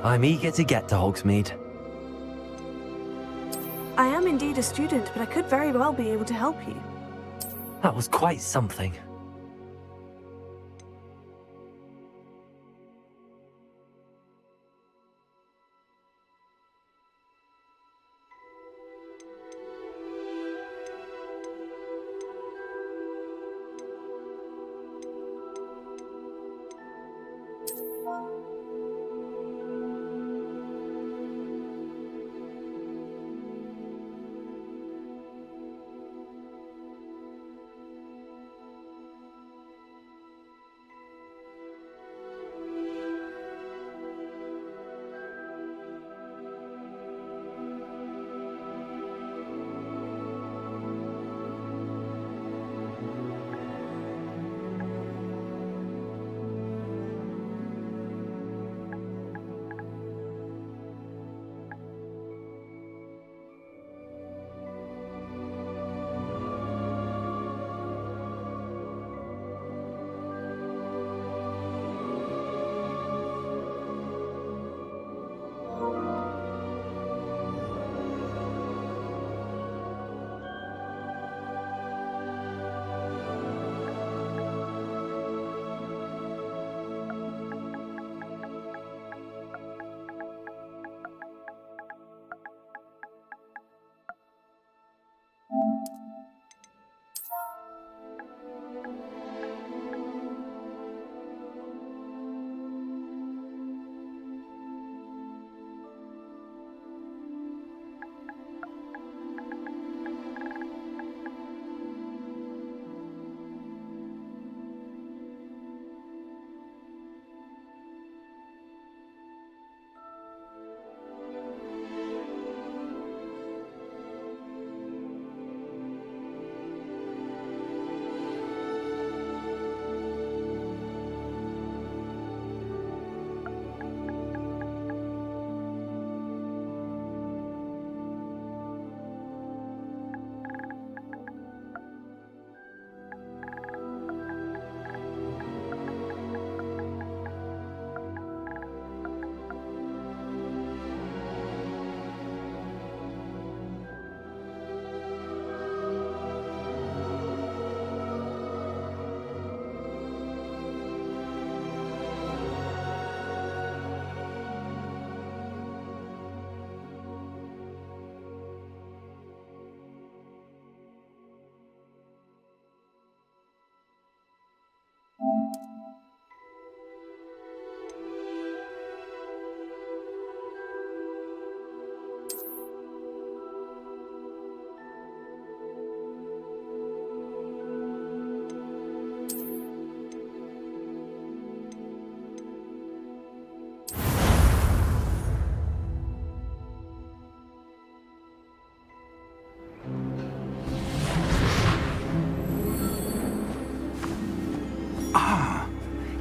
I'm eager to get to Hogsmeade. I am indeed a student, but I could very well be able to help you. That was quite something.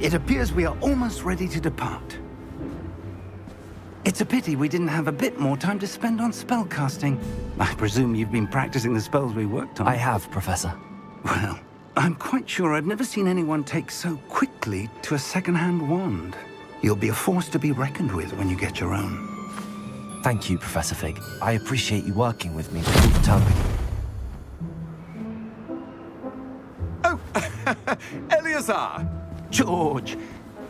It appears we are almost ready to depart. It's a pity we didn't have a bit more time to spend on spellcasting. I presume you've been practicing the spells we worked on. I have, Professor. Well, I'm quite sure I've never seen anyone take so quickly to a second-hand wand. You'll be a force to be reckoned with when you get your own. Thank you, Professor Fig. I appreciate you working with me through the tongue. Oh, Eleazar! George,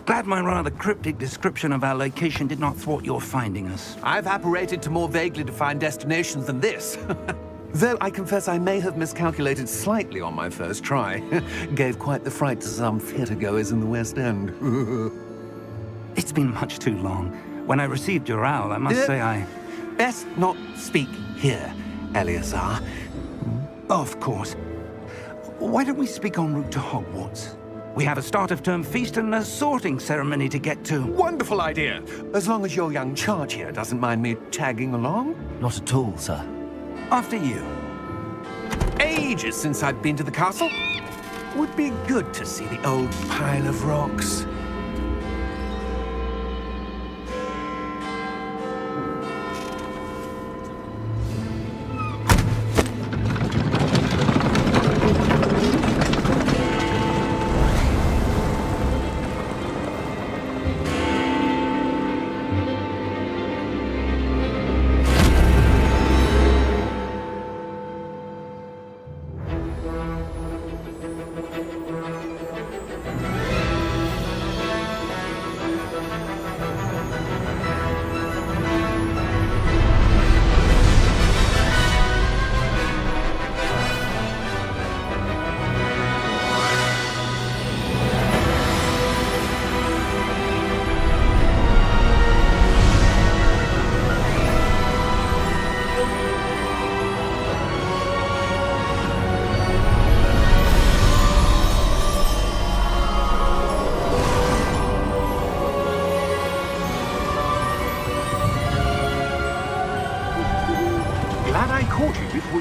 glad my rather cryptic description of our location did not thwart your finding us. I've apparated to more vaguely defined destinations than this. Though I confess I may have miscalculated slightly on my first try. Gave quite the fright to some theatre-goers in the West End. It's been much too long. When I received your owl, I must say I... Best not speak here, Eleazar. Of course. Why don't we speak en route to Hogwarts? We have a start-of-term feast and a sorting ceremony to get to. Wonderful idea! As long as your young charge here doesn't mind me tagging along. Not at all, sir. After you. Ages since I've been to the castle. Would be good to see the old pile of rocks.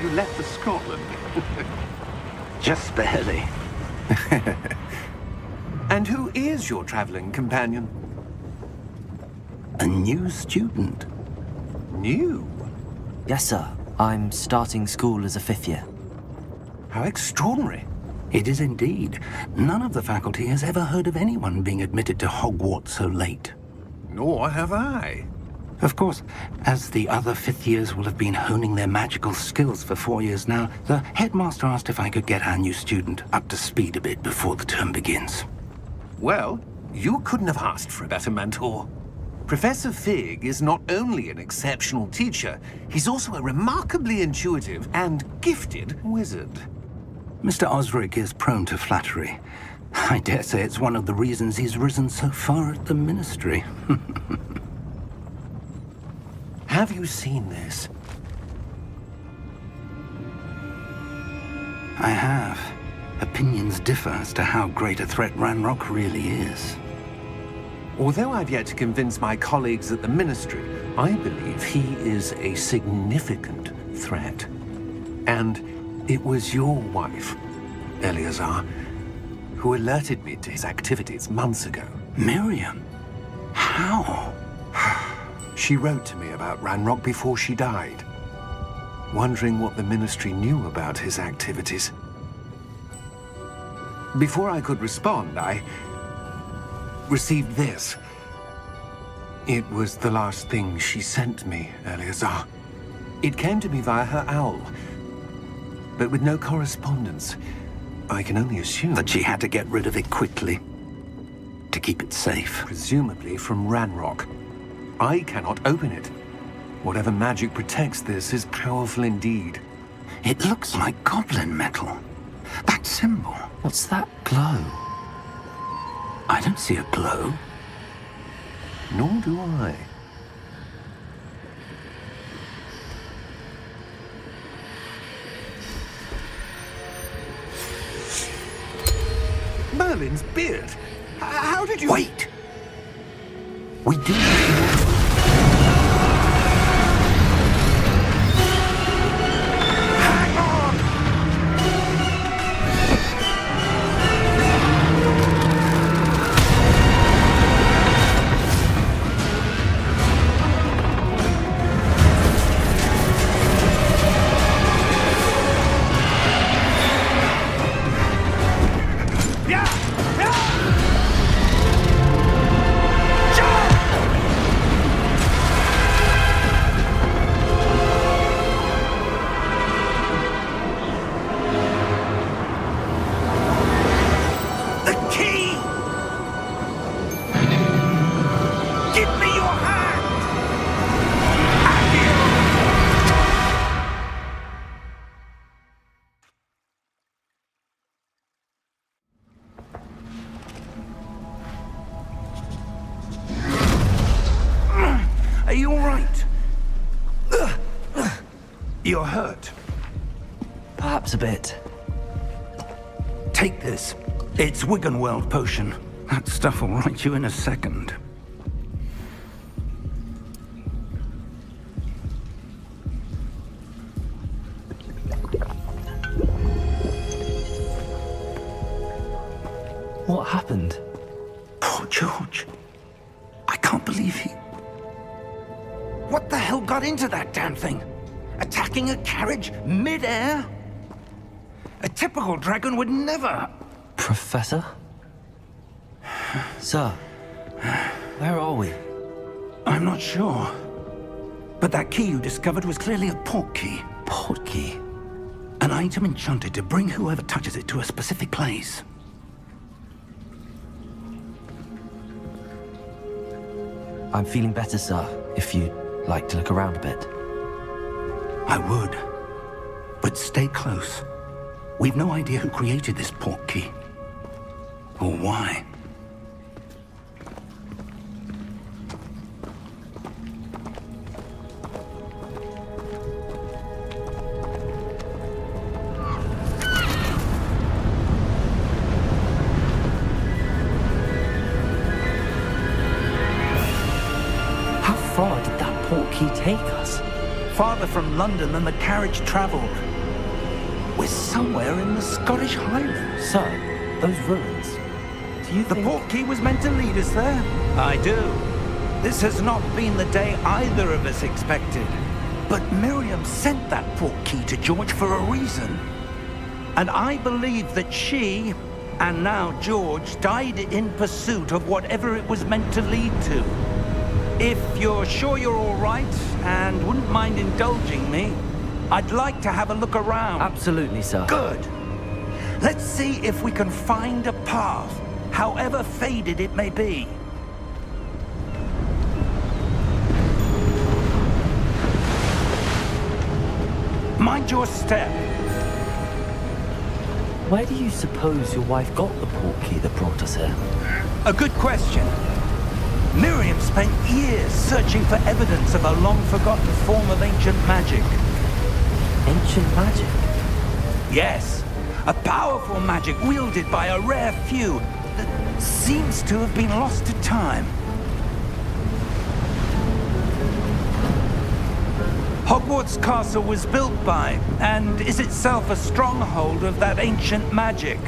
before you left for Scotland. Just barely. And who is your traveling companion? A new student. New? Yes, sir. I'm starting school as a 5th year. How extraordinary. It is indeed. None of the faculty has ever heard of anyone being admitted to Hogwarts so late. Nor have I. Of course, as the other 5th years will have been honing their magical skills for 4 years now, the headmaster asked if I could get our new student up to speed a bit before the term begins. Well, you couldn't have asked for a better mentor. Professor Fig is not only an exceptional teacher, he's also a remarkably intuitive and gifted wizard. Mr. Osric is prone to flattery. I dare say it's one of the reasons he's risen so far at the Ministry. Have you seen this? I have. Opinions differ as to how great a threat Ranrock really is. Although I've yet to convince my colleagues at the Ministry, I believe he is a significant threat. And it was your wife, Eleazar, who alerted me to his activities months ago. Miriam? How? She wrote to me about Ranrock before she died, wondering what the Ministry knew about his activities. Before I could respond, I received this. It was the last thing she sent me, Eleazar. It came to me via her owl, but with no correspondence. I can only assume That she had to get rid of it quickly, to keep it safe. presumably from Ranrock. I cannot open it. Whatever magic protects this is powerful indeed. It looks like goblin metal. That symbol. What's that glow? I don't see a glow. Nor do I. Merlin's beard. How did you... Wait! We do have to... Hang on! The key! Give me your hand! Are you all right? You're hurt. Perhaps a bit. Take this. It's Wiggenweld potion. That stuff will right you in a second. What happened? Poor George. I can't believe he... What the hell got into that damn thing? Attacking a carriage mid-air? A typical dragon would never... Professor? Sir, where are we? I'm not sure. But that key you discovered was clearly a port key. Port key. An item enchanted to bring whoever touches it to a specific place. I'm feeling better, sir, if you'd like to look around a bit. I would. But stay close. We've no idea who created this port key. Or why. How far did that port key take us? Farther from London than the carriage traveled. We're somewhere in the Scottish Highlands. Sir, those ruins. Do you The think... portkey was meant to lead us there? I do. This has not been the day either of us expected. But Miriam sent that portkey to George for a reason. And I believe that she, and now George, died in pursuit of whatever it was meant to lead to. If you're sure you're all right, and wouldn't mind indulging me, I'd like to have a look around. Absolutely, sir. Good. Let's see if we can find a path, however faded it may be. Mind your step. Where do you suppose your wife got the portkey that brought us here? A good question. Miriam spent years searching for evidence of a long-forgotten form of ancient magic. Ancient magic? Yes, a powerful magic wielded by a rare few that seems to have been lost to time. Hogwarts Castle was built by, and is itself a stronghold of that ancient magic.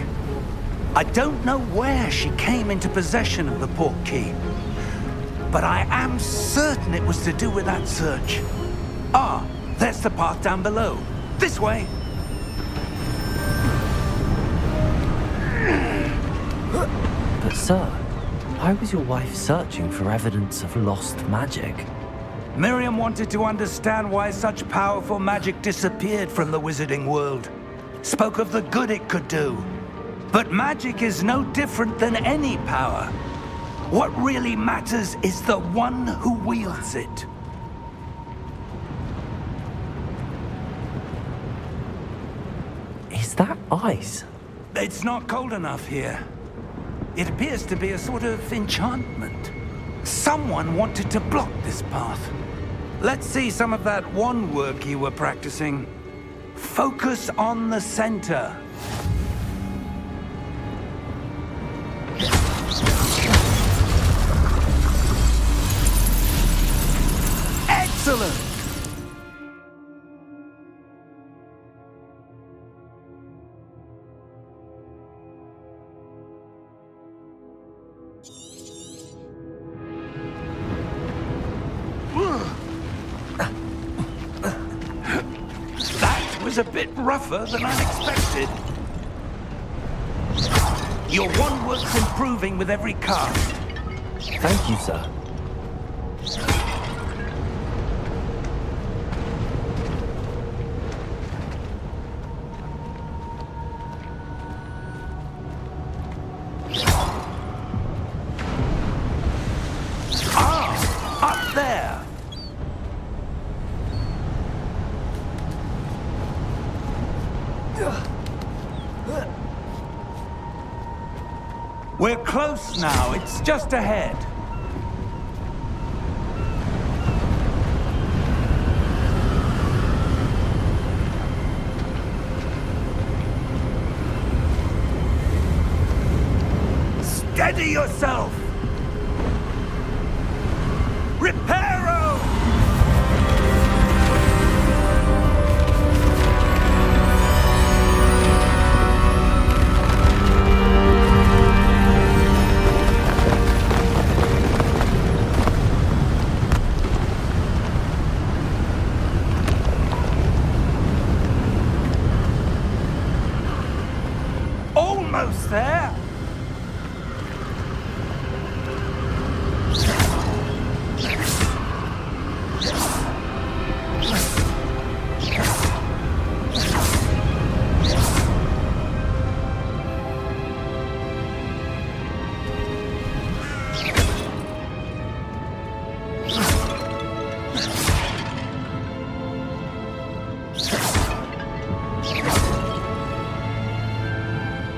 I don't know where she came into possession of the portkey, but I am certain it was to do with that search. Ah, there's the path down below. This way. But sir, why was your wife searching for evidence of lost magic? Miriam wanted to understand why such powerful magic disappeared from the wizarding world. Spoke of the good it could do. But magic is no different than any power. What really matters is the one who wields it. Is that ice? It's not cold enough here. It appears to be a sort of enchantment. Someone wanted to block this path. Let's see some of that wand work you were practicing. Focus on the center. Excellent! That was a bit rougher than I expected. Your wand work's improving with every cast. Thank you, sir. Up there! We're close now. It's just ahead. Steady yourself! Reparo! Almost there!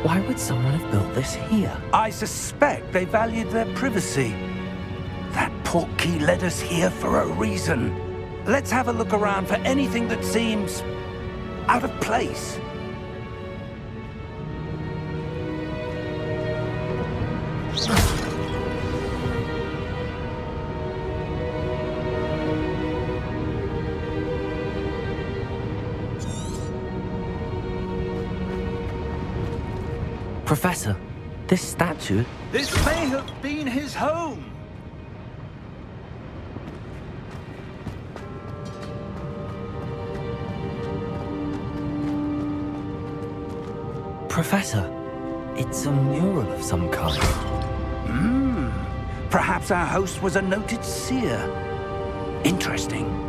Why would someone have built this here? I suspect they valued their privacy. That portkey led us here for a reason. Let's have a look around for anything that seems out of place. Professor, this statue... This may have been his home. Professor, it's a mural of some kind. Perhaps our host was a noted seer. Interesting.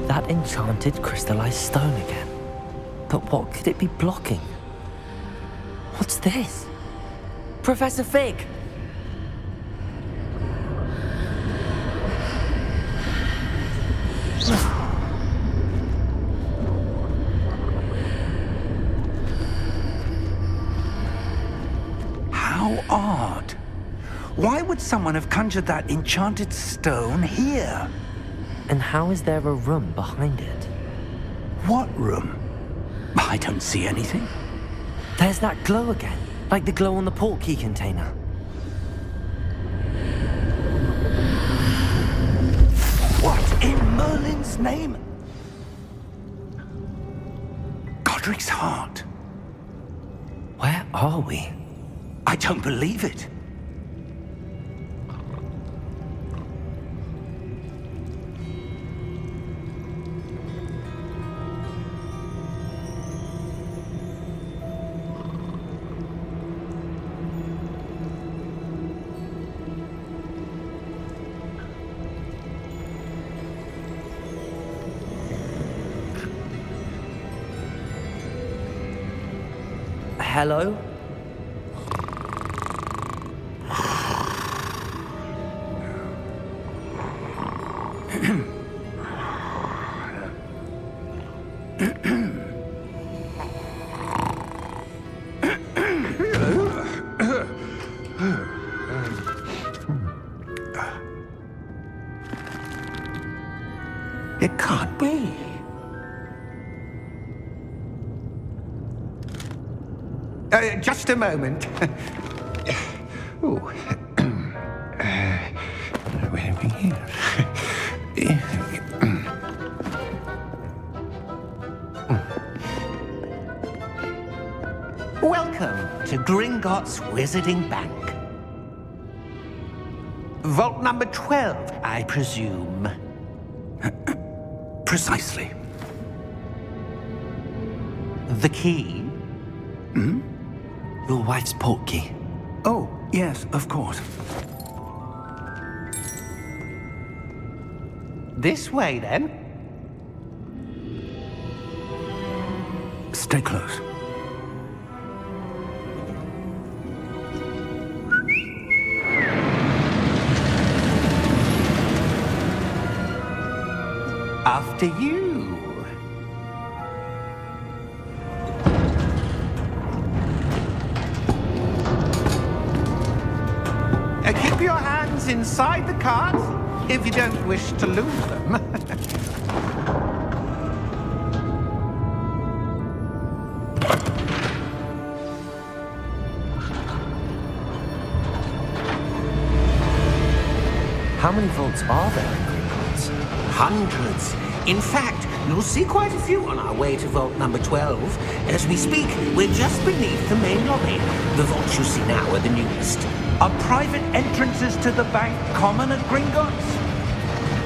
That enchanted crystallized stone again. But what could it be blocking? What's this? Professor Fig! How odd. Why would someone have conjured that enchanted stone here? And how is there a room behind it? What room? I don't see anything. There's that glow again, like the glow on the portkey container. What in Merlin's name? Godric's heart. Where are we? I don't believe it. Hello? It can't be. Just a moment. Oh. Where are we here? Welcome to Gringotts Wizarding Bank. Vault number 12, I presume. Precisely. The key? Your wife's portkey. Oh, yes, of course. This way, then. Stay close. After you. Keep your hands inside the cart if you don't wish to lose them. How many vaults are there in Gringotts? Hundreds. In fact, you'll see quite a few on our way to vault number 12. As we speak, we're just beneath the main lobby. The vaults you see now are the newest. Are private entrances to the bank common at Gringotts?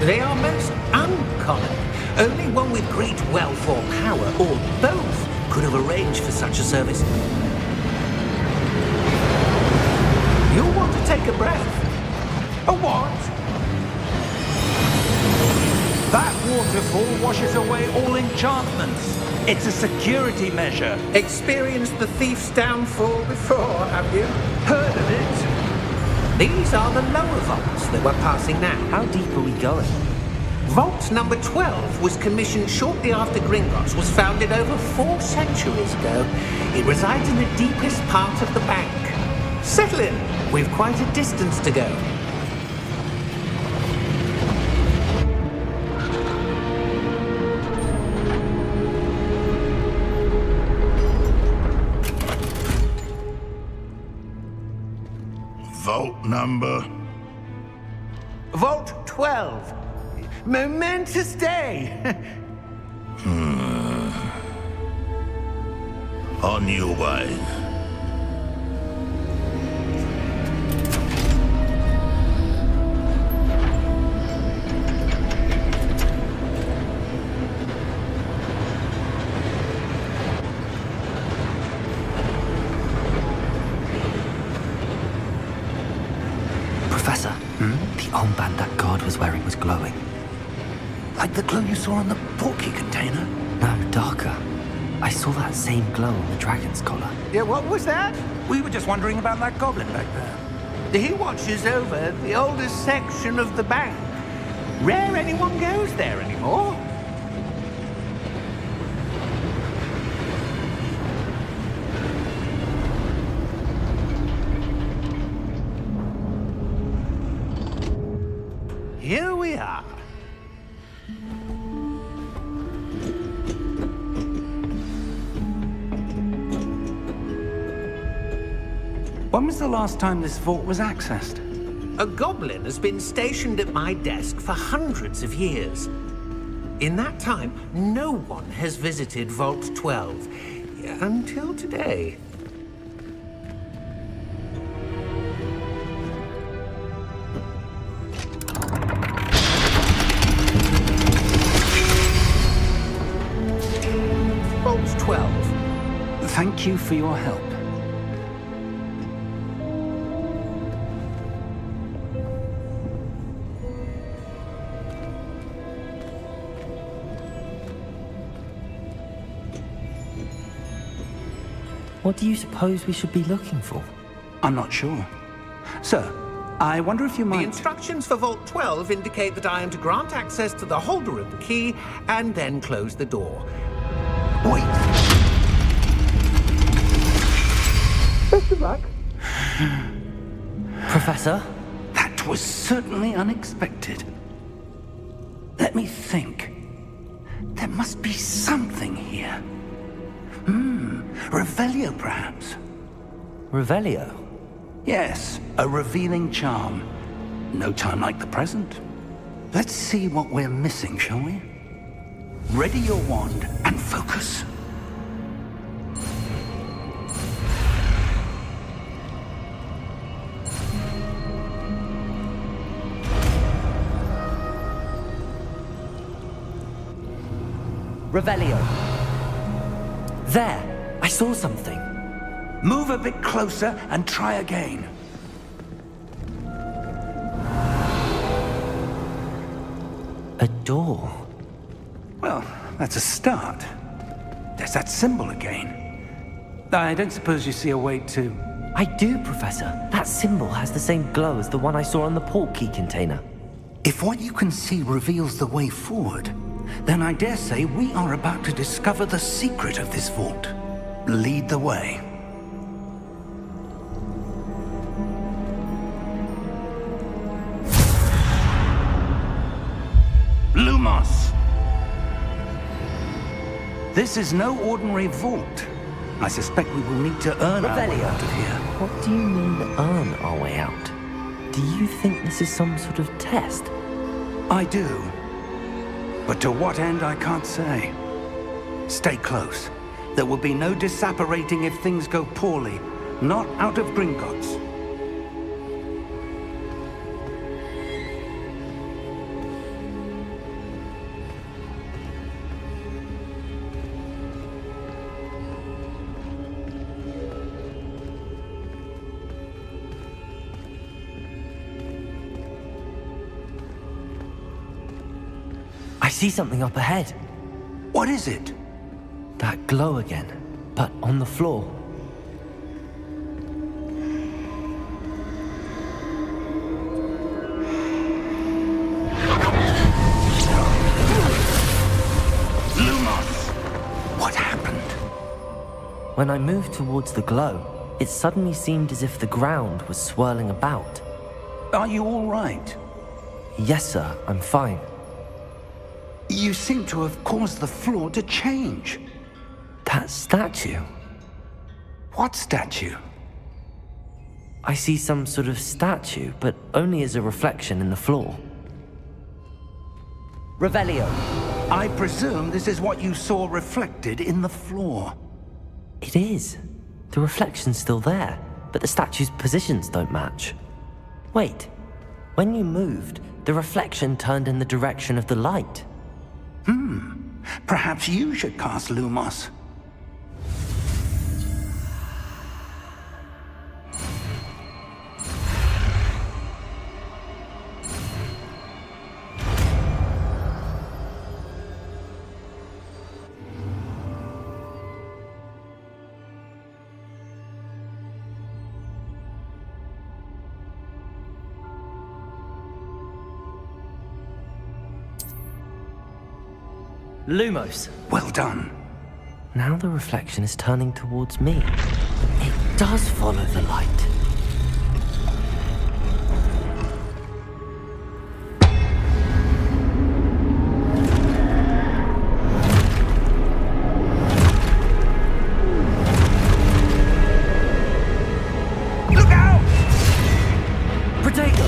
They are most uncommon. Only one with great wealth or power, or both, could have arranged for such a service. You'll want to take a breath. A what? That waterfall washes away all enchantments. It's a security measure. Experienced the thief's downfall before, have you? Heard of it? These are the lower vaults that we're passing now. How deep are we going? Vault number 12 was commissioned shortly after Gringotts was founded over 4 centuries ago. It resides in the deepest part of the bank. Settle in. We've quite a distance to go. Vault number? Vault 12. Momentous day. On your way. Professor, the armband that guard was wearing was glowing. Like the glow you saw on the portkey container? No, darker. I saw that same glow on the dragon's collar. Yeah, what was that? We were just wondering about that goblin back there. He watches over the oldest section of the bank. Rare anyone goes there anymore. Here we are. When was the last time this vault was accessed? A goblin has been stationed at my desk for hundreds of years. In that time, no one has visited Vault 12 until today. Vault 12. Thank you for your help. What do you suppose we should be looking for? I'm not sure. Sir, I wonder if you The might... instructions for Vault 12 indicate that I am to grant access to the holder of the key and then close the door. Wait! Best of luck. Professor? That was certainly unexpected. Let me think. There must be something here. Revelio, perhaps? Revelio? Yes, a revealing charm. No time like the present. Let's see what we're missing, shall we? Ready your wand and focus. Revelio. There! I saw something. Move a bit closer and try again. A door. Well, that's a start. There's that symbol again. I don't suppose you see a way to... I do, Professor. That symbol has the same glow as the one I saw on the portkey container. If what you can see reveals the way forward, then I dare say we are about to discover the secret of this vault. Lead the way. Lumos! This is no ordinary vault. I suspect we will need to earn our way Revelio. out of here. What do you mean, earn our way out? Do you think this is some sort of test? I do. But to what end, I can't say. Stay close. There will be no disapparating if things go poorly. Not out of Gringotts. I see something up ahead. What is it? That glow again, but on the floor. When I moved towards the glow, it suddenly seemed as if the ground was swirling about. Are you all right? Yes, sir, I'm fine. You seem to have caused the floor to change. That statue? What statue? I see some sort of statue, but only as a reflection in the floor. Revelio. I presume this is what you saw reflected in the floor. It is. The reflection's still there, but the statue's positions don't match. Wait, when you moved, the reflection turned in the direction of the light. Perhaps you should cast Lumos. Lumos. Well done. Now the reflection is turning towards me. It does follow the light. Look out! Protego!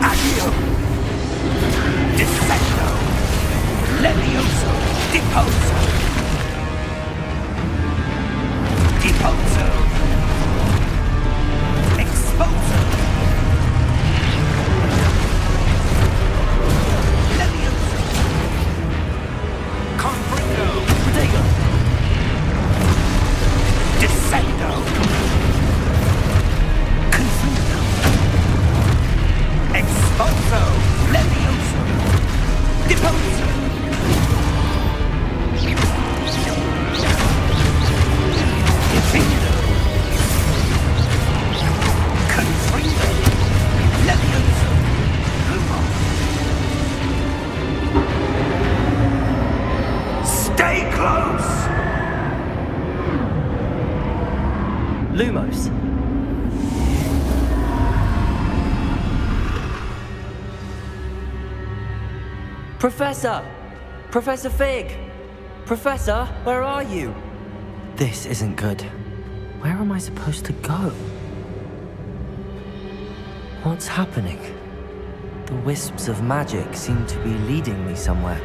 Accio! Dissecto! Levioso! Deposo! Deposo! Exposo! Levioso! Confringo! Protego! Dissecto! Confringo! Exposo! Levioso! Deposo! Defendo! Confringo! Levioso! Lumos! Stay close! Lumos. Professor! Professor Fig! Professor, where are you? This isn't good. Where am I supposed to go? What's happening? The wisps of magic seem to be leading me somewhere.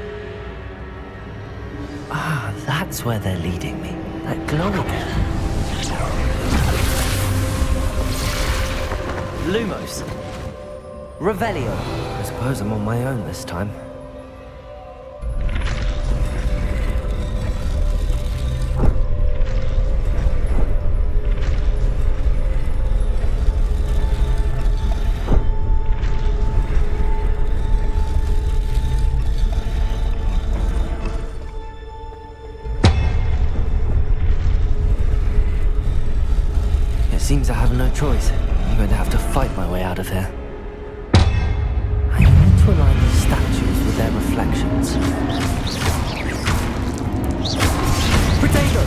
Ah, that's where they're leading me. That glow again. Lumos. Revelio. I suppose I'm on my own this time. It seems I have no choice. I'm going to have to fight my way out of here. I need to align these statues with their reflections. Potato!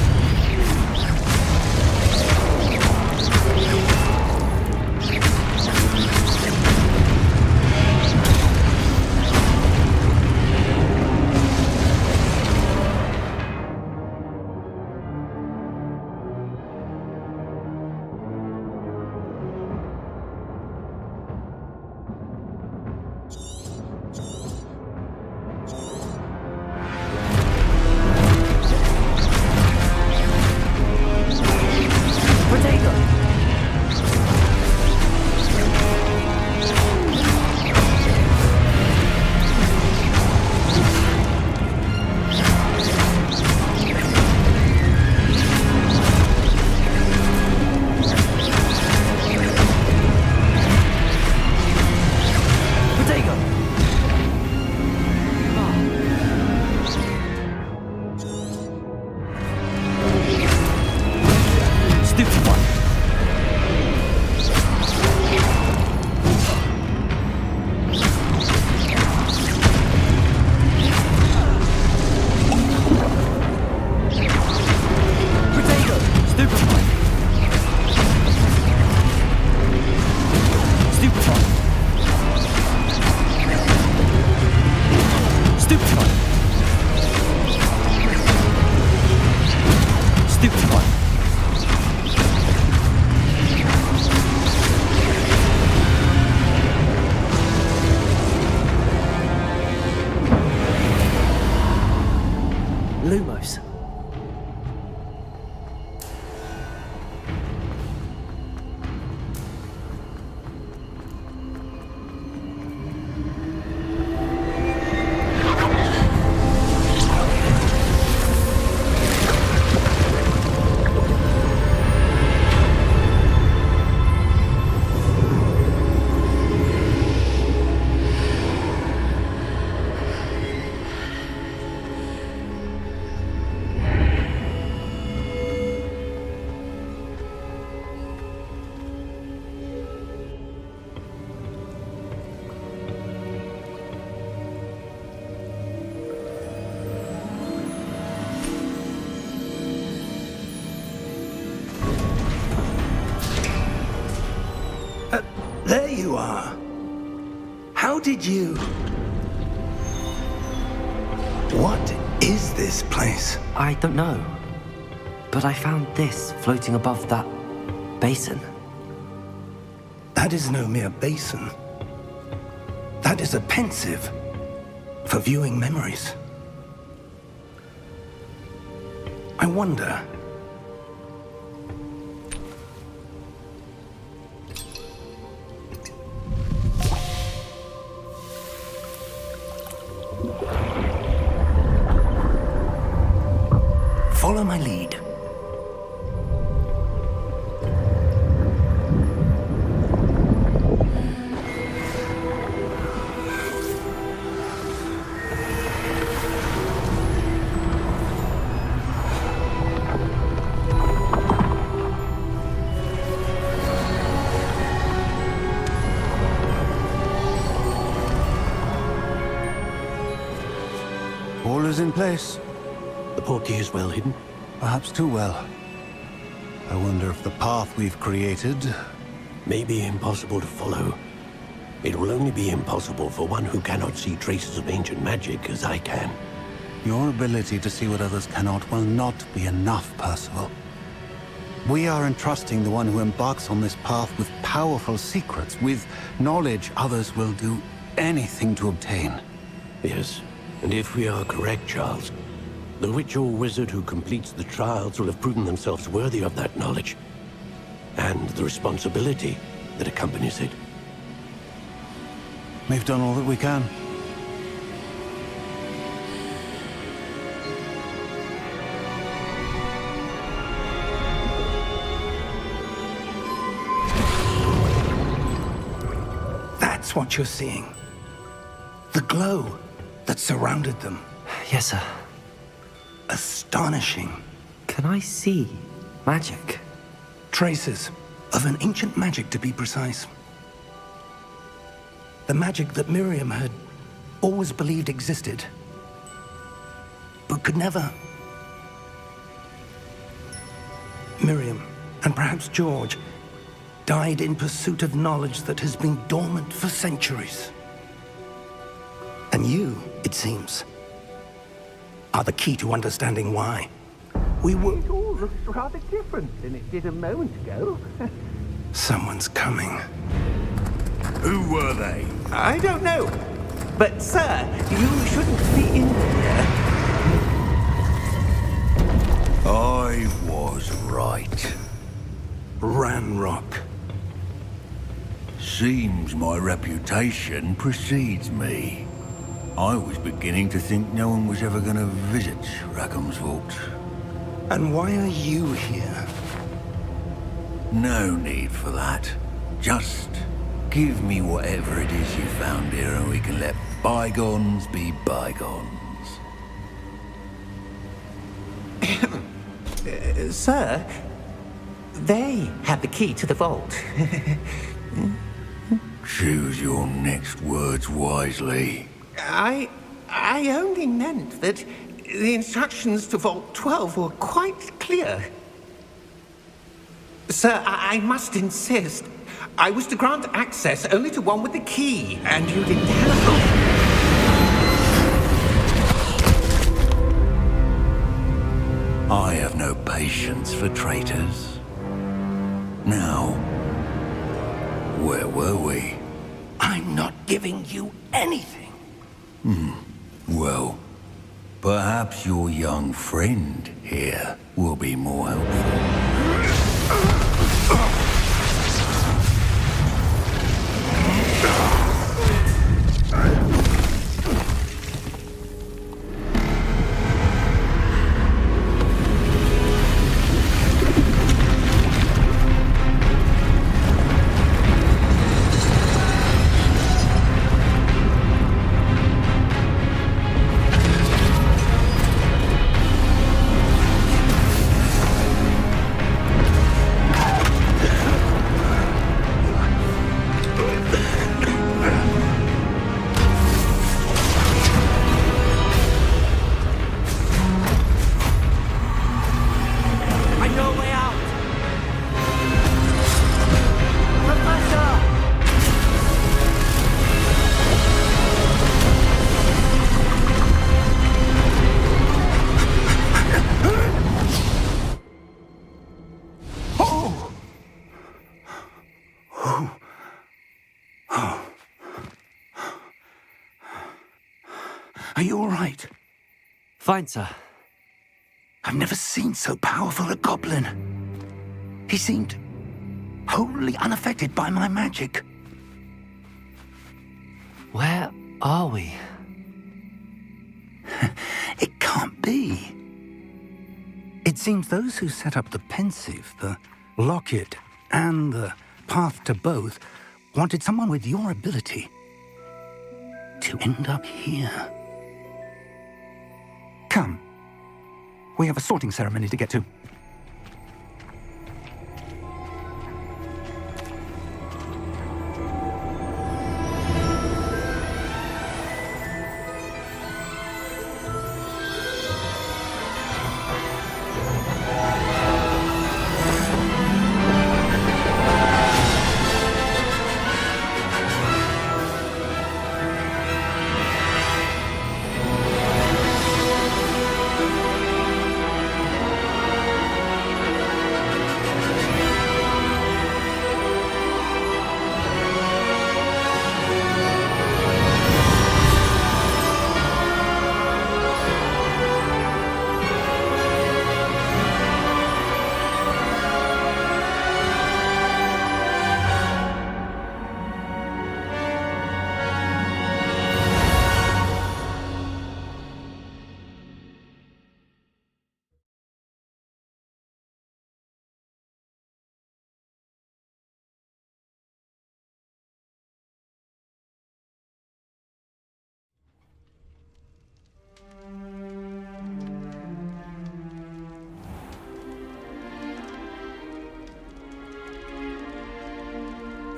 There you are. How did you... What is this place? I don't know. But I found this floating above that basin. That is no mere basin. That is a pensive for viewing memories. I wonder... Follow my lead. All is in place. The portkey is well hidden. Perhaps too well. I wonder if the path we've created... May be impossible to follow. It will only be impossible for one who cannot see traces of ancient magic as I can. Your ability to see what others cannot will not be enough, Percival. We are entrusting the one who embarks on this path with powerful secrets, with knowledge others will do anything to obtain. Yes, and if we are correct, Charles, the witch or wizard who completes the trials will have proven themselves worthy of that knowledge, and the responsibility that accompanies it. We've done all that we can. That's what you're seeing. The glow that surrounded them. Yes, sir. Astonishing. Can I see magic? Traces of an ancient magic, to be precise. The magic that Miriam had always believed existed, but could never. Miriam, and perhaps George, died in pursuit of knowledge that has been dormant for centuries. And you, it seems, are the key to understanding why. We were... It all looks rather different than it did a moment ago. Someone's coming. Who were they? I don't know. But, sir, you shouldn't be in here. I was right. Ranrock. Seems my reputation precedes me. I was beginning to think no one was ever going to visit Rackham's Vault. And why are you here? No need for that. Just give me whatever it is you found here and we can let bygones be bygones. Sir, they had the key to the vault. Choose your next words wisely. I only meant that the instructions to Vault 12 were quite clear. Sir, I must insist. I was to grant access only to one with the key, and you didn't have... I have no patience for traitors. Now, where were we? I'm not giving you anything. Well, perhaps your young friend here will be more helpful. Are you all right? Fine, sir. I've never seen so powerful a goblin. He seemed wholly unaffected by my magic. Where are we? It can't be. It seems those who set up the pensive, the locket, and the path to both wanted someone with your ability to end up here. Come. We have a sorting ceremony to get to.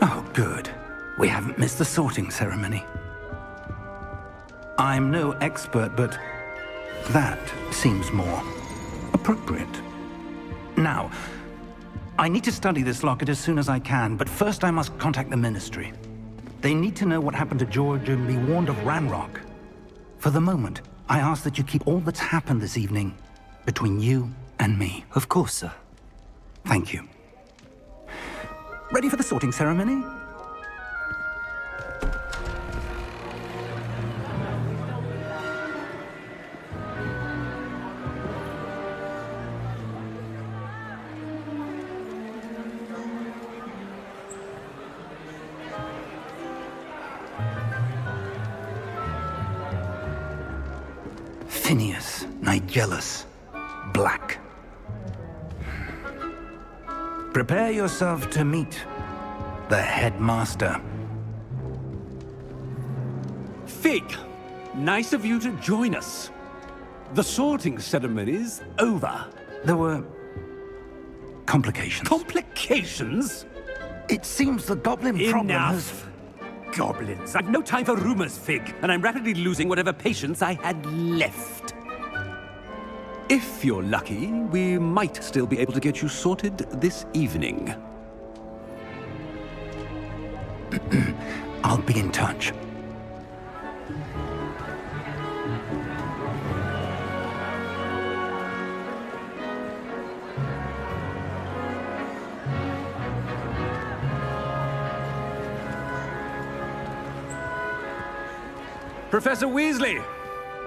Oh, good. We haven't missed the sorting ceremony. I'm no expert, but that seems more appropriate. Now, I need to study this locket as soon as I can, but first I must contact the Ministry. They need to know what happened to George and be warned of Ranrock. For the moment, I ask that you keep all that's happened this evening between you and me. Of course, sir. Thank you. Ready for the sorting ceremony? Phineas, Nigellus, Black. Prepare yourself to meet the headmaster. Fig, nice of you to join us. The sorting ceremony's over. There were complications. Complications? It seems the goblin problem has... Enough! Goblins. I've no time for rumors, Fig, and I'm rapidly losing whatever patience I had left. If you're lucky, we might still be able to get you sorted this evening. I'll be in touch. Professor Weasley,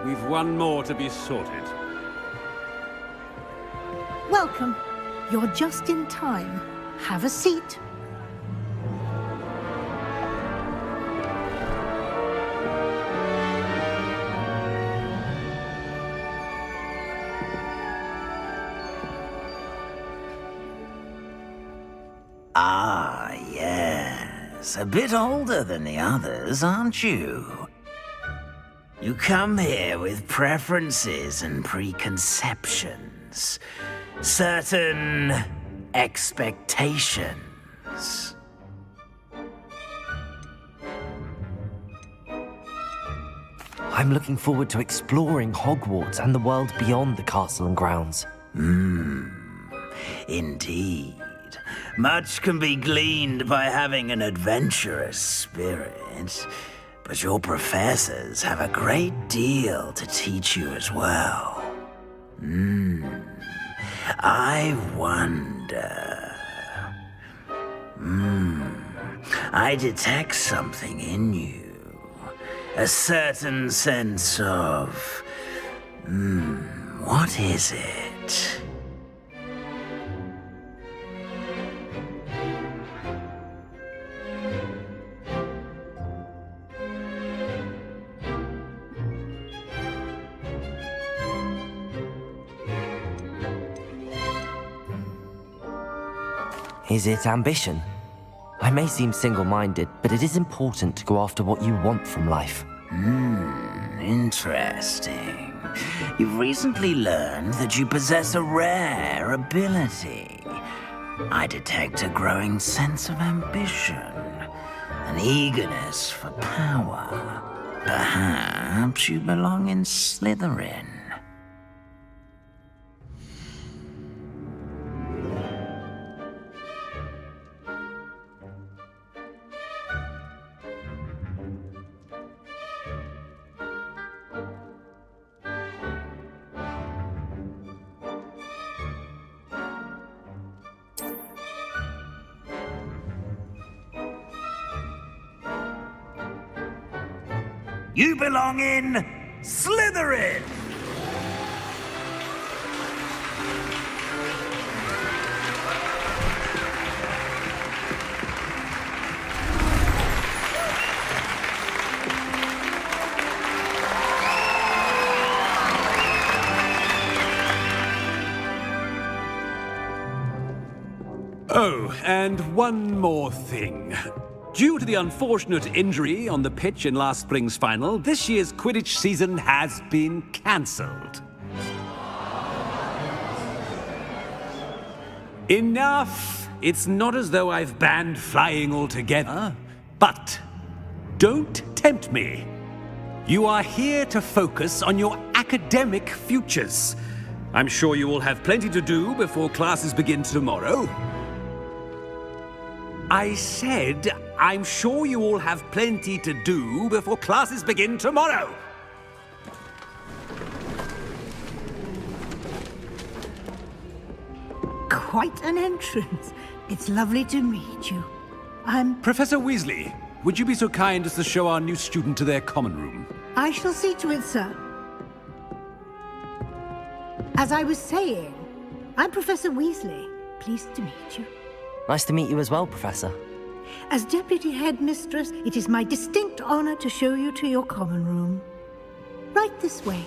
we've one more to be sorted. Welcome. You're just in time. Have a seat. Ah, yes. A bit older than the others, aren't you? You come here with preferences and preconceptions. Certain expectations. I'm looking forward to exploring Hogwarts and the world beyond the castle and grounds. Indeed. Much can be gleaned by having an adventurous spirit, but your professors have a great deal to teach you as well. I wonder... I detect something in you. A certain sense of... what is it? Is it ambition? I may seem single-minded, but it is important to go after what you want from life. Interesting. You've recently learned that you possess a rare ability. I detect a growing sense of ambition, an eagerness for power. Perhaps you belong in Slytherin. You belong in Slytherin! Oh, and one more thing. Due to the unfortunate injury on the pitch in last spring's final, this year's Quidditch season has been cancelled. Enough! It's not as though I've banned flying altogether, but don't tempt me. You are here to focus on your academic futures. I'm sure you will have plenty to do before classes begin tomorrow. I said, I'm sure you all have plenty to do before classes begin tomorrow. Quite an entrance. It's lovely to meet you. Professor Weasley, would you be so kind as to show our new student to their common room? I shall see to it, sir. As I was saying, I'm Professor Weasley. Pleased to meet you. Nice to meet you as well, Professor. As Deputy Headmistress, it is my distinct honor to show you to your common room. Right this way.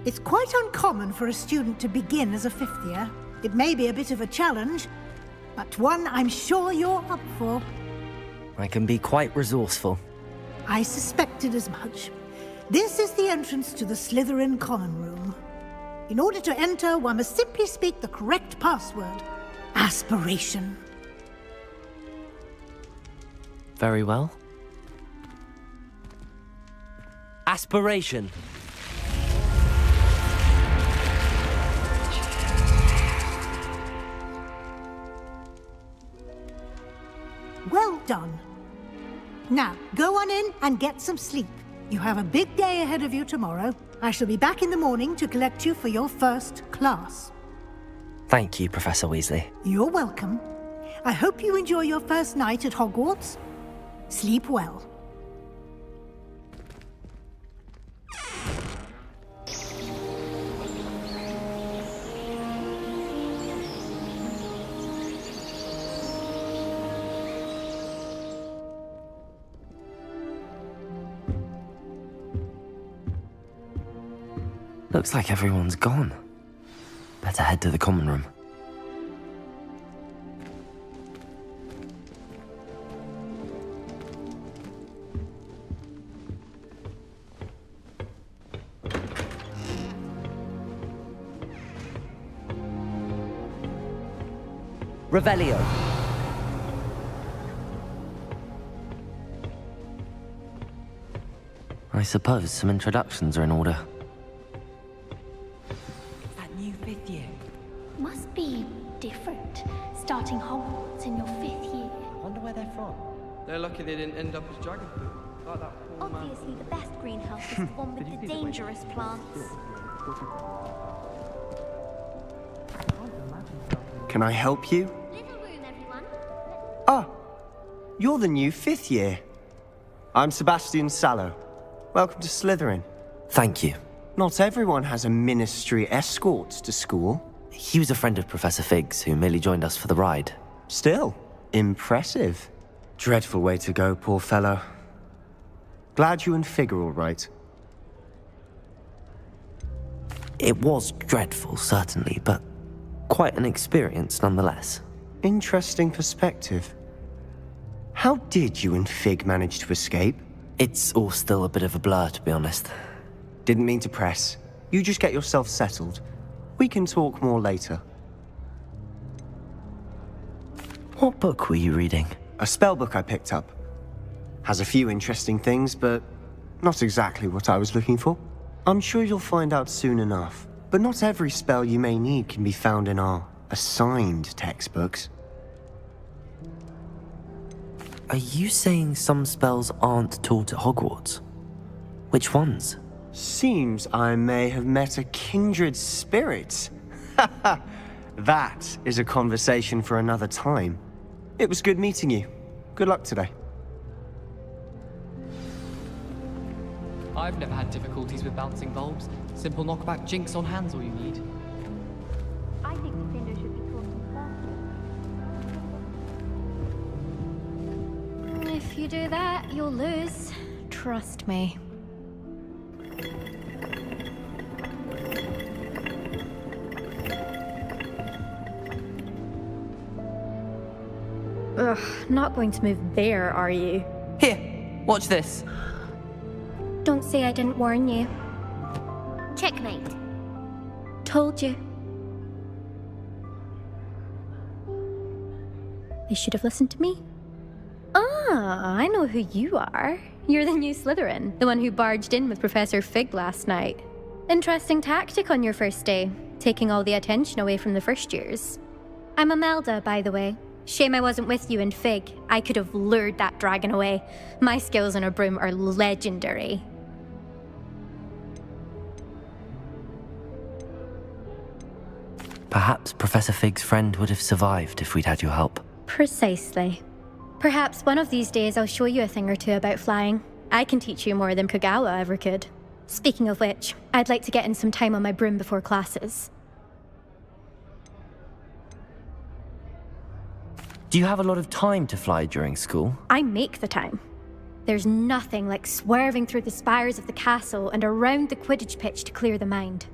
It's quite uncommon for a student to begin as a fifth year. It may be a bit of a challenge, but one I'm sure you're up for. I can be quite resourceful. I suspected as much. This is the entrance to the Slytherin common room. In order to enter, one must simply speak the correct password. Aspiration. Very well. Aspiration. Well done. Now, go on in and get some sleep. You have a big day ahead of you tomorrow. I shall be back in the morning to collect you for your first class. Thank you, Professor Weasley. You're welcome. I hope you enjoy your first night at Hogwarts. Sleep well. Looks like everyone's gone. Better head to the common room. Revelio. I suppose some introductions are in order. Must be different, starting Hogwarts in your 5th year. I wonder where they're from. They're lucky they didn't end up as dragon food, like that poor man. Obviously, the best greenhouse is the one with the dangerous plants. Can I help you? you're the new 5th year. I'm Sebastian Sallow. Welcome to Slytherin. Thank you. Not everyone has a ministry escort to school. He was a friend of Professor Fig's who merely joined us for the ride. Still, impressive. Dreadful way to go, poor fellow. Glad you and Fig are all right. It was dreadful, certainly, but quite an experience nonetheless. Interesting perspective. How did you and Fig manage to escape? It's all still a bit of a blur, to be honest. Didn't mean to press. You just get yourself settled. We can talk more later. What book were you reading? A spell book I picked up. Has a few interesting things, but not exactly what I was looking for. I'm sure you'll find out soon enough. But not every spell you may need can be found in our assigned textbooks. Are you saying some spells aren't taught at Hogwarts? Which ones? Seems I may have met a kindred spirit. That is a conversation for another time. It was good meeting you. Good luck today. I've never had difficulties with bouncing bulbs. Simple knockback jinx on hand's all you need. I think the Cinder should be taught in If you do that, you'll lose. Trust me. Ugh, not going to move there, are you? Here, watch this. Don't say I didn't warn you. Checkmate. Told you. They should have listened to me. Ah, I know who you are. You're the new Slytherin, the one who barged in with Professor Fig last night. Interesting tactic on your first day, taking all the attention away from the first years. I'm Imelda, by the way. Shame I wasn't with you in Fig. I could have lured that dragon away. My skills on a broom are legendary. Perhaps Professor Fig's friend would have survived if we'd had your help. Precisely. Perhaps one of these days I'll show you a thing or two about flying. I can teach you more than Kogawa ever could. Speaking of which, I'd like to get in some time on my broom before classes. Do you have a lot of time to fly during school? I make the time. There's nothing like swerving through the spires of the castle and around the Quidditch pitch to clear the mind.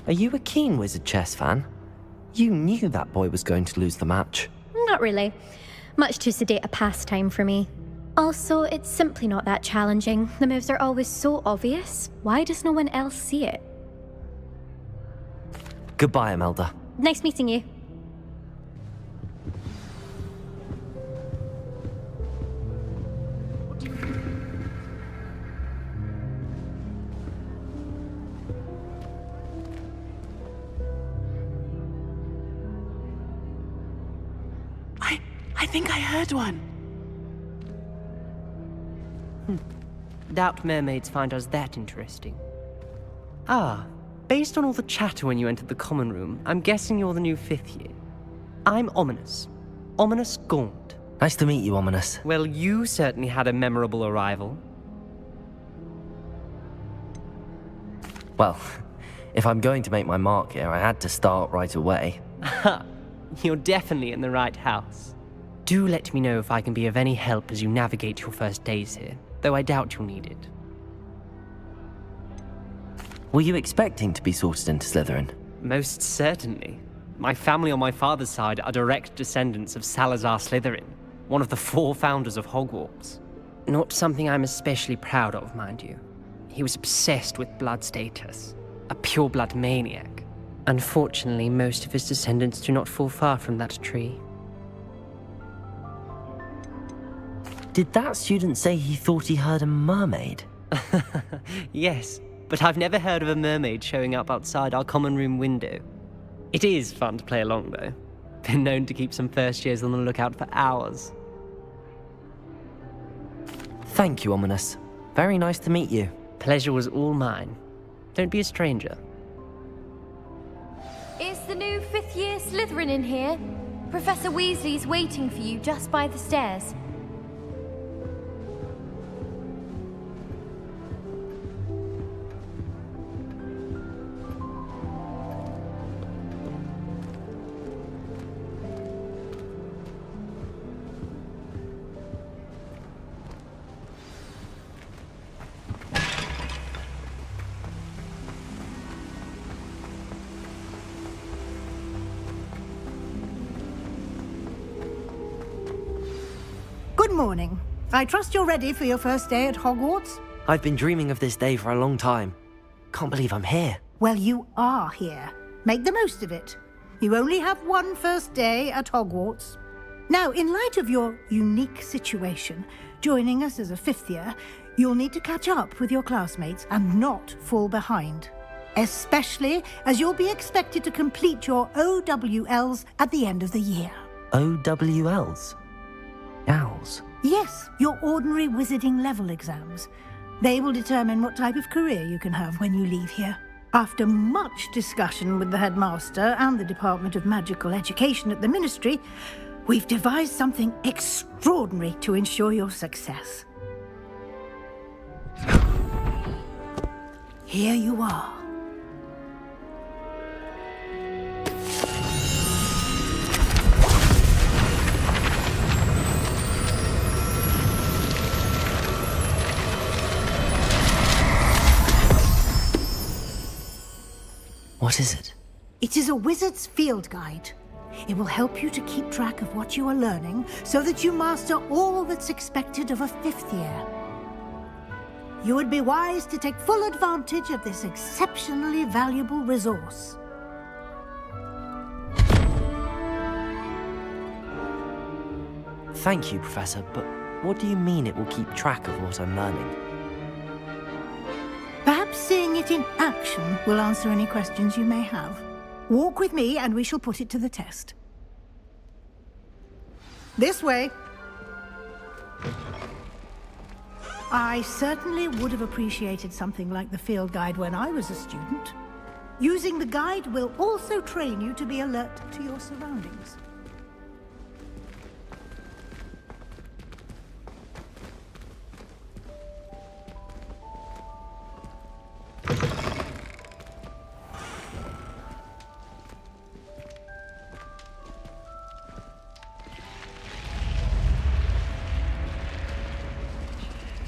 Are you a keen Wizard chess fan? You knew that boy was going to lose the match. Not really. Much too sedate a pastime for me. Also, it's simply not that challenging. The moves are always so obvious. Why does no one else see it? Goodbye, Imelda. Nice meeting you. I think I heard one. Doubt mermaids find us that interesting. Ah, based on all the chatter when you entered the common room, I'm guessing you're the new 5th year. I'm Ominous. Ominous Gaunt. Nice to meet you, Ominous. Well, you certainly had a memorable arrival. Well, if I'm going to make my mark here, I had to start right away. Ha! You're definitely in the right house. Do let me know if I can be of any help as you navigate your first days here, though I doubt you'll need it. Were you expecting to be sorted into Slytherin? Most certainly. My family on my father's side are direct descendants of Salazar Slytherin, one of the 4 founders of Hogwarts. Not something I'm especially proud of, mind you. He was obsessed with blood status, a pure-blood maniac. Unfortunately, most of his descendants do not fall far from that tree. Did that student say he thought he heard a mermaid? Yes, but I've never heard of a mermaid showing up outside our common room window. It is fun to play along, though. Been known to keep some first years on the lookout for hours. Thank you, Ominous. Very nice to meet you. Pleasure was all mine. Don't be a stranger. Is the new 5th year Slytherin in here? Professor Weasley's waiting for you just by the stairs. Good morning. I trust you're ready for your first day at Hogwarts? I've been dreaming of this day for a long time. Can't believe I'm here. Well, you are here. Make the most of it. You only have one first day at Hogwarts. Now, in light of your unique situation, joining us as a fifth year, you'll need to catch up with your classmates and not fall behind. Especially as you'll be expected to complete your OWLs at the end of the year. OWLs? Owls? Yes, your ordinary wizarding level exams. They will determine what type of career you can have when you leave here. After much discussion with the headmaster and the Department of Magical Education at the Ministry, we've devised something extraordinary to ensure your success. Here you are. What is it? It is a wizard's field guide. It will help you to keep track of what you are learning so that you master all that's expected of a fifth year. You would be wise to take full advantage of this exceptionally valuable resource. Thank you, Professor, but what do you mean it will keep track of what I'm learning? Perhaps seeing it in action will answer any questions you may have. Walk with me and we shall put it to the test. This way. I certainly would have appreciated something like the field guide when I was a student. Using the guide will also train you to be alert to your surroundings.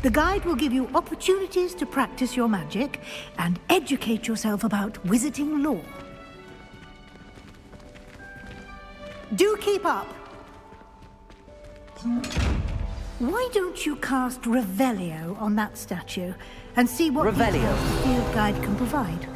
The guide will give you opportunities to practice your magic and educate yourself about wizarding lore. Do keep up. Why don't you cast Revelio on that statue and see what Revelio. details the field guide can provide?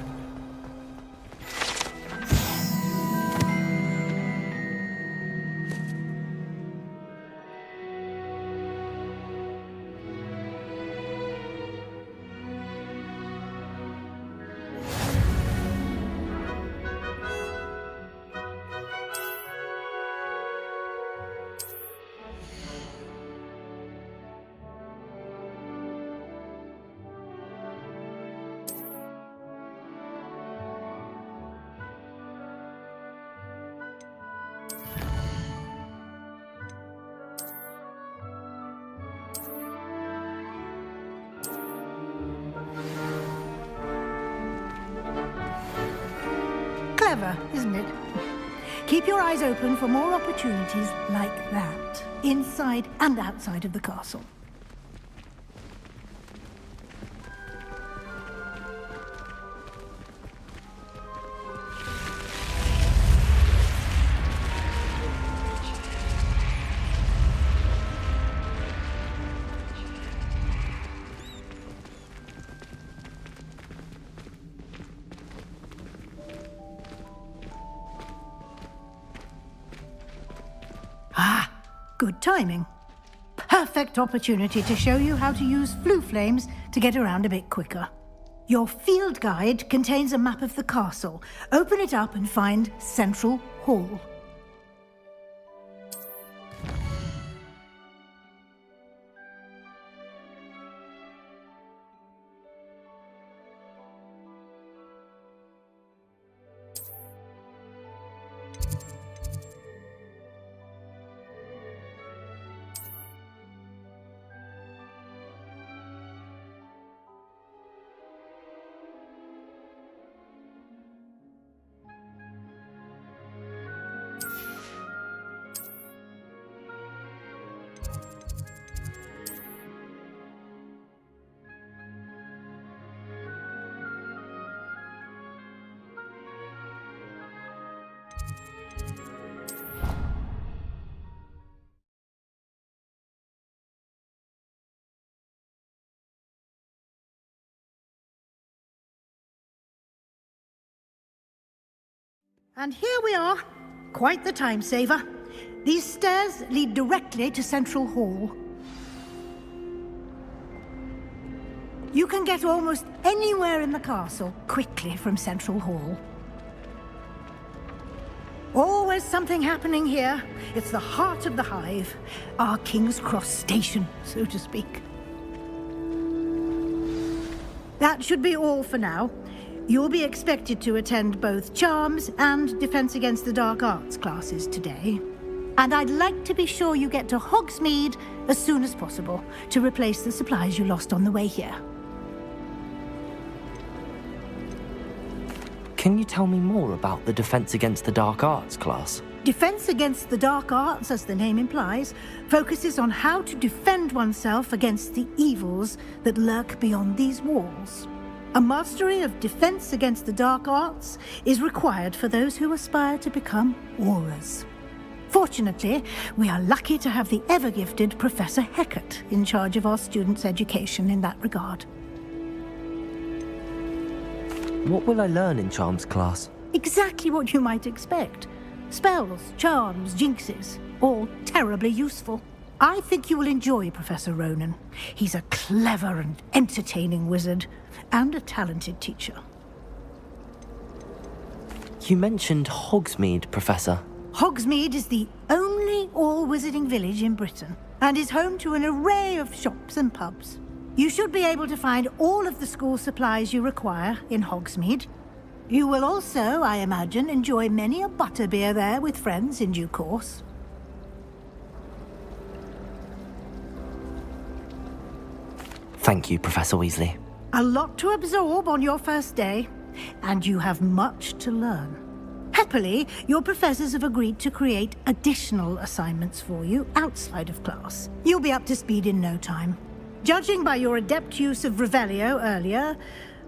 Clever, isn't it? Keep your eyes open for more opportunities like that, inside and outside of the castle. Good timing. Perfect opportunity to show you how to use flue flames to get around a bit quicker. Your field guide contains a map of the castle. Open it up and find Central Hall. And here we are. Quite the time saver. These stairs lead directly to Central Hall. You can get almost anywhere in the castle quickly from Central Hall. Always something happening here. It's the heart of the hive. Our King's Cross station, so to speak. That should be all for now. You'll be expected to attend both Charms and Defense Against the Dark Arts classes today. And I'd like to be sure you get to Hogsmeade as soon as possible to replace the supplies you lost on the way here. Can you tell me more about the Defense Against the Dark Arts class? Defense Against the Dark Arts, as the name implies, focuses on how to defend oneself against the evils that lurk beyond these walls. A mastery of Defense Against the Dark Arts is required for those who aspire to become Aurors. Fortunately, we are lucky to have the ever-gifted Professor Hecat in charge of our students' education in that regard. What will I learn in Charms class? Exactly what you might expect. Spells, charms, jinxes, all terribly useful. I think you will enjoy Professor Ronan. He's a clever and entertaining wizard, and a talented teacher. You mentioned Hogsmeade, Professor. Hogsmeade is the only all-wizarding village in Britain, and is home to an array of shops and pubs. You should be able to find all of the school supplies you require in Hogsmeade. You will also, I imagine, enjoy many a butterbeer there with friends in due course. Thank you, Professor Weasley. A lot to absorb on your first day, and you have much to learn. Happily, your professors have agreed to create additional assignments for you outside of class. You'll be up to speed in no time. Judging by your adept use of Revelio earlier,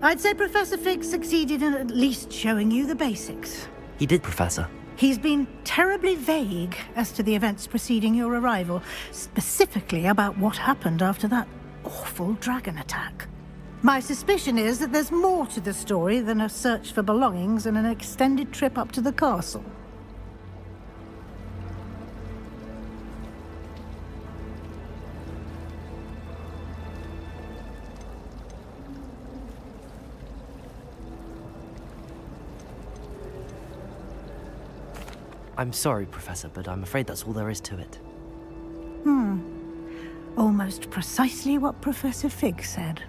I'd say Professor Fig succeeded in at least showing you the basics. He did, Professor. He's been terribly vague as to the events preceding your arrival, specifically about what happened after that awful dragon attack. My suspicion is that there's more to the story than a search for belongings and an extended trip up to the castle. I'm sorry, Professor, but I'm afraid that's all there is to it. Almost precisely what Professor Fig said.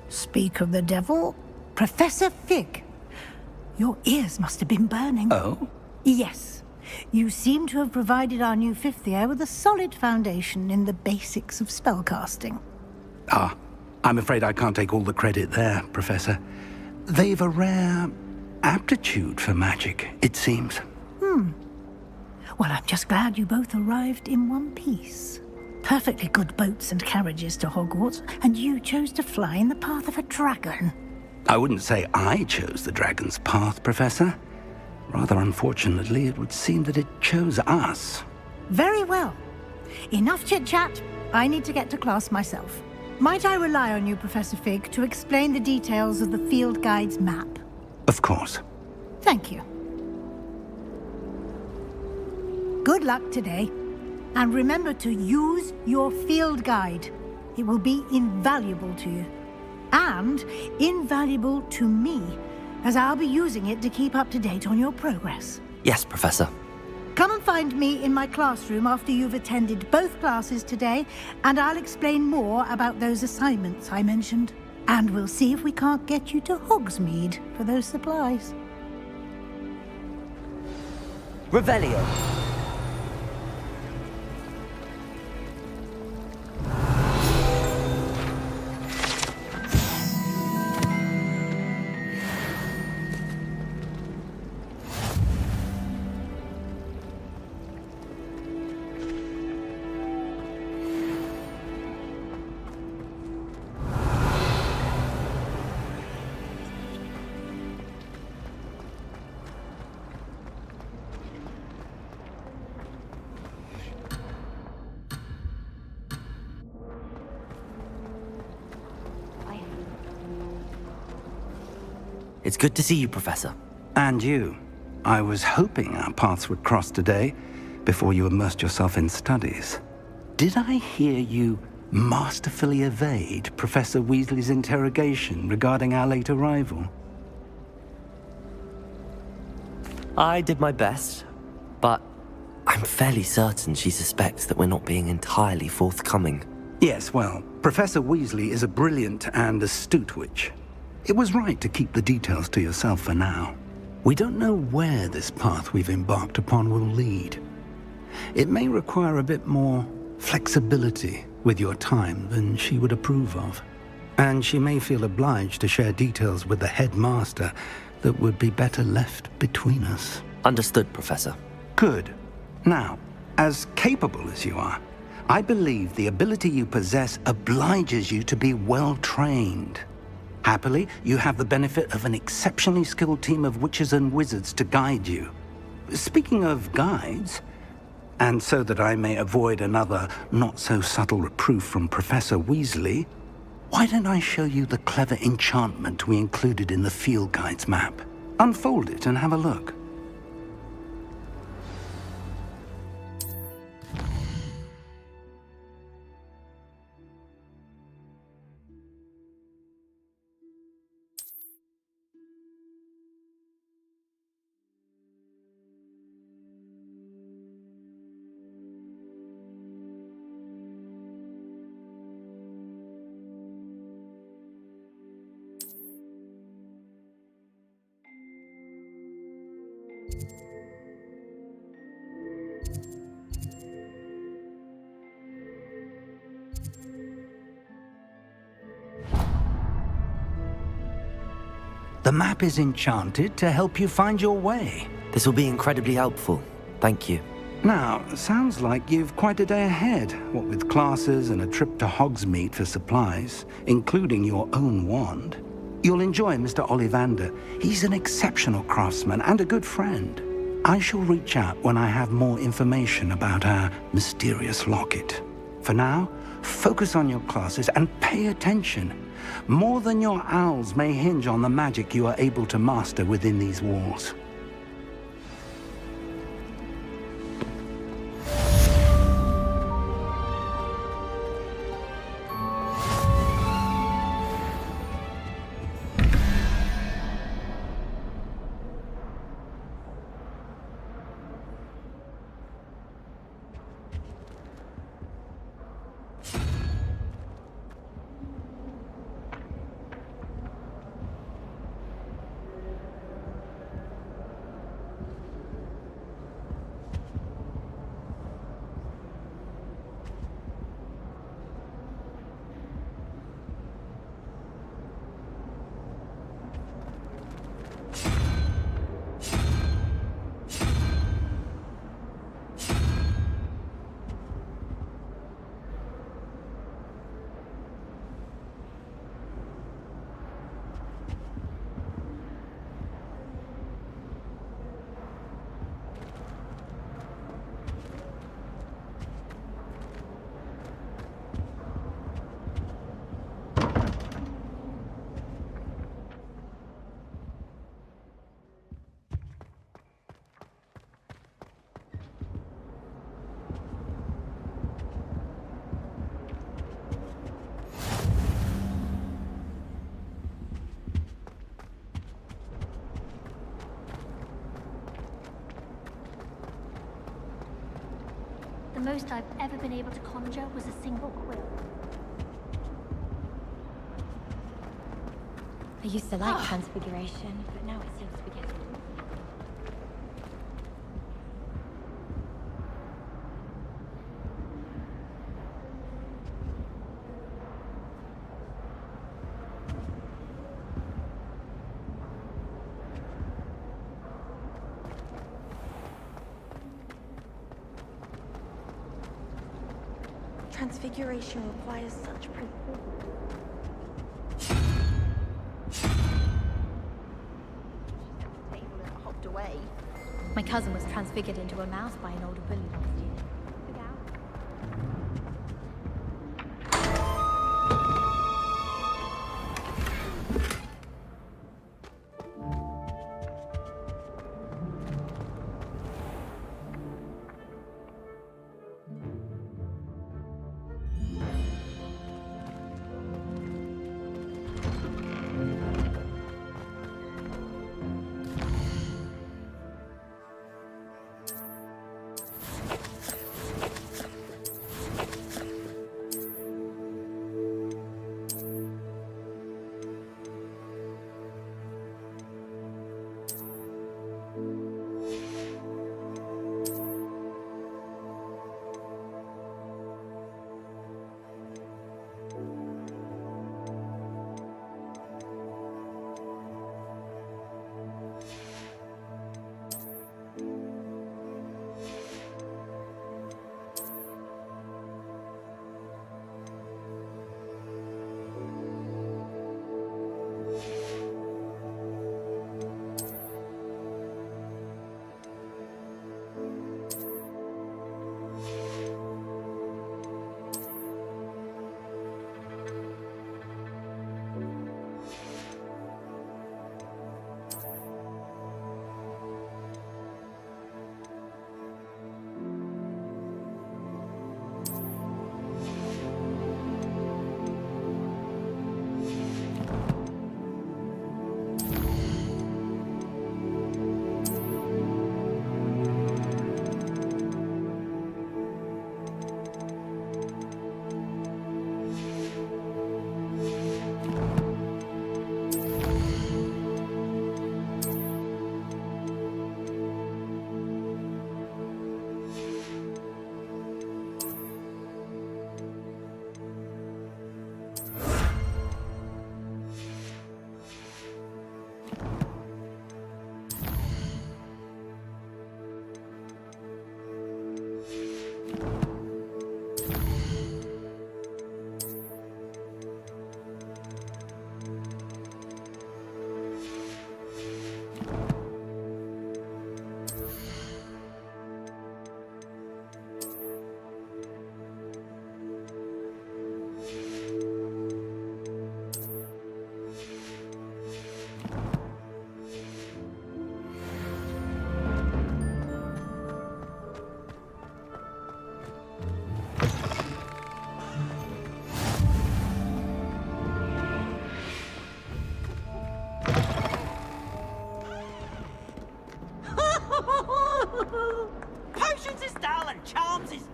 Speak of the devil, Professor Fig. Your ears must have been burning. Oh? Yes. You seem to have provided our new fifth year with a solid foundation in the basics of spellcasting. Ah, I'm afraid I can't take all the credit there, Professor. They've a rare aptitude for magic, it seems. Well, I'm just glad you both arrived in one piece. Perfectly good boats and carriages to Hogwarts, and you chose to fly in the path of a dragon. I wouldn't say I chose the dragon's path, Professor. Rather unfortunately, it would seem that it chose us. Very well. Enough chit-chat. I need to get to class myself. Might I rely on you, Professor Fig, to explain the details of the field guide's map? Of course. Thank you. Good luck today. And remember to use your field guide. It will be invaluable to you. And invaluable to me, as I'll be using it to keep up to date on your progress. Yes, Professor. Come and find me in my classroom after you've attended both classes today, and I'll explain more about those assignments I mentioned. And we'll see if we can't get you to Hogsmeade for those supplies. Revelio. It's good to see you, Professor. And you. I was hoping our paths would cross today, before you immersed yourself in studies. Did I hear you masterfully evade Professor Weasley's interrogation regarding our late arrival? I did my best, but I'm fairly certain she suspects that we're not being entirely forthcoming. Yes, well, Professor Weasley is a brilliant and astute witch. It was right to keep the details to yourself for now. We don't know where this path we've embarked upon will lead. It may require a bit more flexibility with your time than she would approve of. And she may feel obliged to share details with the headmaster that would be better left between us. Understood, Professor. Good. Now, as capable as you are, I believe the ability you possess obliges you to be well trained. Happily, you have the benefit of an exceptionally skilled team of witches and wizards to guide you. Speaking of guides, and so that I may avoid another not-so-subtle reproof from Professor Weasley, why don't I show you the clever enchantment we included in the field guide's map? Unfold it and have a look. The map is enchanted to help you find your way. This will be incredibly helpful. Thank you. Now, sounds like you've quite a day ahead, what with classes and a trip to Hogsmeade for supplies, including your own wand. You'll enjoy Mr. Ollivander. He's an exceptional craftsman and a good friend. I shall reach out when I have more information about our mysterious locket. For now, focus on your classes and pay attention. More than your owls may hinge on the magic you are able to master within these walls. The most I've ever been able to conjure was a single quill. I used to like transfiguration, but now it seems to be getting... Transfiguration requires such precision. Hopped away. My cousin was transfigured into a mouse by an older bully last year.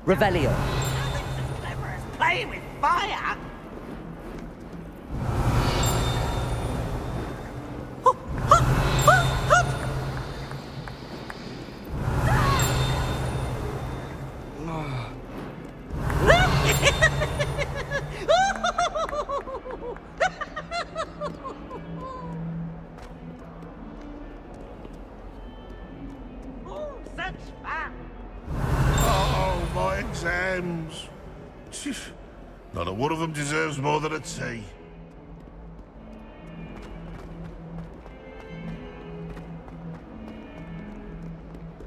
Revelio. Playing with fire? Oh, my exams. Not a one of them deserves more than a T.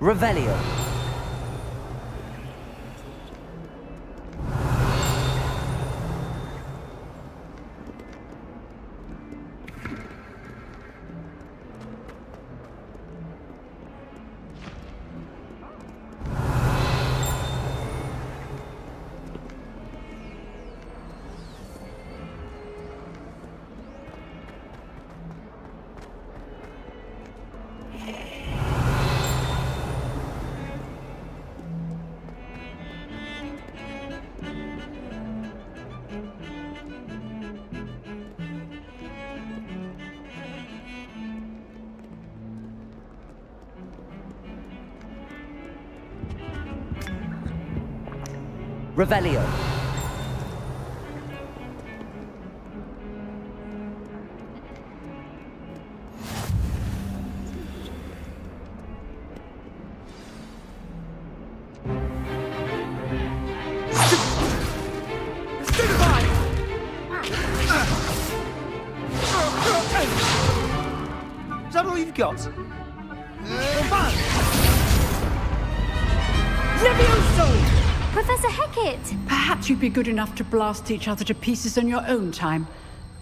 Revelio. Revelio. Is that all you've got? Levioso! Professor Hecat! Perhaps you'd be good enough to blast each other to pieces in your own time.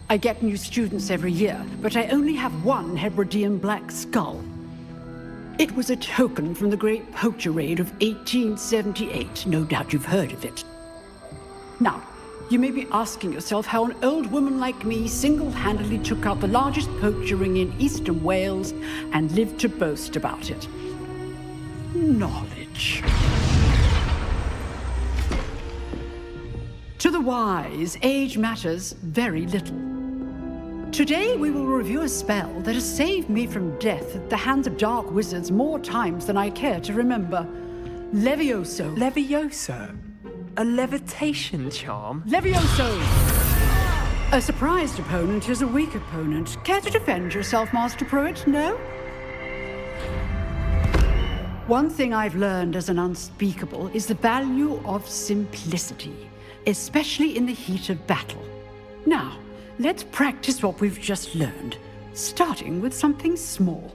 I get new students every year, but I only have one Hebridean black skull. It was a token from the Great Poacher Raid of 1878. No doubt you've heard of it. Now, you may be asking yourself how an old woman like me single-handedly took out the largest poacher ring in eastern Wales and lived to boast about it. Knowledge. To the wise, age matters very little. Today we will review a spell that has saved me from death at the hands of dark wizards more times than I care to remember. Levioso. Levioso? A levitation charm? Levioso! A surprised opponent is a weak opponent. Care to defend yourself, Master Pruitt? No? One thing I've learned as an unspeakable is the value of simplicity, especially in the heat of battle. Now, let's practice what we've just learned, starting with something small.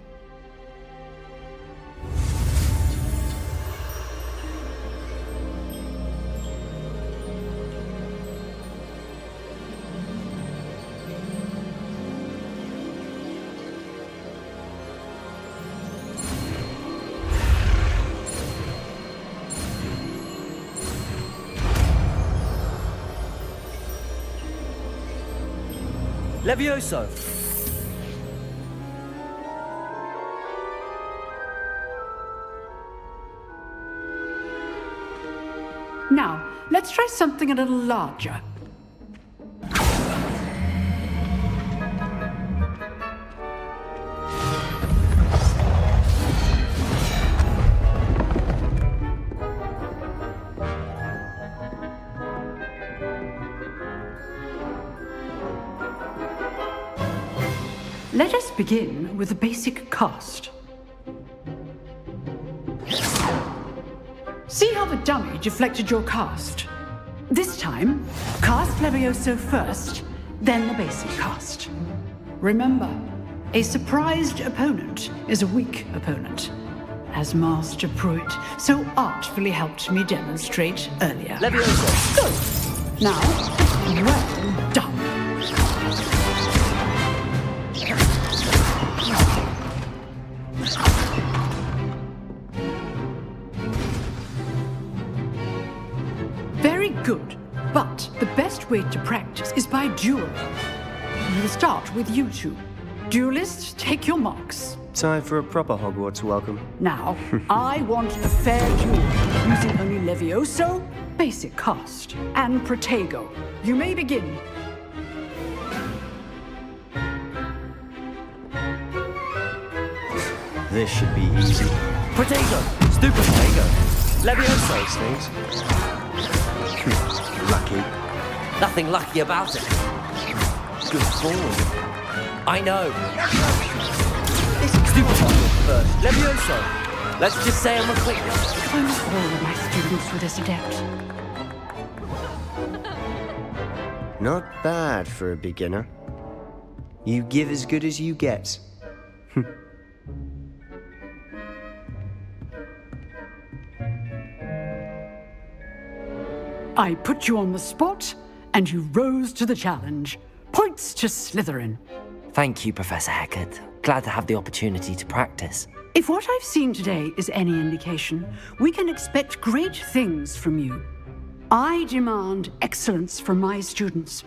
Levioso! Now, let's try something a little larger. Let us begin with a basic cast. See how the dummy deflected your cast? This time, cast Levioso first, then the basic cast. Remember, a surprised opponent is a weak opponent, as Master Pruitt so artfully helped me demonstrate earlier. Levioso! Good! Now, well done. Very good, but the best way to practice is by dueling. We'll start with you two. Duelists, take your marks. Time for a proper Hogwarts welcome. Now, I want a fair duel, using only Levioso, basic cast, and Protego. You may begin. This should be easy. Protego! Stupid Protego! Levioso! Those things. Lucky. Nothing lucky about it. Good form. I know. Stupid first. Levioso! Let's just say I'm a quick... I'm all of my students were this adept. Not bad for a beginner. You give as good as you get. I put you on the spot, and you rose to the challenge. Points to Slytherin. Thank you, Professor Hecat. Glad to have the opportunity to practice. If what I've seen today is any indication, we can expect great things from you. I demand excellence from my students.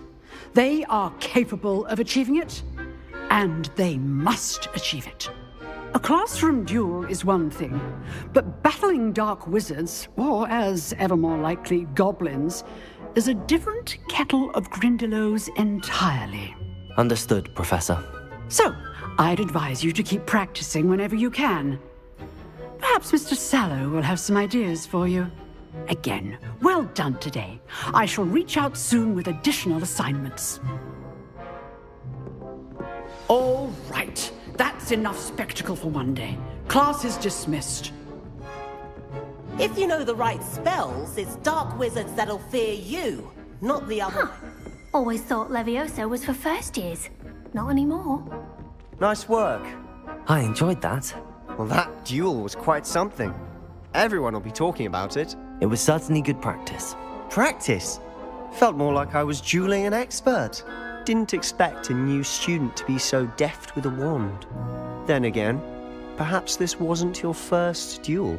They are capable of achieving it, and they must achieve it. A classroom duel is one thing, but battling dark wizards, or as ever more likely, goblins, is a different kettle of Grindylows entirely. Understood, Professor. So, I'd advise you to keep practicing whenever you can. Perhaps Mr. Sallow will have some ideas for you. Again, well done today. I shall reach out soon with additional assignments. All right. That's enough spectacle for one day. Class is dismissed. If you know the right spells, it's dark wizards that'll fear you, not the other. Always thought Levioso was for first years. Not anymore. Nice work. I enjoyed that. Well, that duel was quite something. Everyone will be talking about it. It was certainly good practice. Practice? Felt more like I was dueling an expert. Didn't expect a new student to be so deft with a wand. Then again, perhaps this wasn't your first duel.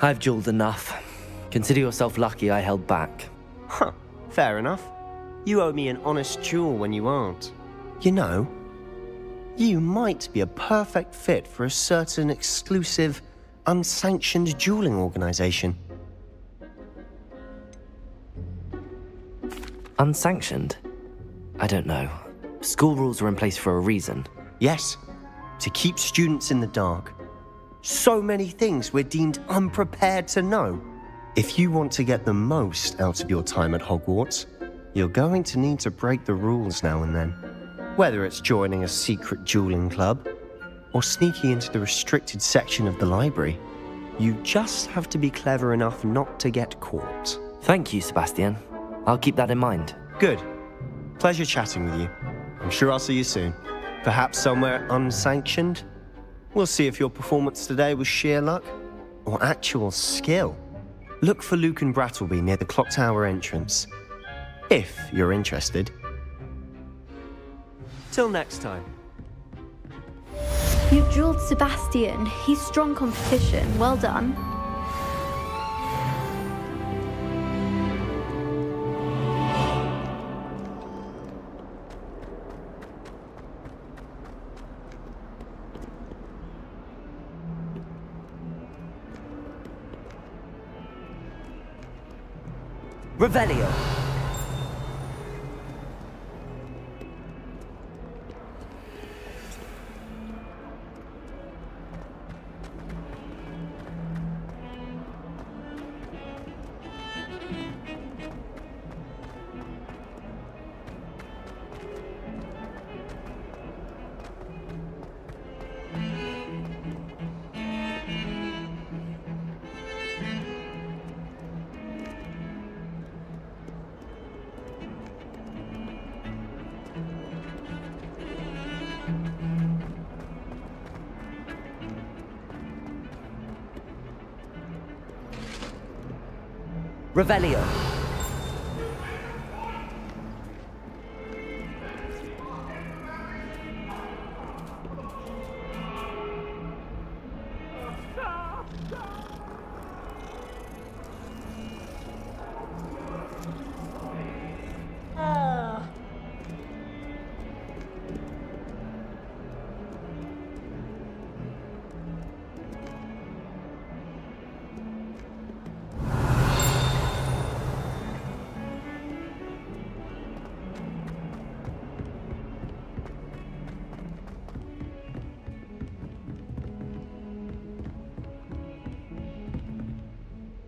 I've dueled enough. Consider yourself lucky I held back. Huh, fair enough. You owe me an honest duel when you aren't. You know, you might be a perfect fit for a certain exclusive, unsanctioned dueling organization. Unsanctioned? I don't know. School rules are in place for a reason. Yes, to keep students in the dark. So many things we're deemed unprepared to know. If you want to get the most out of your time at Hogwarts, you're going to need to break the rules now and then. Whether it's joining a secret dueling club, or sneaking into the restricted section of the library, you just have to be clever enough not to get caught. Thank you, Sebastian. I'll keep that in mind. Good. Pleasure chatting with you. I'm sure I'll see you soon. Perhaps somewhere unsanctioned? We'll see if your performance today was sheer luck, or actual skill. Look for Luke and Brattleby near the clock tower entrance, if you're interested. Till next time. You drilled Sebastian. He's strong competition. Well done. Revelio. Revelio.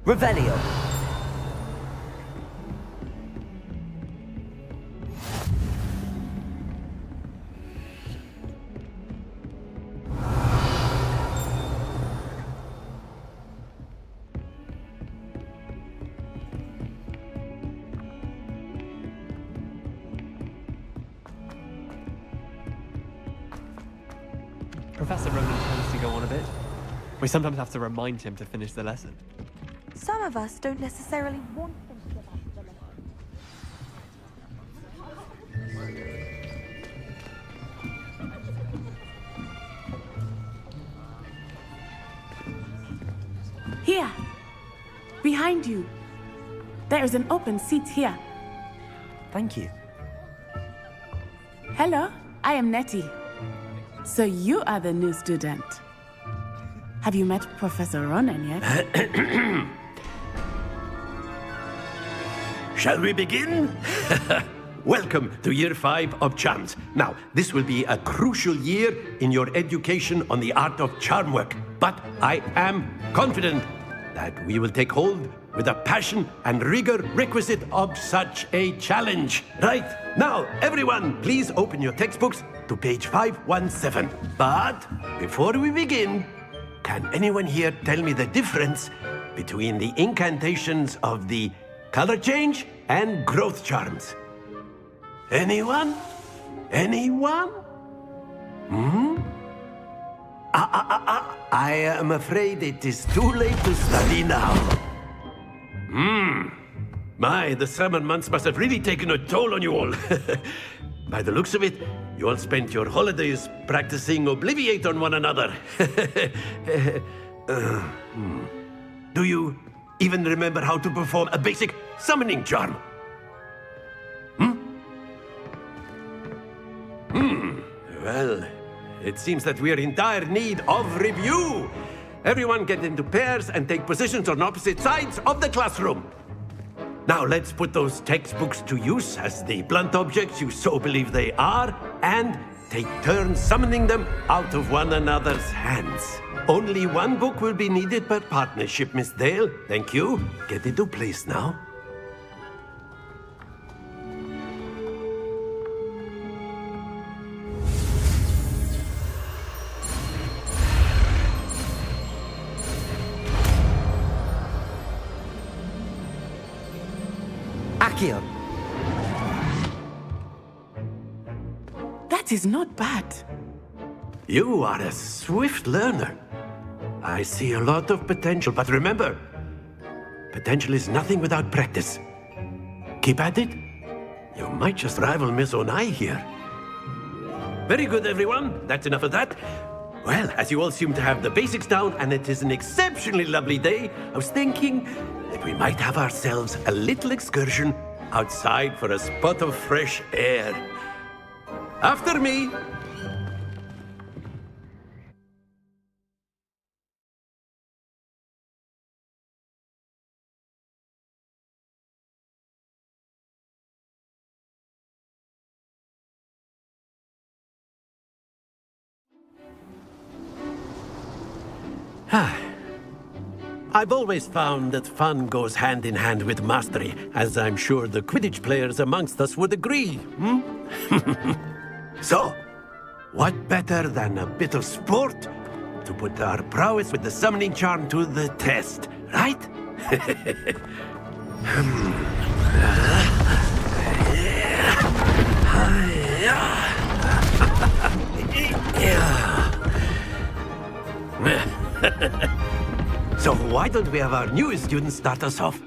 Revelio. Professor Ronan tends to go on a bit. We sometimes have to remind him to finish the lesson. Some of us don't necessarily want them to give us the lesson. Here! Behind you! There is an open seat here. Thank you. Hello, I am Nettie. So you are the new student. Have you met Professor Ronan yet? Shall we begin? Welcome to Year 5 of Charms. Now, this will be a crucial year in your education on the art of charm work, but I am confident that we will take hold with the passion and rigor requisite of such a challenge. Right, now, everyone, please open your textbooks to page 517. But before we begin, can anyone here tell me the difference between the incantations of the color change and growth charms? Anyone? Anyone? I am afraid it is too late to study now. My, the summer months must have really taken a toll on you all. By the looks of it, you all spent your holidays practicing Obliviate on one another. Do you even remember how to perform a basic summoning charm? Well, it seems that we are in dire need of review. Everyone get into pairs and take positions on opposite sides of the classroom. Now let's put those textbooks to use as the blunt objects you so believe they are, and take turns summoning them out of one another's hands. Only one book will be needed per partnership, Miss Dale. Thank you. Get into place now. Accio. That is not bad. You are a swift learner. I see a lot of potential, but remember, potential is nothing without practice. Keep at it. You might just rival Miss Onai here. Very good, everyone. That's enough of that. Well, as you all seem to have the basics down, and it is an exceptionally lovely day, I was thinking that we might have ourselves a little excursion outside for a spot of fresh air. After me. I've always found that fun goes hand in hand with mastery, as I'm sure the Quidditch players amongst us would agree. So, what better than a bit of sport to put our prowess with the summoning charm to the test, right? So why don't we have our newest student start us off?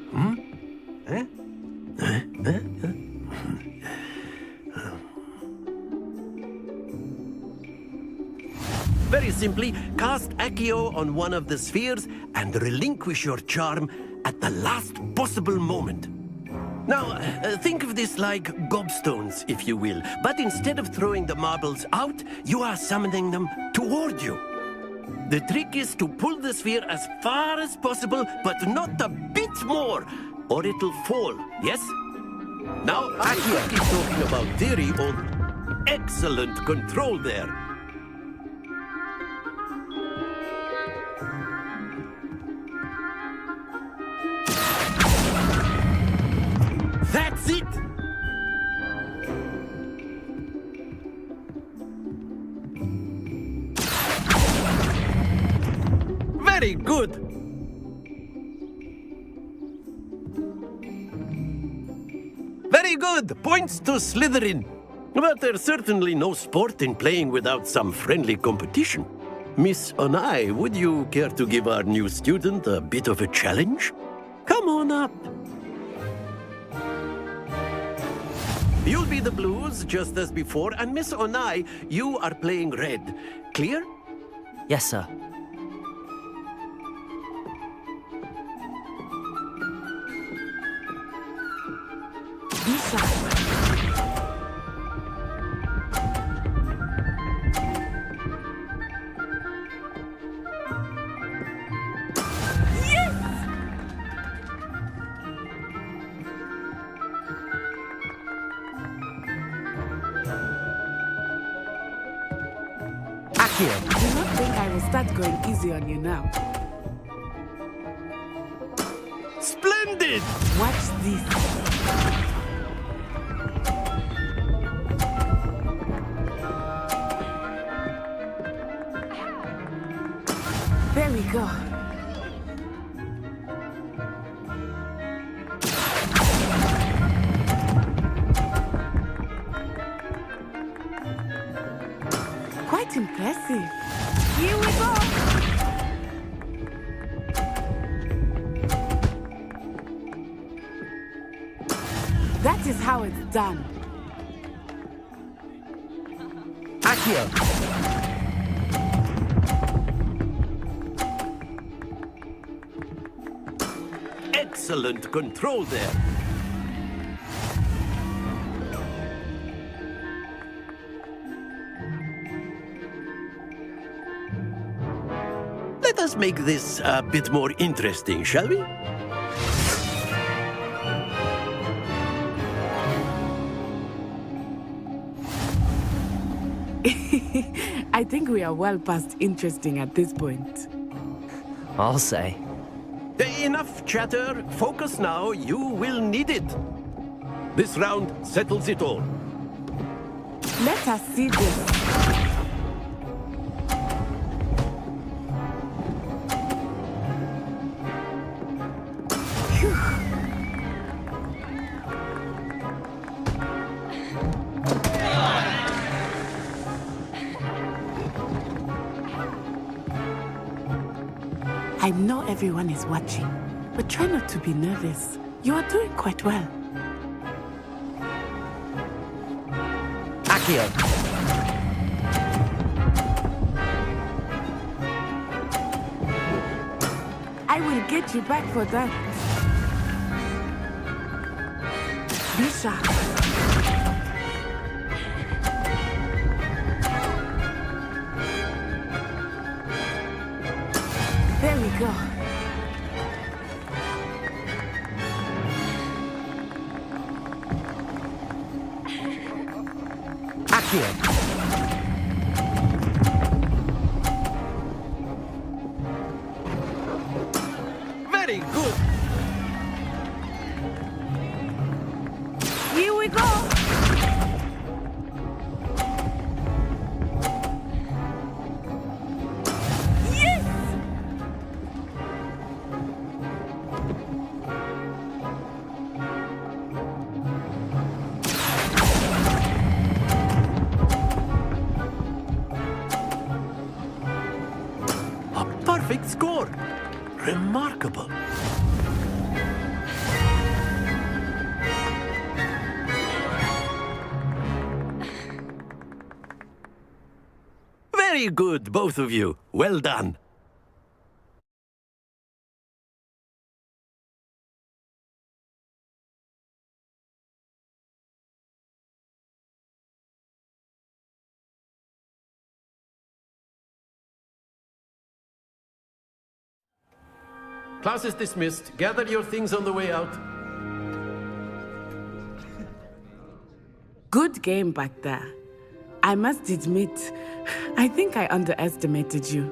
Very simply, cast Accio on one of the spheres and relinquish your charm at the last possible moment. Now, think of this like gobstones, if you will, but instead of throwing the marbles out, you are summoning them toward you. The trick is to pull the sphere as far as possible, but not a bit more, or it'll fall, yes? Now, Accio keeps talking about theory on excellent control there. good. Very good. Points to Slytherin. But there's certainly no sport in playing without some friendly competition. Miss Onai, would you care to give our new student a bit of a challenge? Come on up. You'll be the blues, just as before, and Miss Onai, you are playing red. Clear? Yes, sir. Do not think I will start going easy on you now. Splendid! Watch this. There we go. Quite impressive. Here we go. That is how it's done. Accio! Excellent control there. Let us make this a bit more interesting, shall we? I think we are well past interesting at this point. I'll say. Enough chatter. Focus now. You will need it. This round settles it all. Let us see this. I know everyone is watching, but try not to be nervous. You are doing quite well. Accio! I will get you back for that. Be sharp. There we go. Accio! Very good. Here we go. Yes! A perfect score. Remarkable. Very good, both of you. Well done. Class is dismissed. Gather your things on the way out. Good game back there. I must admit, I think I underestimated you.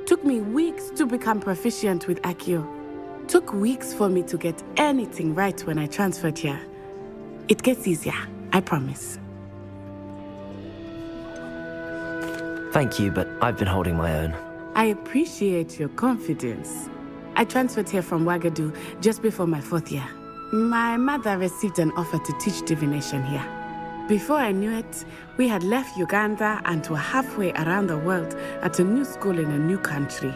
Took me weeks to become proficient with Accio. Took weeks for me to get anything right when I transferred here. It gets easier, I promise. Thank you, but I've been holding my own. I appreciate your confidence. I transferred here from Wagadu just before my 4th year. My mother received an offer to teach divination here. Before I knew it, we had left Uganda and were halfway around the world at a new school in a new country.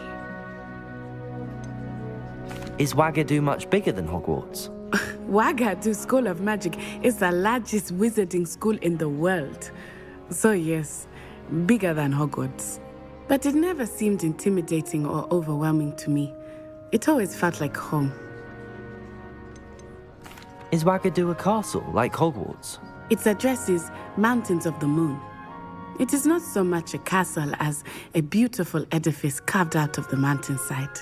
Is Wagadu much bigger than Hogwarts? Wagadu School of Magic is the largest wizarding school in the world. So yes, bigger than Hogwarts. But it never seemed intimidating or overwhelming to me. It always felt like home. Is Wagadu a castle, like Hogwarts? Its address is Mountains of the Moon. It is not so much a castle as a beautiful edifice carved out of the mountainside.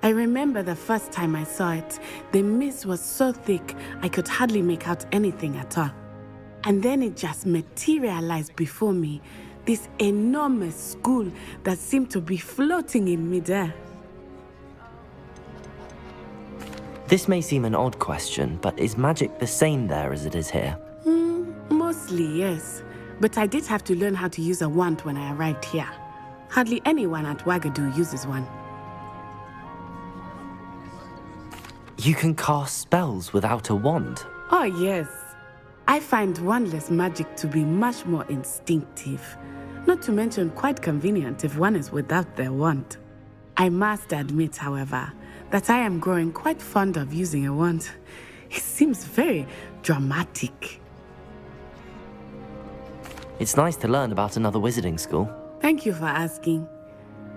I remember the first time I saw it, the mist was so thick I could hardly make out anything at all. And then it just materialized before me, this enormous school that seemed to be floating in midair. This may seem an odd question, but is magic the same there as it is here? Mostly, yes. But I did have to learn how to use a wand when I arrived here. Hardly anyone at Wagadu uses one. You can cast spells without a wand? Oh, yes. I find wandless magic to be much more instinctive. Not to mention quite convenient if one is without their wand. I must admit, however, that I am growing quite fond of using a wand. It seems very dramatic. It's nice to learn about another wizarding school. Thank you for asking.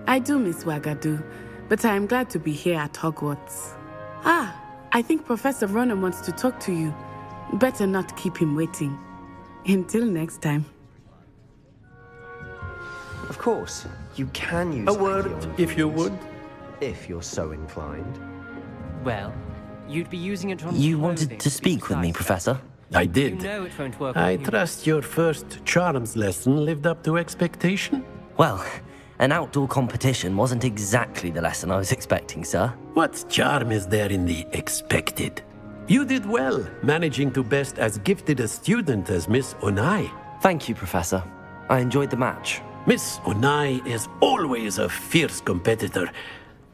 I do miss Wagadu, but I am glad to be here at Hogwarts. I think Professor Ronan wants to talk to you. Better not keep him waiting. Until next time. Of course, you can use A word, if you would. If you're so inclined. Well, you'd be using it on You wanted to speak with me, Professor? I did. You know it won't work I on you. trust your first charms lesson lived up to expectation? Well, an outdoor competition wasn't exactly the lesson I was expecting, sir. What charm is there in the expected? You did well, managing to best as gifted a student as Miss Onai. Thank you, Professor. I enjoyed the match. Miss Onai is always a fierce competitor,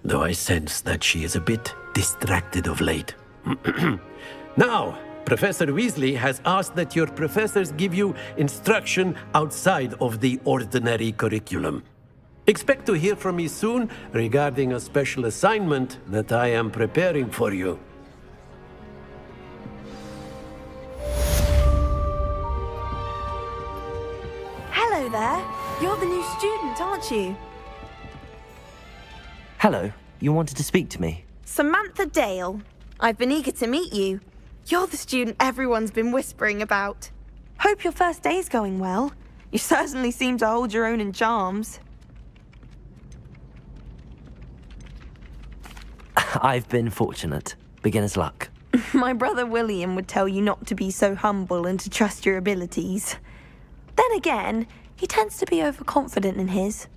though I sense that she is a bit distracted of late. Now, Professor Weasley has asked that your professors give you instruction outside of the ordinary curriculum. Expect to hear from me soon regarding a special assignment that I am preparing for you. Hello there. You're the new student, aren't you? Hello, you wanted to speak to me? Samantha Dale. I've been eager to meet you. You're the student everyone's been whispering about. Hope your first day's going well. You certainly seem to hold your own in charms. I've been fortunate. Beginner's luck. My brother William would tell you not to be so humble and to trust your abilities. Then again, he tends to be overconfident in his.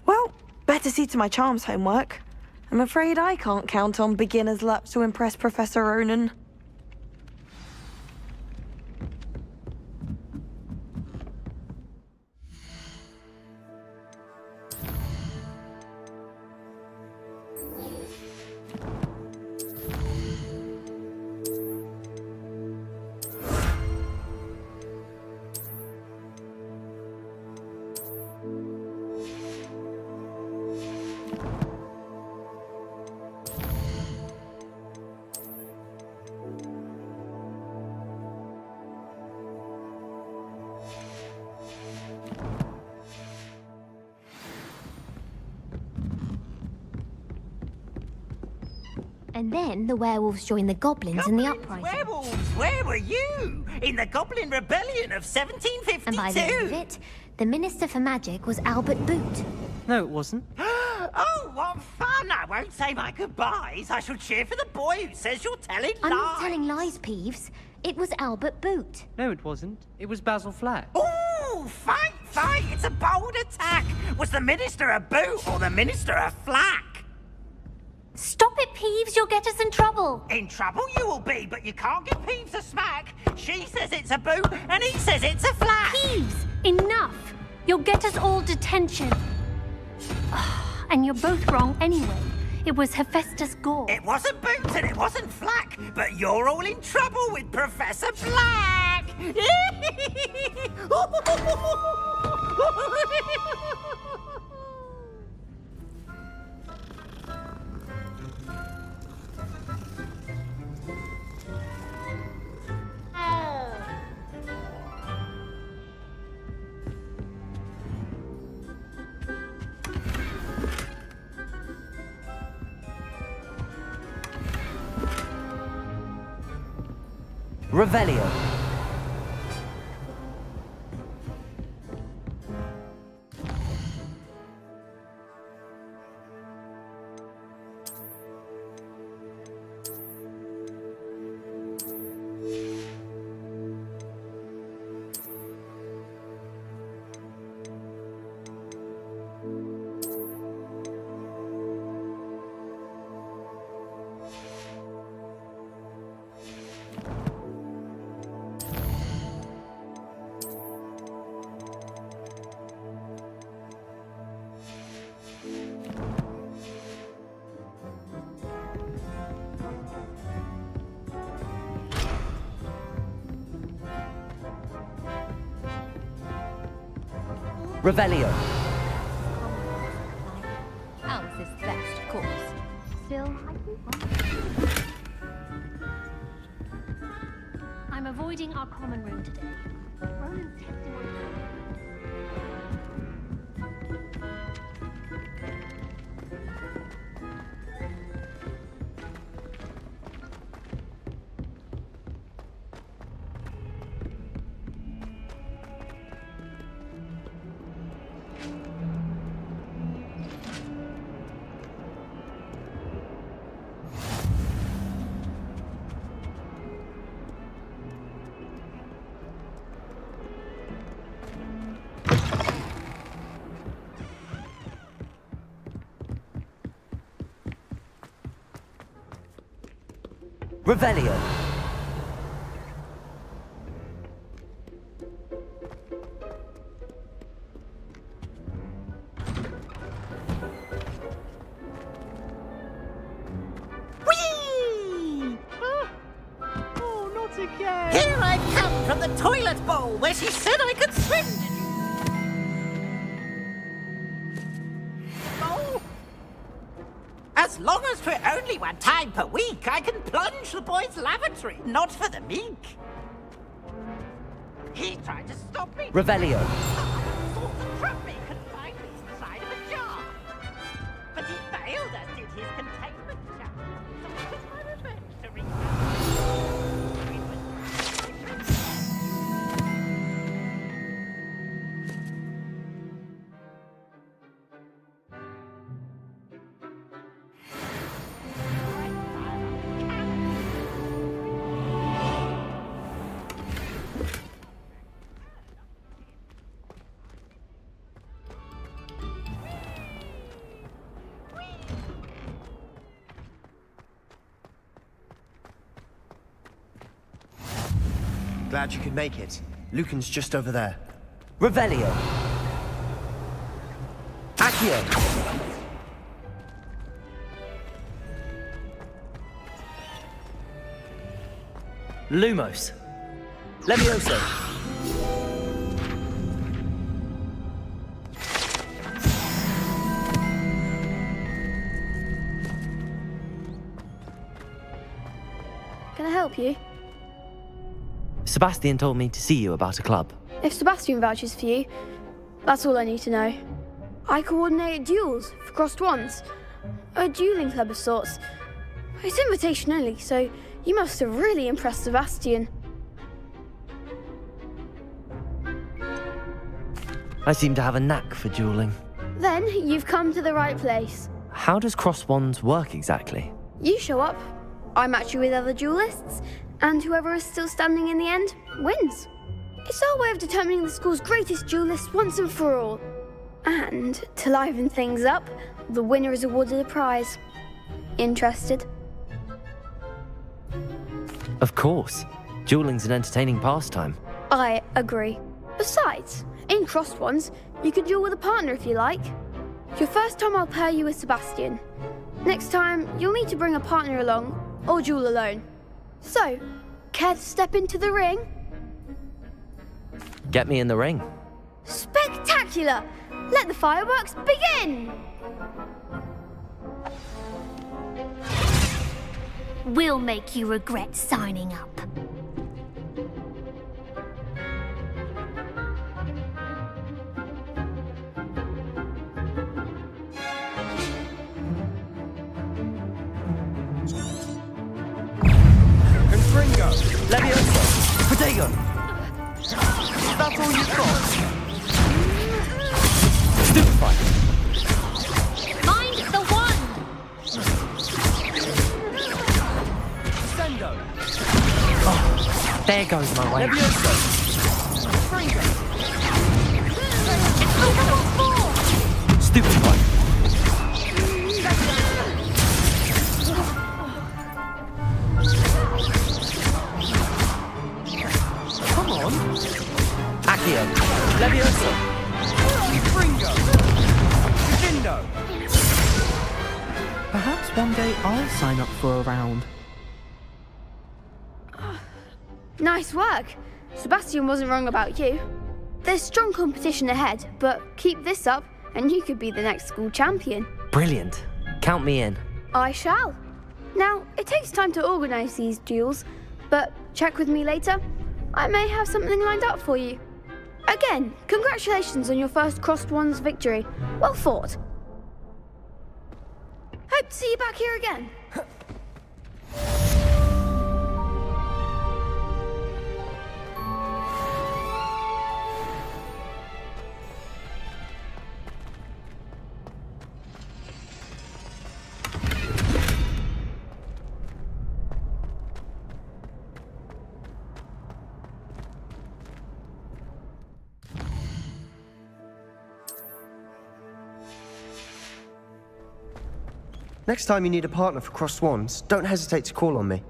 Well, better see to my charms homework. I'm afraid I can't count on beginner's luck to impress Professor Ronan. And then the werewolves joined the goblins in the uprising. Werewolves, where were you? In the Goblin Rebellion of 1752? And by the end of it, the Minister for Magic was Albert Boot. No, it wasn't. Oh, what fun! I won't say my goodbyes. I shall cheer for the boy who says you're telling I'm lies. not telling lies, Peeves. It was Albert Boot. No, it wasn't. It was Basil Flack. Ooh, fight, fight! It's a bold attack. Was the Minister a boot or the Minister a flack? Stop it, Peeves. You'll get us in trouble. In trouble you will be, but you can't give Peeves a smack. She says it's a boot, and he says it's a flack. Peeves, enough. You'll get us all detention. And you're both wrong anyway. It was Hephaestus Gore. It wasn't Boots and it wasn't Flack, but you're all in trouble with Professor Black! Revelio. Revelio. Alice is the best, of course. Still, I'm avoiding our common room today. Ronan's testing on Revelio. Whee! Oh, not again! Here I come from the toilet bowl where she said I could swim! Oh! As long as for only one time per week, I can plunge the boys' lavatory, not for the meek. He tried to stop me. Revelio. Thought the trap me confined me inside of a jar. But he failed as did his containment jar. So it was my revenge to reach Glad you could make it. Lucan's just over there. Revelio. Accio. Lumos. Levioso. Can I help you? Sebastian told me to see you about a club. If Sebastian vouches for you, that's all I need to know. I coordinate duels for crossed wands. A dueling club of sorts. It's invitation only, so you must have really impressed Sebastian. I seem to have a knack for dueling. Then you've come to the right place. How does cross wands work exactly? You show up, I match you with other duelists, and whoever is still standing in the end wins. It's our way of determining the school's greatest duelist once and for all. And to liven things up, the winner is awarded a prize. Interested? Of course. Dueling's an entertaining pastime. I agree. Besides, in crossed ones, you can duel with a partner if you like. Your first time I'll pair you with Sebastian. Next time, you'll need to bring a partner along, or duel alone. So, care to step into the ring? Get me in the ring. Spectacular! Let the fireworks begin! We'll make you regret signing up. Confringo! Levioso! Protego! That's all you've got? Stupefy! Mind the wand! Sendo! Oh, there goes my way. Levioso! Confringo! Stupefy! Come on! Accio! Levioso! Fringo! Dindo! Perhaps one day I'll sign up for a round. Nice work. Sebastian wasn't wrong about you. There's strong competition ahead, but keep this up and you could be the next school champion. Brilliant. Count me in. I shall. Now, it takes time to organise these duels, but check with me later. I may have something lined up for you. Again, congratulations on your first Crossed Wands victory. Well fought. Hope to see you back here again. Next time you need a partner for Crossed Wands, don't hesitate to call on me.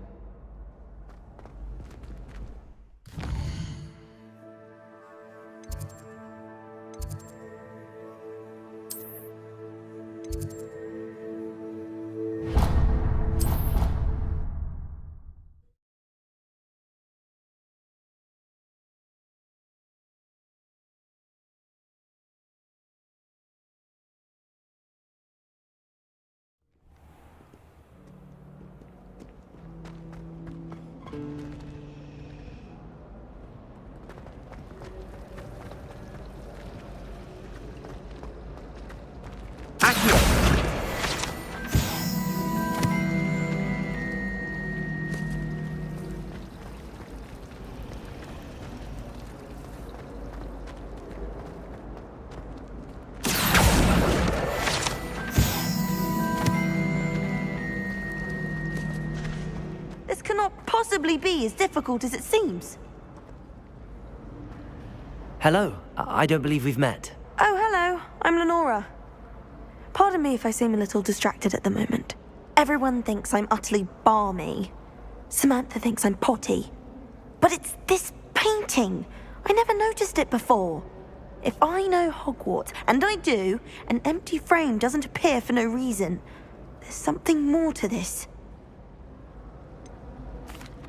This cannot possibly be as difficult as it seems. Hello. I don't believe we've met. Oh, hello. I'm Lenora. Pardon me if I seem a little distracted at the moment. Everyone thinks I'm utterly balmy. Samantha thinks I'm potty. But it's this painting. I never noticed it before. If I know Hogwarts, and I do, an empty frame doesn't appear for no reason. There's something more to this.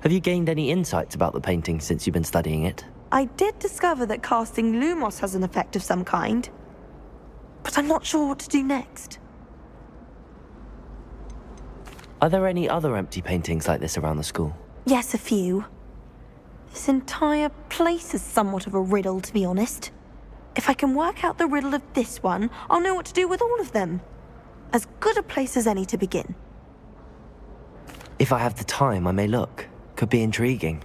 Have you gained any insights about the painting since you've been studying it? I did discover that casting Lumos has an effect of some kind. But I'm not sure what to do next. Are there any other empty paintings like this around the school? Yes, a few. This entire place is somewhat of a riddle, to be honest. If I can work out the riddle of this one, I'll know what to do with all of them. As good a place as any to begin. If I have the time, I may look. Could be intriguing.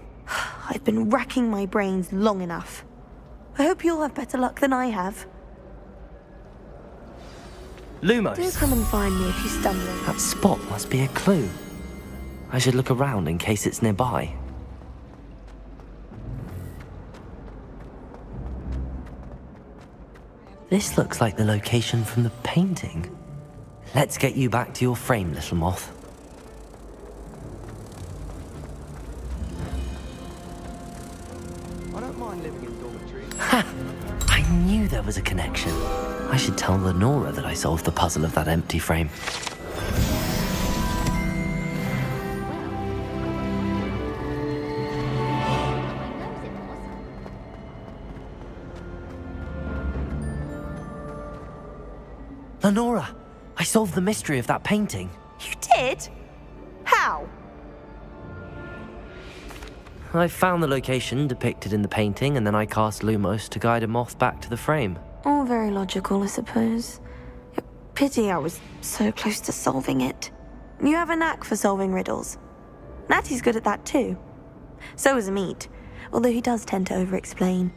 I've been racking my brains long enough. I hope you'll have better luck than I have. Lumos! Do come and find me if you stumble. That spot must be a clue. I should look around in case it's nearby. This looks like the location from the painting. Let's get you back to your frame, little moth. I don't mind living in dormitories. Ha! I knew there was a connection. I should tell Lenora that I solved the puzzle of that empty frame. Lenora, I solved the mystery of that painting. You did? How? I found the location depicted in the painting, and then I cast Lumos to guide a moth back to the frame. All very logical, I suppose. Pity I was so close to solving it. You have a knack for solving riddles. Natty's good at that too. So is Amit, although he does tend to over-explain.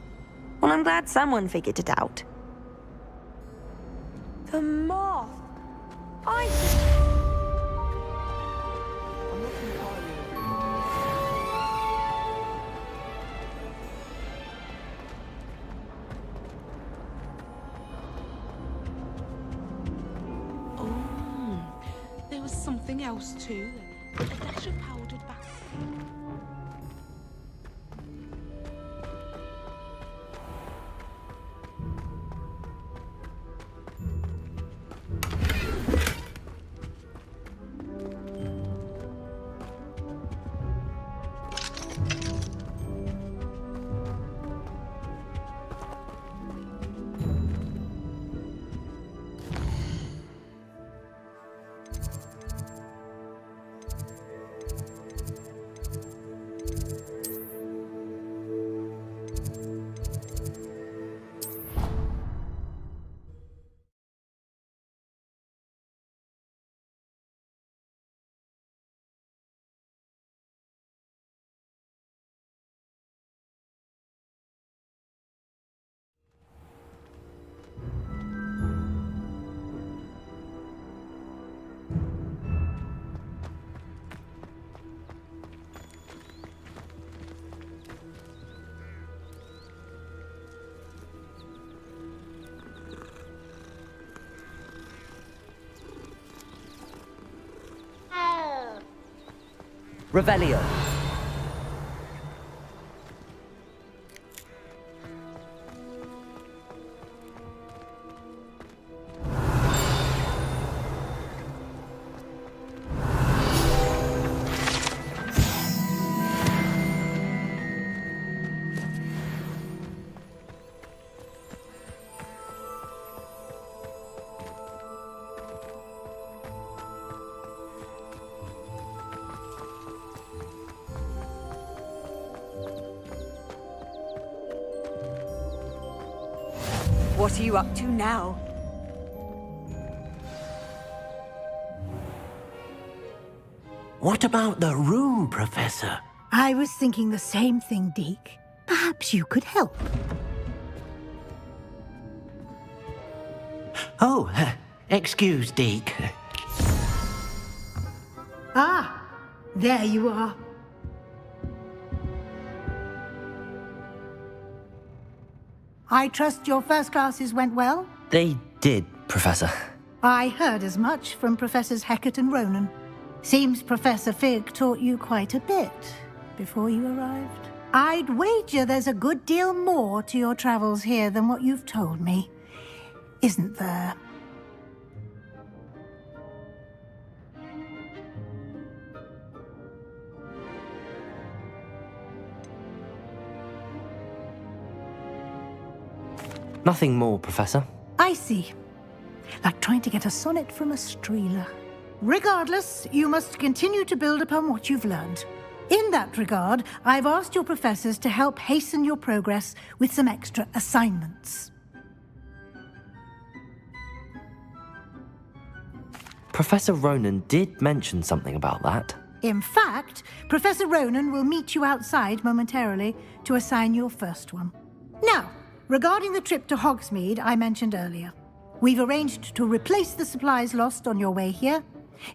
Well, I'm glad someone figured it out. The moth! There was something else too. A dash of powdered bath. Revelio. What are you up to now? What about the room, Professor? I was thinking the same thing, Deke. Perhaps you could help. Oh, excuse, Deke. Ah, there you are. I trust your first classes went well? They did, Professor. I heard as much from Professors Hecat and Ronan. Seems Professor Fig taught you quite a bit before you arrived. I'd wager there's a good deal more to your travels here than what you've told me. Isn't there? Nothing more, Professor. I see. Like trying to get a sonnet from a streeler. Regardless, you must continue to build upon what you've learned. In that regard, I've asked your professors to help hasten your progress with some extra assignments. Professor Ronan did mention something about that. In fact, Professor Ronan will meet you outside momentarily to assign your first one. Now, regarding the trip to Hogsmeade I mentioned earlier, we've arranged to replace the supplies lost on your way here,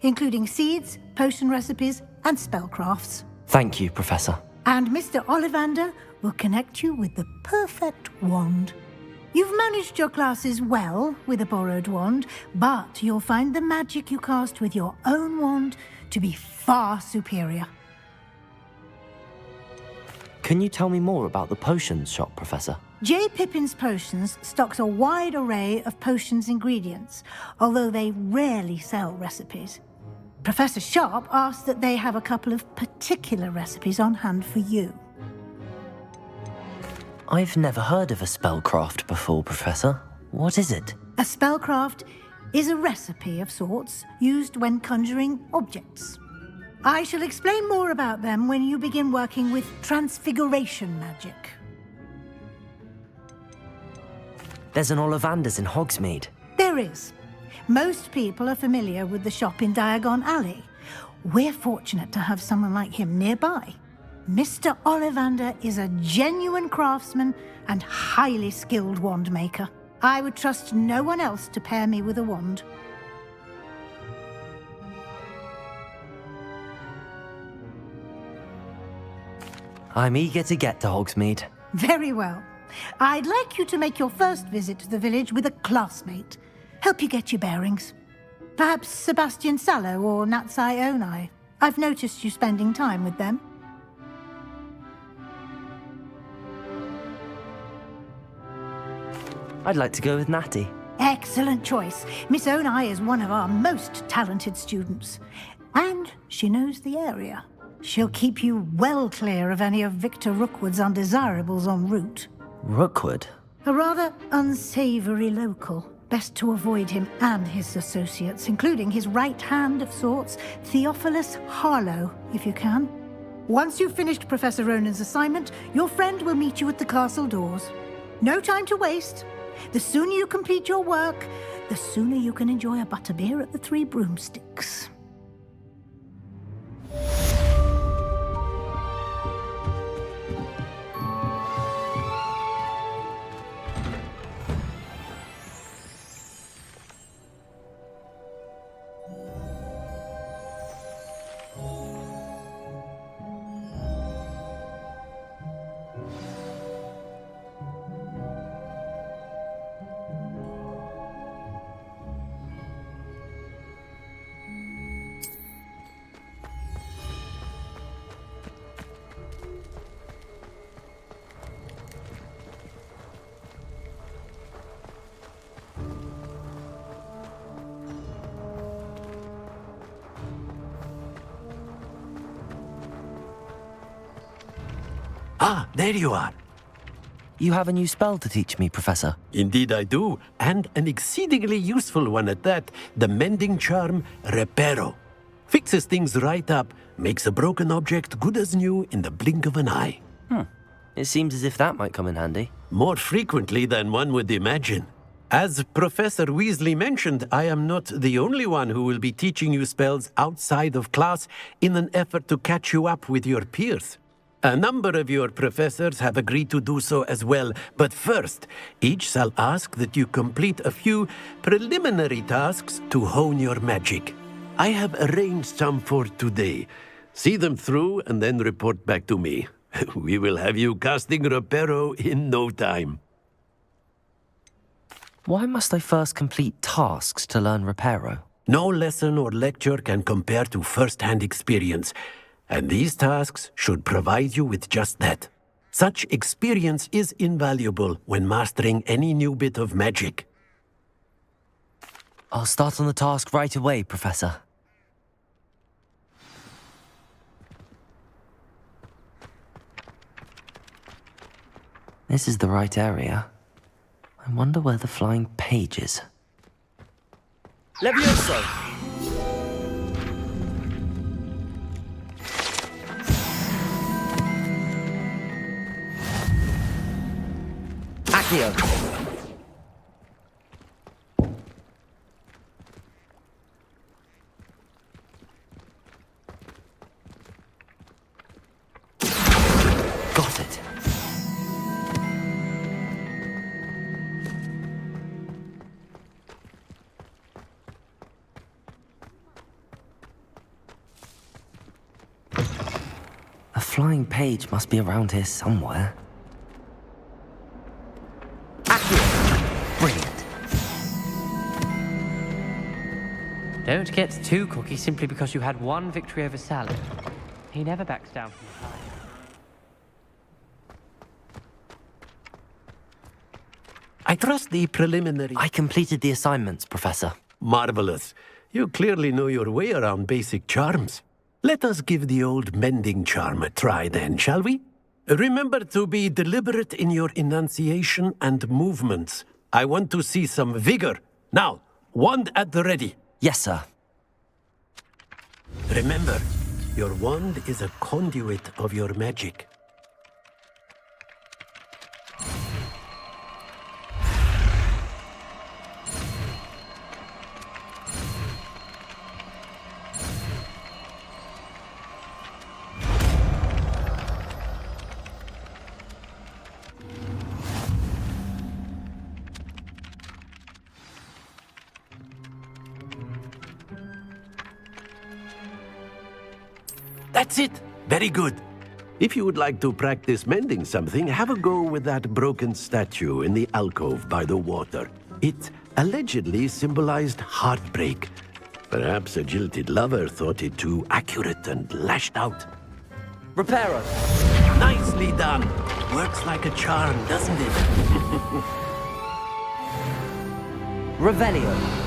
including seeds, potion recipes, and spellcrafts. Thank you, Professor. And Mr. Ollivander will connect you with the perfect wand. You've managed your classes well with a borrowed wand, but you'll find the magic you cast with your own wand to be far superior. Can you tell me more about the potions shop, Professor? J. Pippin's Potions stocks a wide array of potions ingredients, although they rarely sell recipes. Professor Sharp asked that they have a couple of particular recipes on hand for you. I've never heard of a spellcraft before, Professor. What is it? A spellcraft is a recipe of sorts used when conjuring objects. I shall explain more about them when you begin working with transfiguration magic. There's an Ollivander's in Hogsmeade. There is. Most people are familiar with the shop in Diagon Alley. We're fortunate to have someone like him nearby. Mr. Ollivander is a genuine craftsman and highly skilled wand maker. I would trust no one else to pair me with a wand. I'm eager to get to Hogsmeade. Very well. I'd like you to make your first visit to the village with a classmate. Help you get your bearings. Perhaps Sebastian Sallow or Natsai Onai. I've noticed you spending time with them. I'd like to go with Natty. Excellent choice. Miss Onai is one of our most talented students. And she knows the area. She'll keep you well clear of any of Victor Rookwood's undesirables en route. Rookwood? A rather unsavory local. Best to avoid him and his associates, including his right hand of sorts, Theophilus Harlow, if you can. Once you've finished Professor Ronan's assignment, your friend will meet you at the castle doors. No time to waste. The sooner you complete your work, the sooner you can enjoy a butterbeer at the Three Broomsticks. Ah, there you are. You have a new spell to teach me, Professor. Indeed I do, and an exceedingly useful one at that. The mending charm, Reparo. Fixes things right up, makes a broken object good as new in the blink of an eye. It seems as if that might come in handy. More frequently than one would imagine. As Professor Weasley mentioned, I am not the only one who will be teaching you spells outside of class in an effort to catch you up with your peers. A number of your professors have agreed to do so as well, but first, each shall ask that you complete a few preliminary tasks to hone your magic. I have arranged some for today. See them through and then report back to me. We will have you casting Reparo in no time. Why must I first complete tasks to learn Reparo? No lesson or lecture can compare to first-hand experience. And these tasks should provide you with just that. Such experience is invaluable when mastering any new bit of magic. I'll start on the task right away, Professor. This is the right area. I wonder where the flying page is. Levioso! Accio! Got it. A flying page must be around here somewhere. Brilliant. Don't get too cocky simply because you had one victory over Salad. He never backs down from the fight. I trust the preliminary... I completed the assignments, Professor. Marvelous. You clearly know your way around basic charms. Let us give the old mending charm a try then, shall we? Remember to be deliberate in your enunciation and movements. I want to see some vigor. Now, wand at the ready. Yes, sir. Remember, your wand is a conduit of your magic. That's it. Very good. If you would like to practice mending something, have a go with that broken statue in the alcove by the water. It allegedly symbolized heartbreak. Perhaps a jilted lover thought it too accurate and lashed out. Reparo! Nicely done. Works like a charm, doesn't it? Revelio.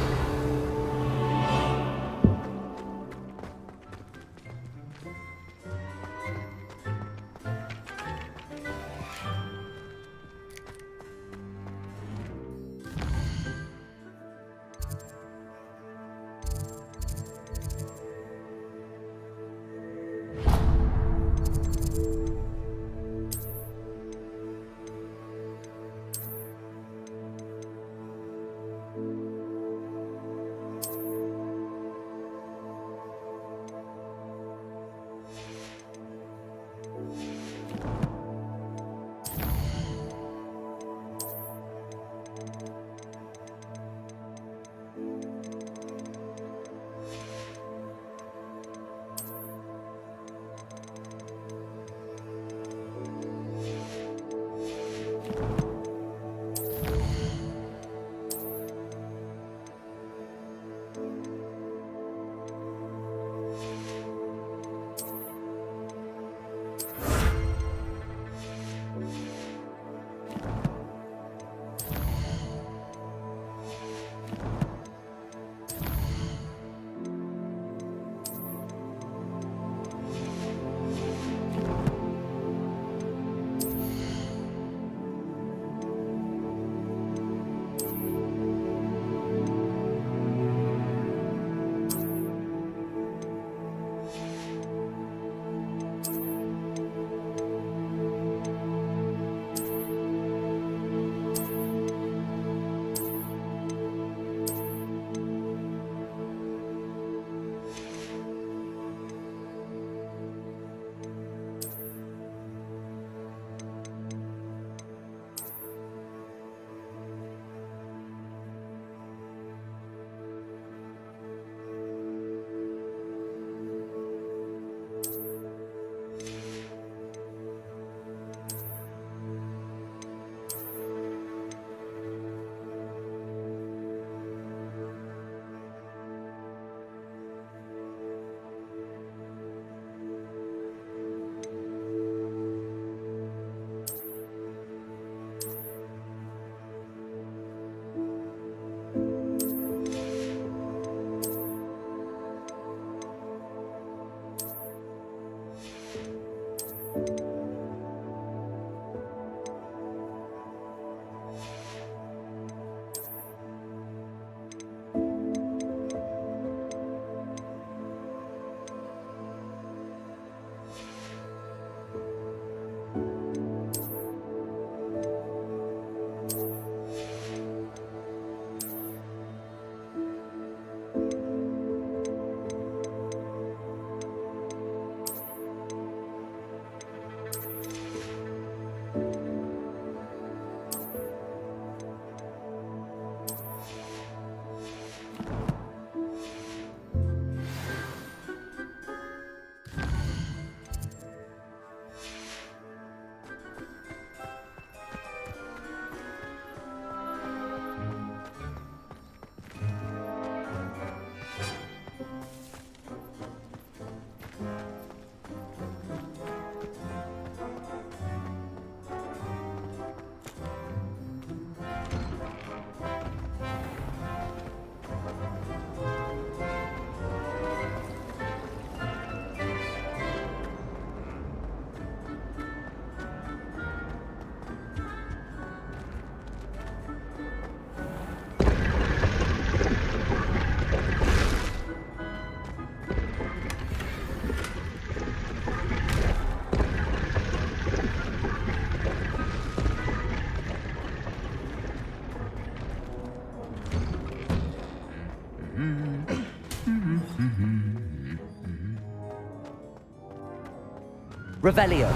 Revelio.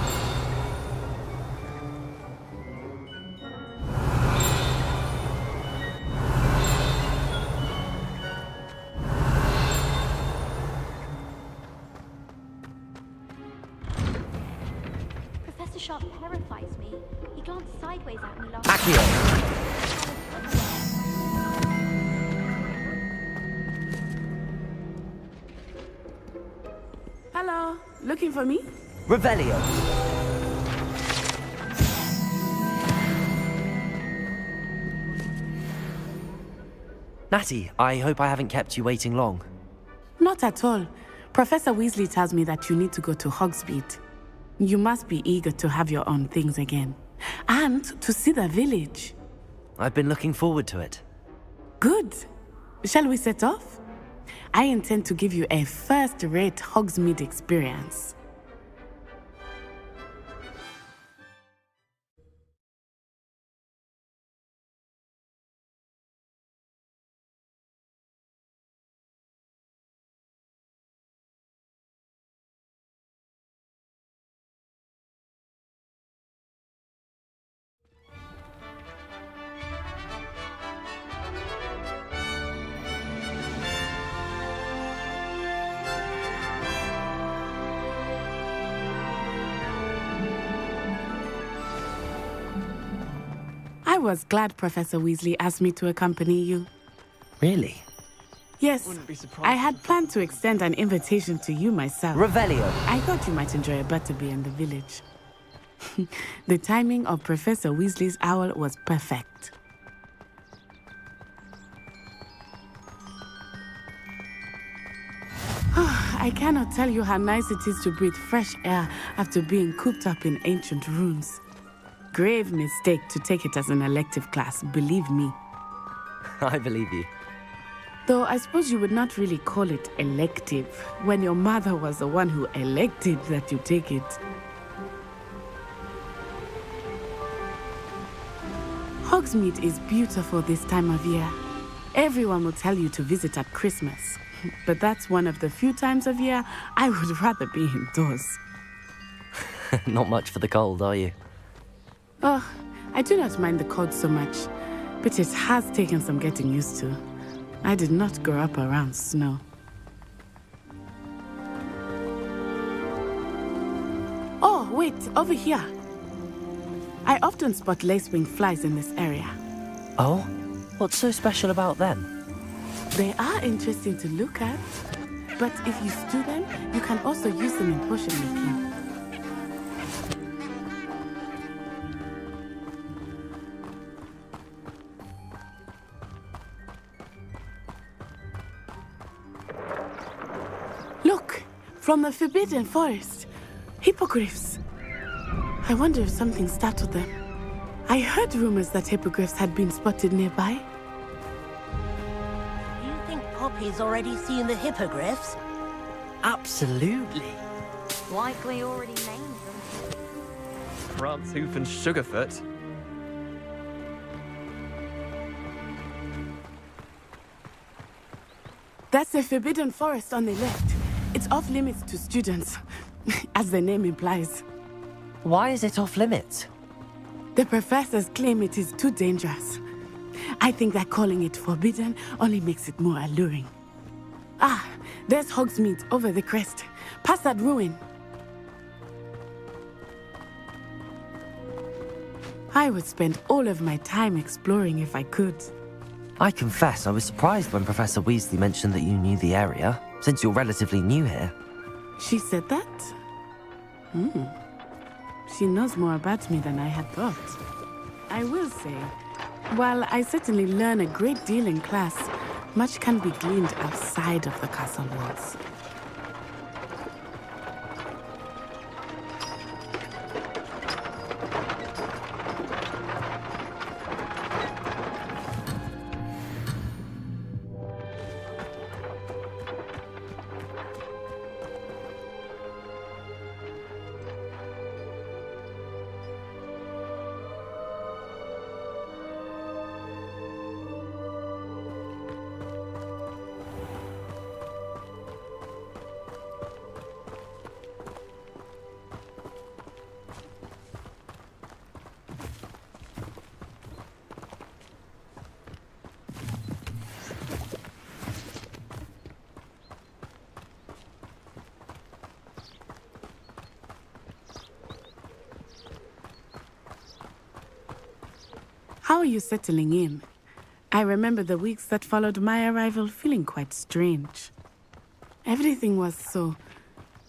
Professor Sharp terrifies me. He glanced sideways at me last Accio. Hello, looking for me? Revelio. Natty, I hope I haven't kept you waiting long. Not at all. Professor Weasley tells me that you need to go to Hogsmeade. You must be eager to have your own things again. And to see the village. I've been looking forward to it. Good. Shall we set off? I intend to give you a first-rate Hogsmeade experience. I was glad Professor Weasley asked me to accompany you. Really? Yes, I had planned to extend an invitation to you myself. Revelio. I thought you might enjoy a butterbeer in the village. The timing of Professor Weasley's owl was perfect. I cannot tell you how nice it is to breathe fresh air after being cooped up in ancient ruins. Grave mistake to take it as an elective class, believe me. I believe you. Though I suppose you would not really call it elective when your mother was the one who elected that you take it. Hogsmeade is beautiful this time of year. Everyone will tell you to visit at Christmas, but that's one of the few times of year I would rather be indoors. Not much for the cold, are you? Oh, I do not mind the cold so much, but it has taken some getting used to. I did not grow up around snow. Oh, wait, over here. I often spot lacewing flies in this area. Oh? What's so special about them? They are interesting to look at, but if you stew them, you can also use them in potion making. Look, from the Forbidden Forest, hippogriffs. I wonder if something startled them. I heard rumors that hippogriffs had been spotted nearby. Do you think Poppy's already seen the hippogriffs? Absolutely. Likely already named them. Rant's Hoof and Sugarfoot. That's the Forbidden Forest on the left. It's off limits to students, as the name implies. Why is it off limits? The professors claim it is too dangerous. I think that calling it forbidden only makes it more alluring. Ah, there's Hogsmeade over the crest. Past that ruin. I would spend all of my time exploring if I could. I confess I was surprised when Professor Weasley mentioned that you knew the area, since you're relatively new here. She said that? She knows more about me than I had thought. I will say, while I certainly learn a great deal in class, much can be gleaned outside of the castle walls. How are you settling in? I remember the weeks that followed my arrival feeling quite strange. Everything was so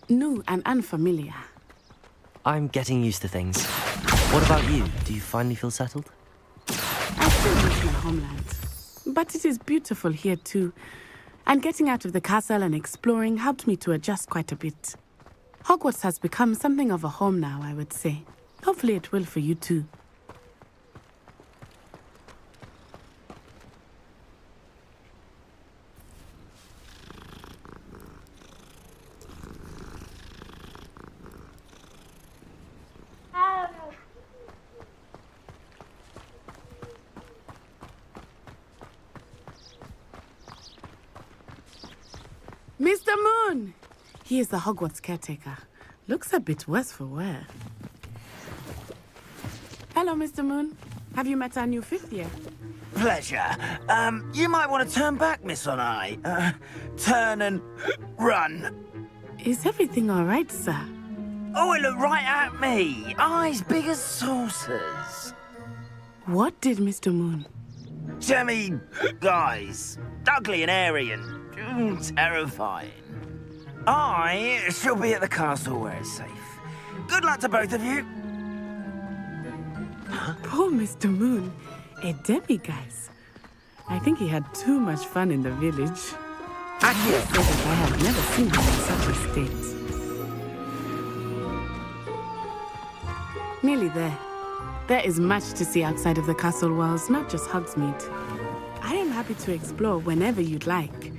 new and unfamiliar. I'm getting used to things. What about you? Do you finally feel settled? I still miss my homeland, but it is beautiful here too. And getting out of the castle and exploring helped me to adjust quite a bit. Hogwarts has become something of a home now, I would say. Hopefully it will for you too. Mr. Moon! He is the Hogwarts caretaker. Looks a bit worse for wear. Hello, Mr. Moon. Have you met our new fifth year? Pleasure. You might want to turn back, Miss Onai. Turn and run. Is everything all right, sir? Oh, it looked right at me. Eyes big as saucers. What did Mr. Moon? Jemmy, guys. Ugly and airy and terrifying. I shall be at the castle where it's safe. Good luck to both of you. Poor Mr. Moon. A demi-guise. I think he had too much fun in the village. Akio said that I have never seen him in such a state. Nearly there. There is much to see outside of the castle walls, not just Hogsmeade. I am happy to explore whenever you'd like.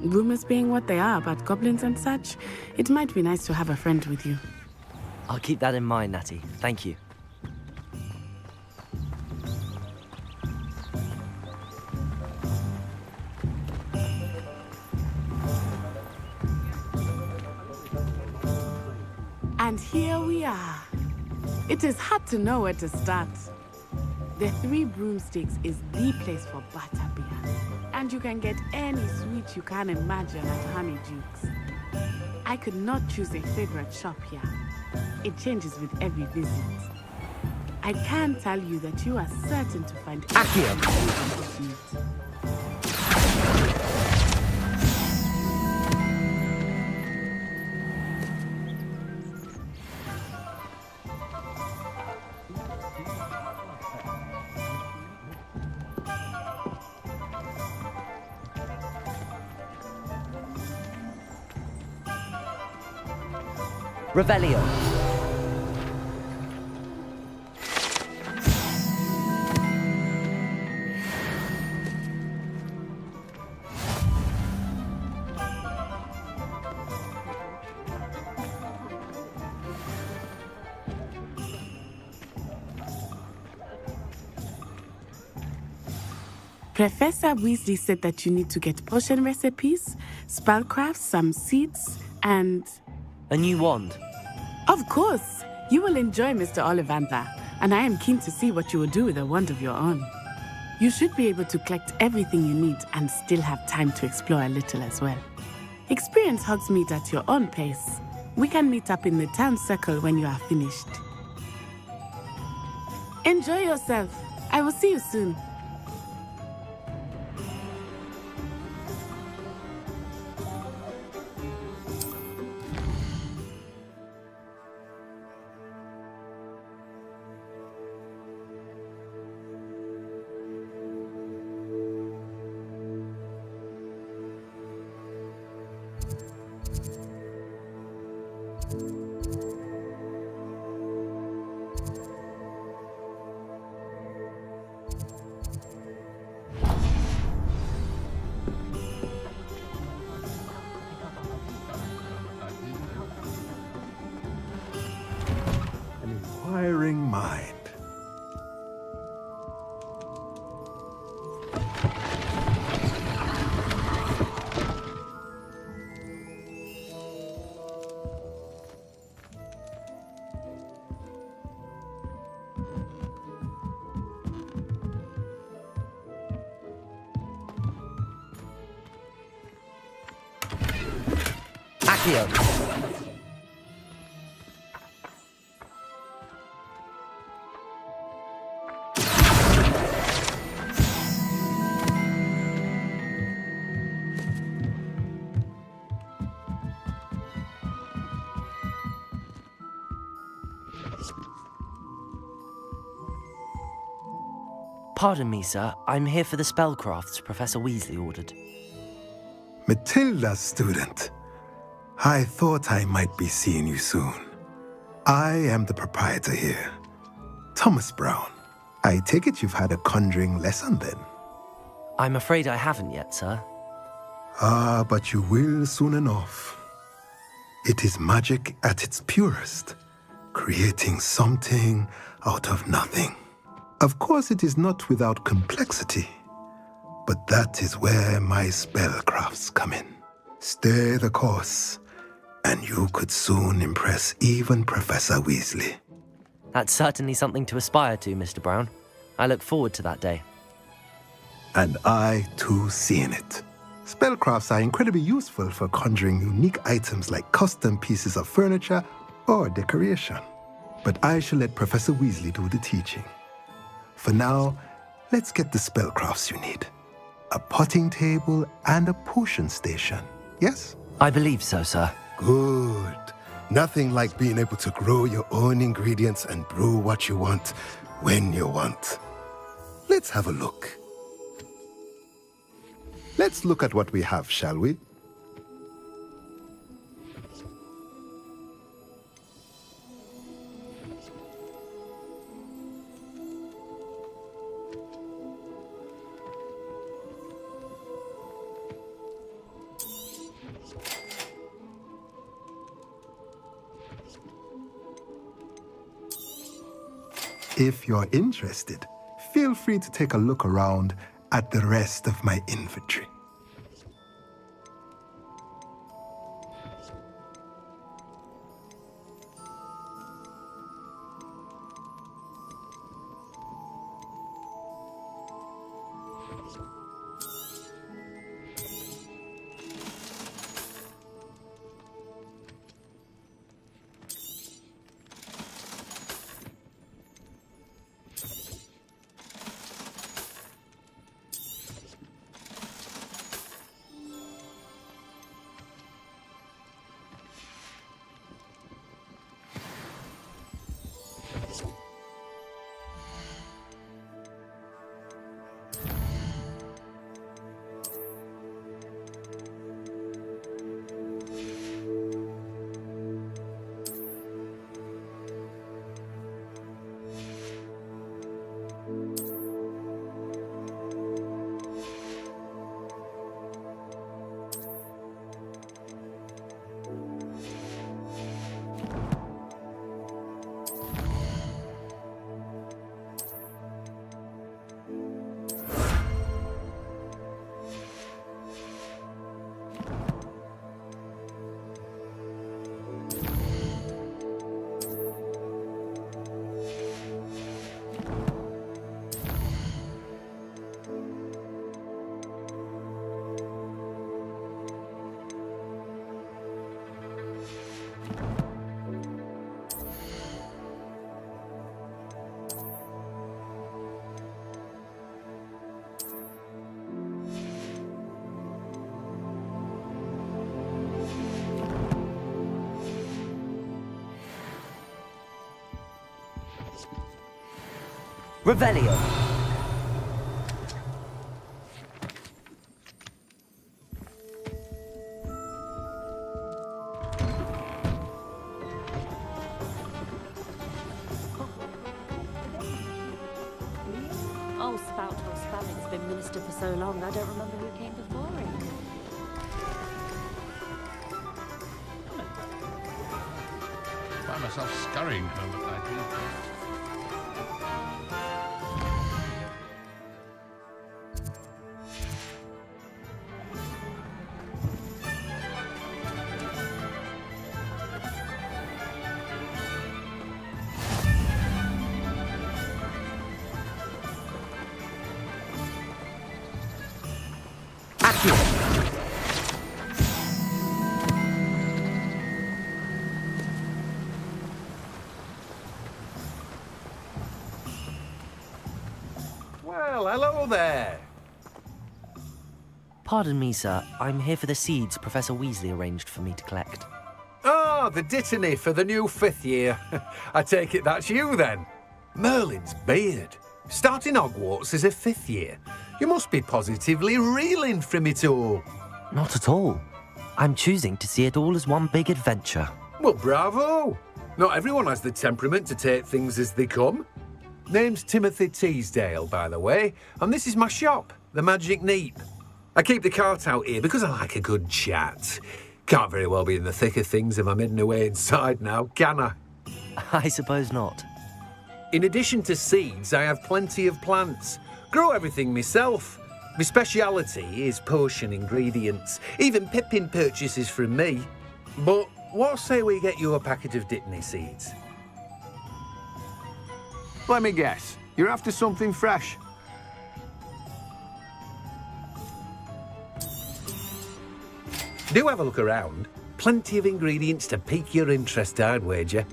Rumors being what they are about goblins and such, it might be nice to have a friend with you. I'll keep that in mind, Natty. Thank you. And here we are. It is hard to know where to start. The Three Broomsticks is the place for butterbeer. And you can get any sweet you can imagine at Honeydukes. I could not choose a favorite shop here. It changes with every visit. I can tell you that you are certain to find Akio. Revelio. Professor Weasley said that you need to get potion recipes, spellcrafts, some seeds, and... A new wand. Of course! You will enjoy Mr. Ollivander, and I am keen to see what you will do with a wand of your own. You should be able to collect everything you need and still have time to explore a little as well. Experience Hogsmeade at your own pace. We can meet up in the town circle when you are finished. Enjoy yourself. I will see you soon. Inquiring mind. Accio. Pardon me, sir. I'm here for the spellcrafts Professor Weasley ordered. Matilda, student. I thought I might be seeing you soon. I am the proprietor here, Thomas Brown. I take it you've had a conjuring lesson then? I'm afraid I haven't yet, sir. Ah, but you will soon enough. It is magic at its purest, creating something out of nothing. Of course, it is not without complexity, but that is where my spellcrafts come in. Stay the course, and you could soon impress even Professor Weasley. That's certainly something to aspire to, Mr. Brown. I look forward to that day. And I, too, seeing it. Spellcrafts are incredibly useful for conjuring unique items like custom pieces of furniture or decoration. But I shall let Professor Weasley do the teaching. For now, let's get the spellcrafts you need. A potting table and a potion station, yes? I believe so, sir. Good. Nothing like being able to grow your own ingredients and brew what you want when you want. Let's have a look. Let's look at what we have, shall we? If you're interested, feel free to take a look around at the rest of my inventory. Revelio. Oh, Spout or Spelling's been minister for so long, I don't remember who came before him. I find myself scurrying home at that time. Well, hello there. Pardon me, sir. I'm here for the seeds Professor Weasley arranged for me to collect. Oh, the dittany for the new 5th year. I take it that's you then. Merlin's beard. Starting Hogwarts as a 5th year. You must be positively reeling from it all. Not at all. I'm choosing to see it all as one big adventure. Well, bravo. Not everyone has the temperament to take things as they come. Name's Timothy Teasdale, by the way, and this is my shop, the Magic Neep. I keep the cart out here because I like a good chat. Can't very well be in the thick of things if I'm hidden away inside now, can I? I suppose not. In addition to seeds, I have plenty of plants. Grow everything myself. My speciality is potion ingredients. Even Pippin purchases from me. But what say we get you a packet of Dittany seeds? Let me guess. You're after something fresh. Do have a look around. Plenty of ingredients to pique your interest, I'd wager.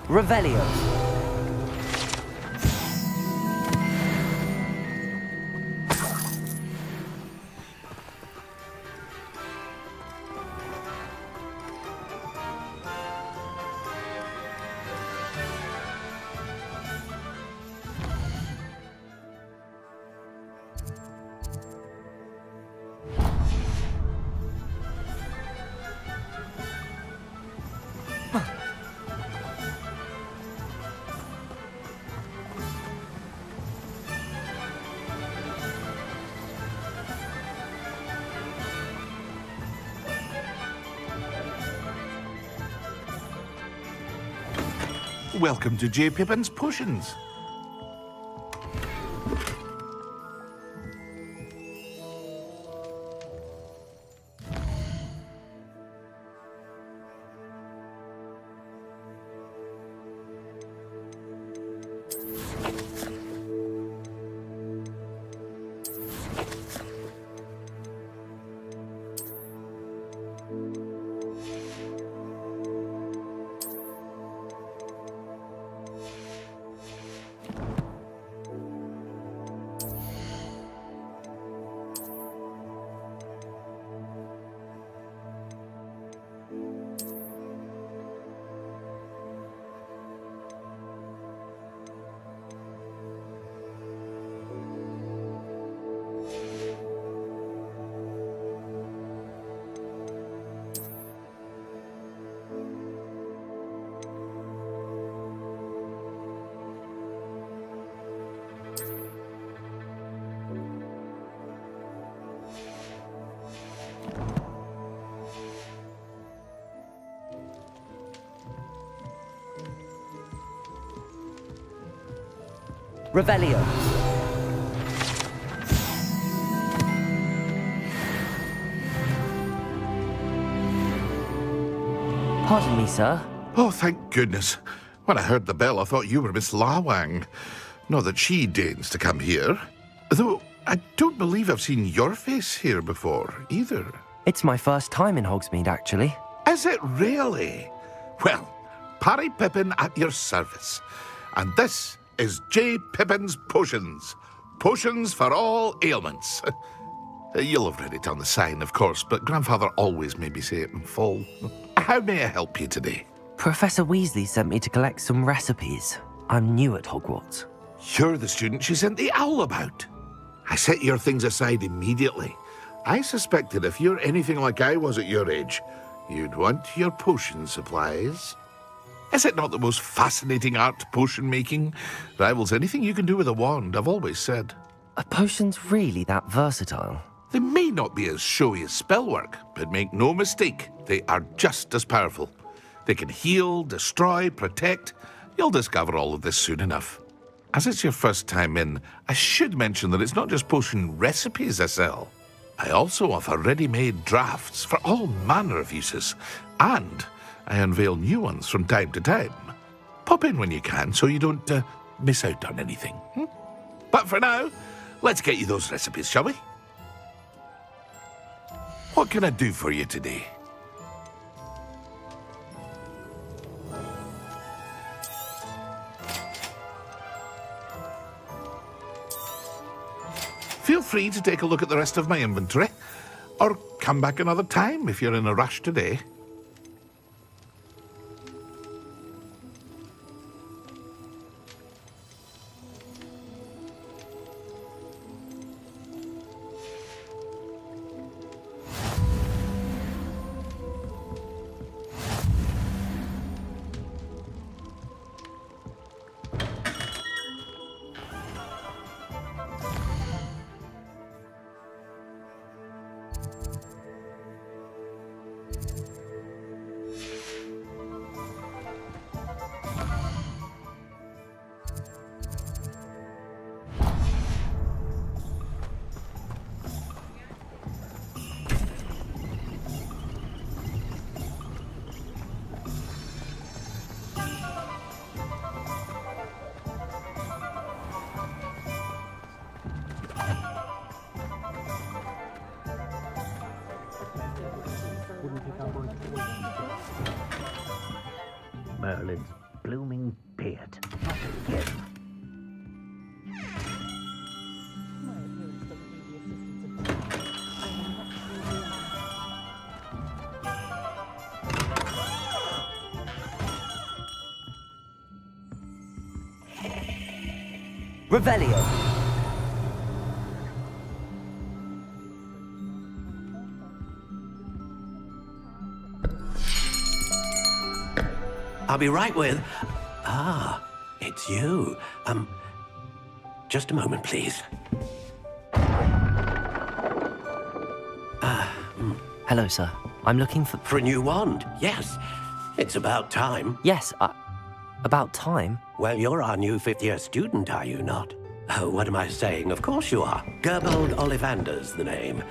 Revelio. Welcome to J. Pippin's Potions. Revelio. Pardon me, sir. Oh, thank goodness. When I heard the bell, I thought you were Miss Lawang. Not that she deigns to come here. Though, I don't believe I've seen your face here before, either. It's my first time in Hogsmeade, actually. Is it really? Well, Parry Pippin at your service. And this is J. Pippin's Potions. Potions for all ailments. You'll have read it on the sign, of course, but Grandfather always made me say it in full. How may I help you today? Professor Weasley sent me to collect some recipes. I'm new at Hogwarts. You're the student she sent the owl about. I set your things aside immediately. I suspected if you're anything like I was at your age, you'd want your potion supplies. Is it not the most fascinating art, potion making? Rivals anything you can do with a wand, I've always said. Are potions really that versatile? They may not be as showy as spellwork, but make no mistake, they are just as powerful. They can heal, destroy, protect. You'll discover all of this soon enough. As it's your first time in, I should mention that it's not just potion recipes I sell. I also offer ready-made drafts for all manner of uses, and I unveil new ones from time to time. Pop in when you can so you don't miss out on anything. But for now, let's get you those recipes, shall we? What can I do for you today? Feel free to take a look at the rest of my inventory, or come back another time if you're in a rush today. Merlin's blooming beard. Not again. Revelio. I'll be right with... Ah, it's you. Just a moment, please. Hello, sir. I'm looking for... For a new wand, yes. It's about time. Yes, about time? Well, you're our new fifth-year student, are you not? Oh, what am I saying? Of course you are. Gerbold Ollivander's the name.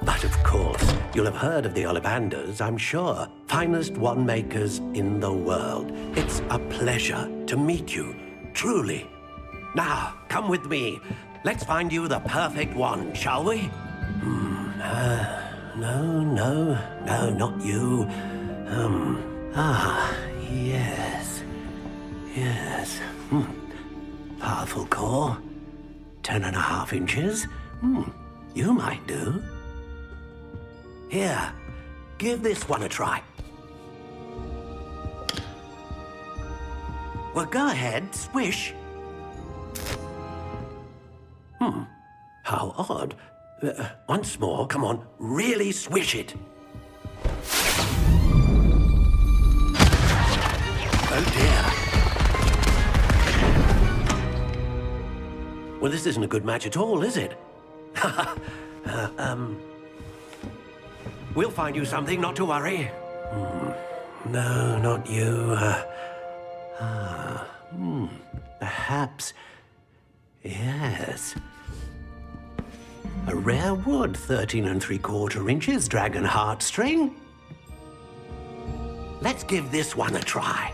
But of course, you'll have heard of the Ollivanders, I'm sure. Finest wand makers in the world. It's a pleasure to meet you, truly. Now, come with me. Let's find you the perfect wand, shall we? No, not you. Yes. Powerful core. 10.5 inches. You might do. Here, give this one a try. Well, go ahead, swish. How odd. Once more, come on, really swish it. Oh dear. Well, this isn't a good match at all, is it? We'll find you something, not to worry. No, not you. Perhaps... Yes. A rare wood, 13 3/4 inches, dragon heartstring. Let's give this one a try.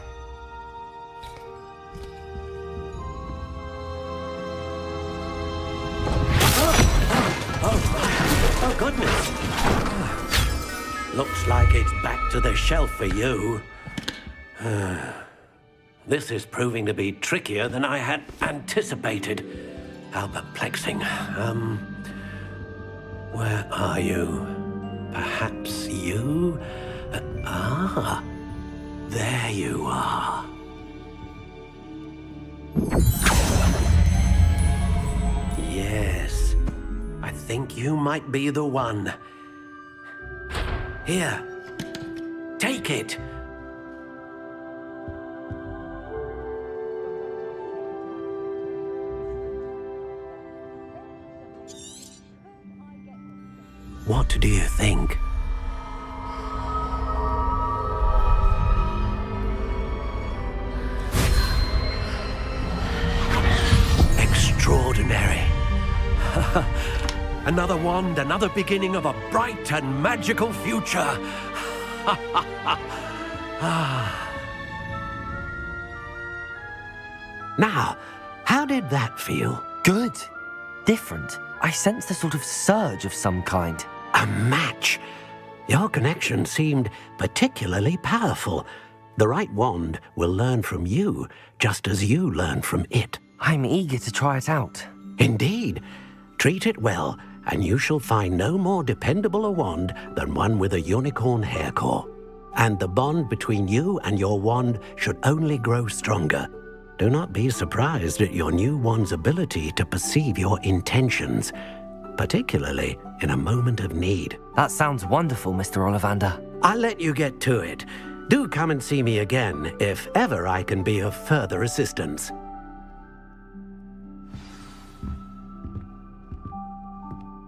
Oh, goodness. Looks like it's back to the shelf for you. This is proving to be trickier than I had anticipated. How perplexing. Where are you? Perhaps you? There you are. Yes, I think you might be the one. Here, take it. What do you think? Extraordinary. Another wand, another beginning of a bright and magical future. Now, how did that feel? Good. Different. I sensed a sort of surge of some kind. A match. Your connection seemed particularly powerful. The right wand will learn from you, just as you learn from it. I'm eager to try it out. Indeed. Treat it well, and you shall find no more dependable a wand than one with a unicorn hair core. And the bond between you and your wand should only grow stronger. Do not be surprised at your new wand's ability to perceive your intentions, particularly in a moment of need. That sounds wonderful, Mr. Ollivander. I'll let you get to it. Do come and see me again if ever I can be of further assistance.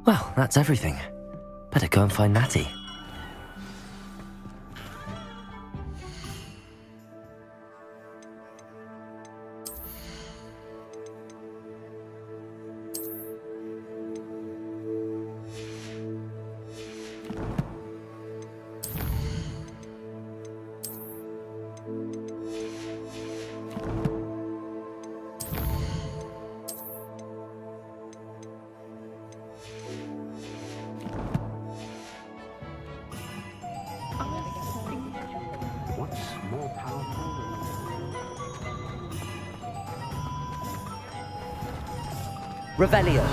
Well, that's everything. Better go and find Natty. What's more powerful than... Revelio.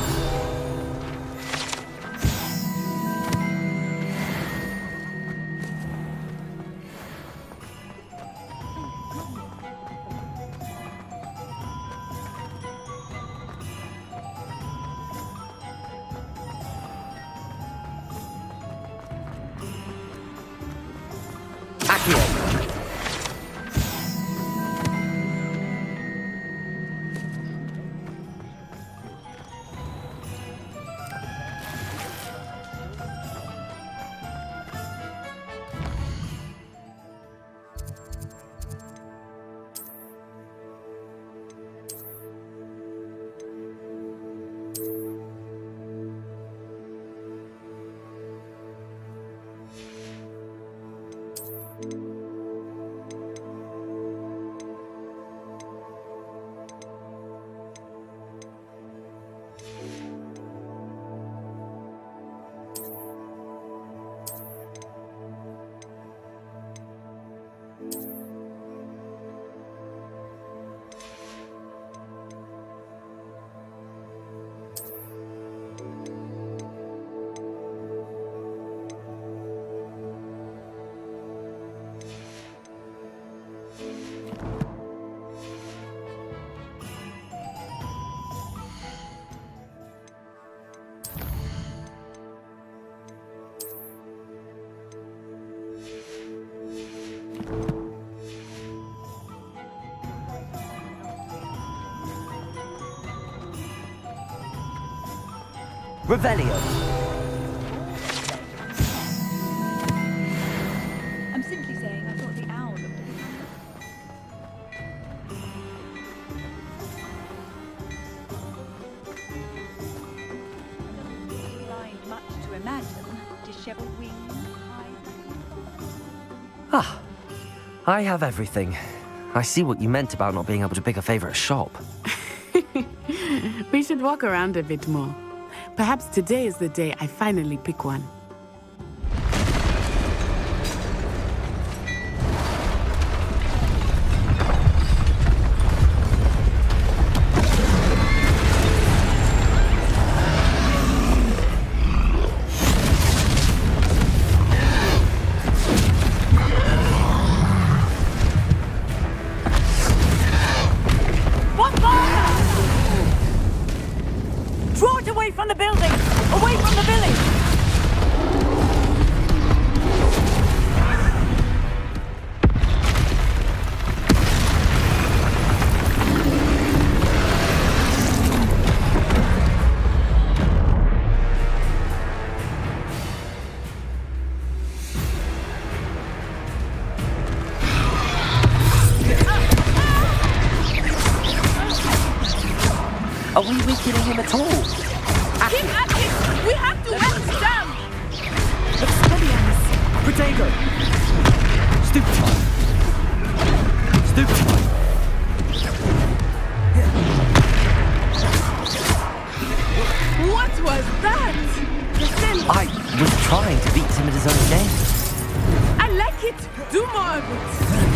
Revelio. I'm simply saying I thought the owl looked a bit blind much to imagine. Disheveled wings, Ah, I have everything. I see what you meant about not being able to pick a favorite shop. We should walk around a bit more. Perhaps today is the day I finally pick one. Draw it away from the building! Away from the village! Are we weakening him at all? Keep at it! We have to end them! Expelliarmus! Protego! Stupefy! Stupefy! What was that? I was trying to beat him at his own game. I like it. Do more of it.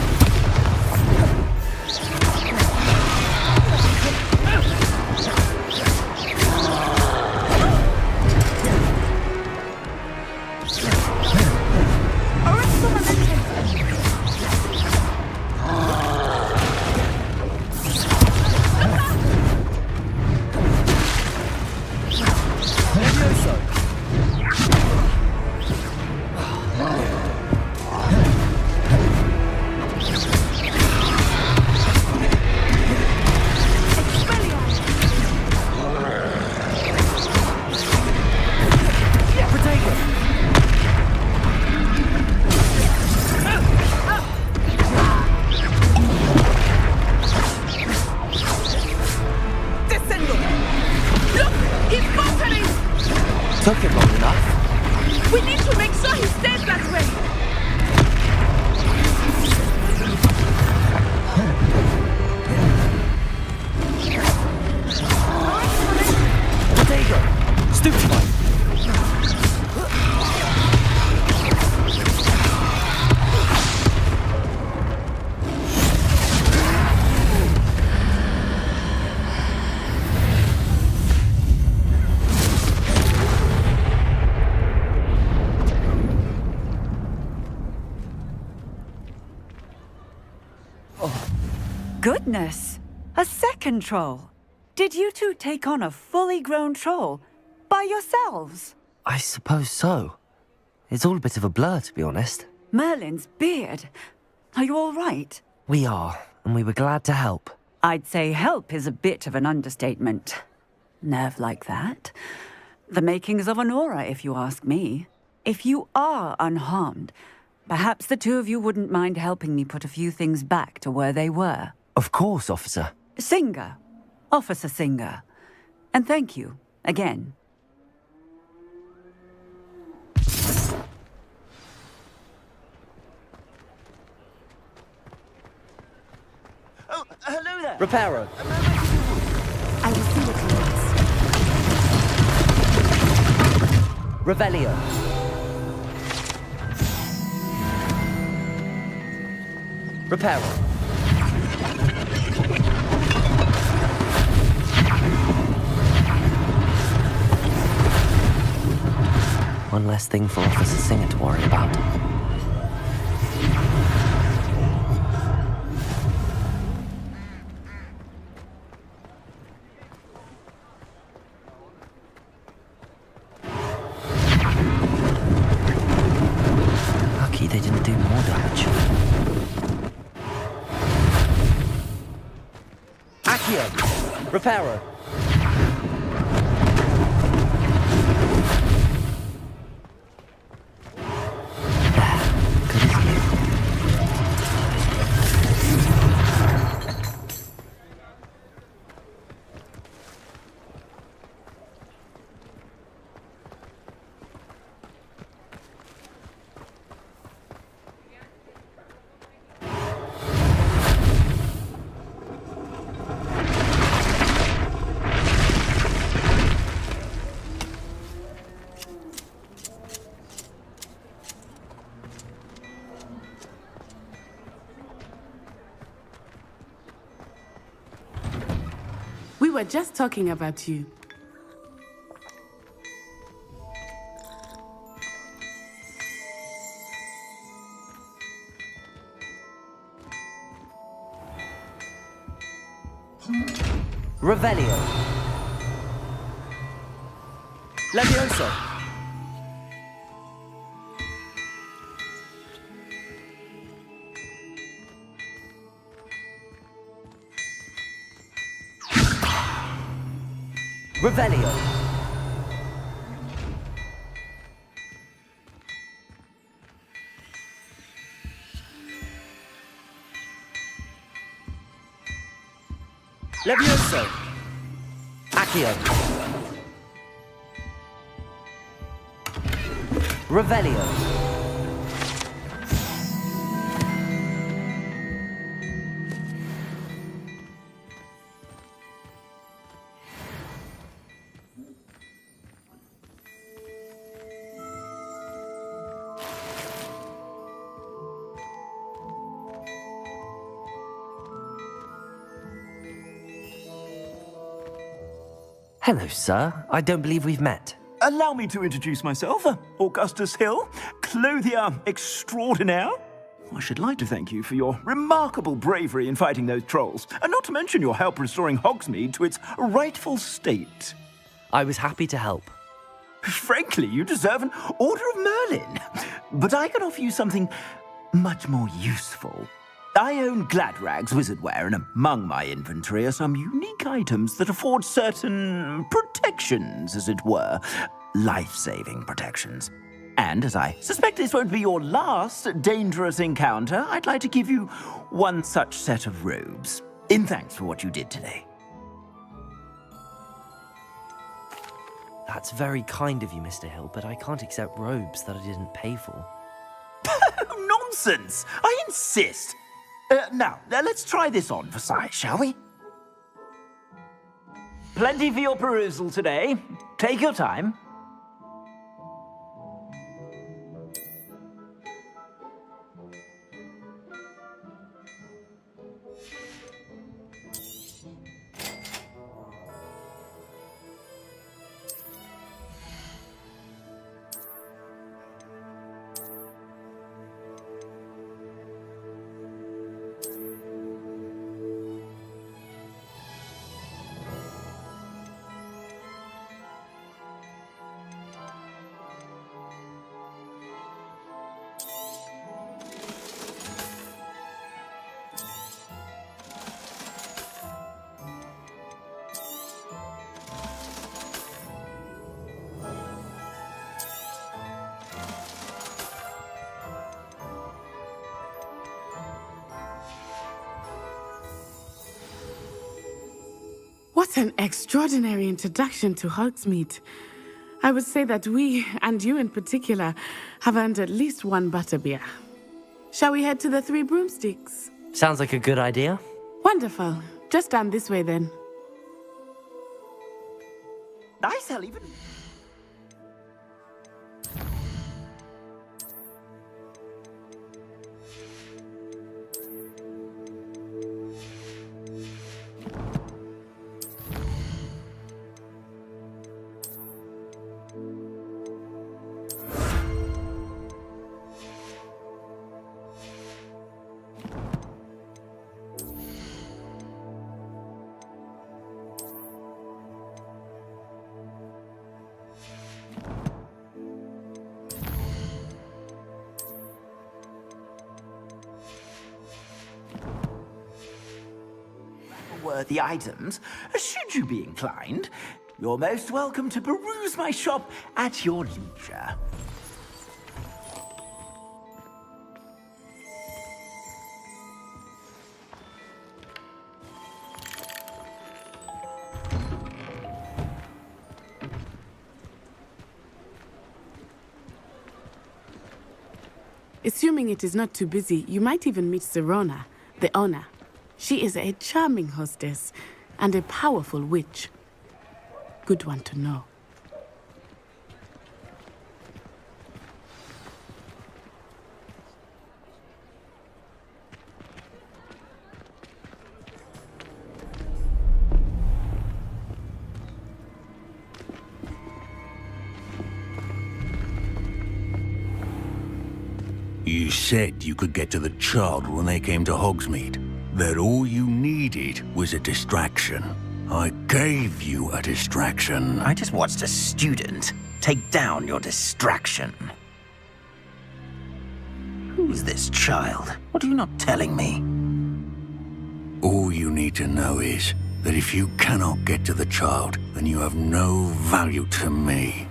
Took him long enough. We need to make sure he stays that way. Potato! Stupefy! Goodness! A second troll! Did you two take on a fully grown troll by yourselves? I suppose so. It's all a bit of a blur, to be honest. Merlin's beard. Are you all right? We are, and we were glad to help. I'd say help is a bit of an understatement. Nerve like that. The makings of an aura, if you ask me. If you are unharmed, perhaps the two of you wouldn't mind helping me put a few things back to where they were. Of course, officer. Singer. Officer Singer. And thank you, again. Oh, hello there. Reparo. I will see what he wants. Revelio. Reparo. One less thing for Officer Singer to worry about. Lucky they didn't do more damage. Accio! Reparo! We were just talking about you. Revelio. Levioso. Revelio. Levioso. Accio. Revelio. Hello, sir. I don't believe we've met. Allow me to introduce myself, Augustus Hill, clothier extraordinaire. I should like to thank you for your remarkable bravery in fighting those trolls, and not to mention your help restoring Hogsmeade to its rightful state. I was happy to help. Frankly, you deserve an Order of Merlin. But I can offer you something much more useful. I own Gladrag's wizardware, and among my inventory are some unique items that afford certain protections, as it were. Life-saving protections. And as I suspect this won't be your last dangerous encounter, I'd like to give you one such set of robes, in thanks for what you did today. That's very kind of you, Mr. Hill, but I can't accept robes that I didn't pay for. Nonsense! I insist! Now, let's try this on for size, shall we? Plenty for your perusal today. Take your time. What an extraordinary introduction to Hogsmeade. I would say that we, and you in particular, have earned at least one butterbeer. Shall we head to the Three Broomsticks? Sounds like a good idea. Wonderful. Just down this way then. Nice, I'll even... worthy items, should you be inclined. You're most welcome to peruse my shop at your leisure. Assuming it is not too busy, you might even meet Serona, the owner. She is a charming hostess and a powerful witch. Good one to know. You said you could get to the child when they came to Hogsmeade. That all you needed was a distraction. I gave you a distraction. I just watched a student take down your distraction. Who's this child? What are you not telling me? All you need to know is that if you cannot get to the child, then you have no value to me.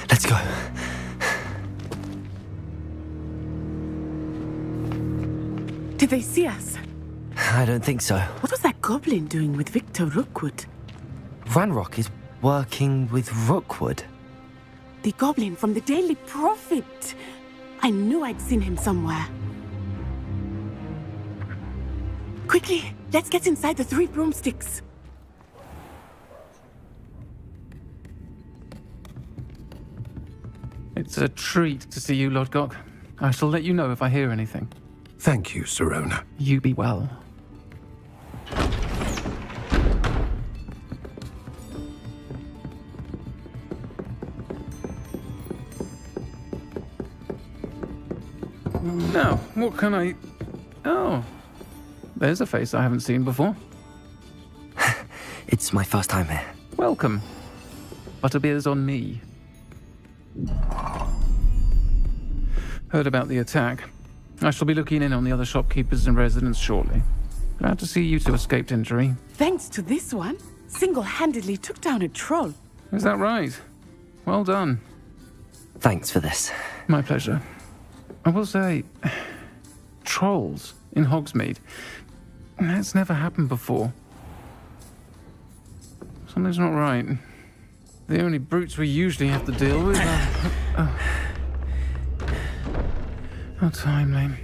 Let's go. Did they see us? I don't think so. What was that goblin doing with Victor Rookwood? Ranrock is working with Rookwood. The goblin from the Daily Prophet. I knew I'd seen him somewhere. Quickly, let's get inside the Three Broomsticks. It's a treat to see you, Lord Gok. I shall let you know if I hear anything. Thank you, Serona. You be well. Now, what can I... Oh, there's a face I haven't seen before. It's my first time here. Welcome. Butterbeer's on me. Heard about the attack. I shall be looking in on the other shopkeepers and residents shortly. Glad to see you two escaped injury. Thanks to this one, single-handedly took down a troll. Is that right? Well done. Thanks for this. My pleasure. I will say, trolls in Hogsmeade. That's never happened before. Something's not right. The only brutes we usually have to deal with are... How timely.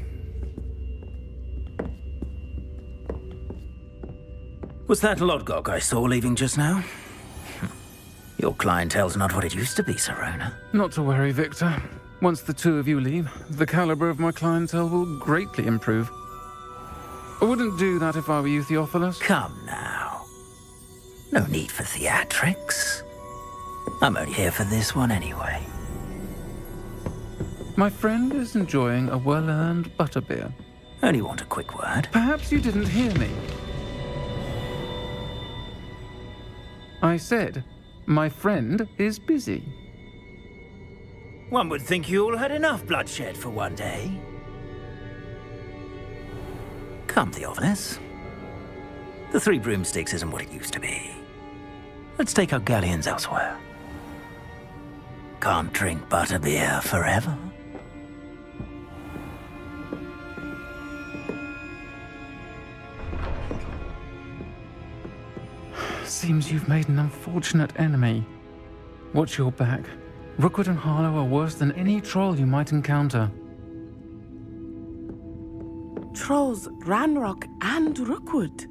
Was that Lodgok I saw leaving just now? Your clientele's not what it used to be, Serona. Not to worry, Victor. Once the two of you leave, the caliber of my clientele will greatly improve. I wouldn't do that if I were you, Theophilus. Come now. No need for theatrics. I'm only here for this one anyway. My friend is enjoying a well-earned butterbeer. Only want a quick word. Perhaps you didn't hear me. I said, my friend is busy. One would think you all had enough bloodshed for one day. Come, Theophilus. The Three Broomsticks isn't what it used to be. Let's take our galleons elsewhere. Can't drink butterbeer forever. Seems you've made an unfortunate enemy. Watch your back. Rookwood and Harlow are worse than any troll you might encounter. Trolls, Ranrock, and Rookwood.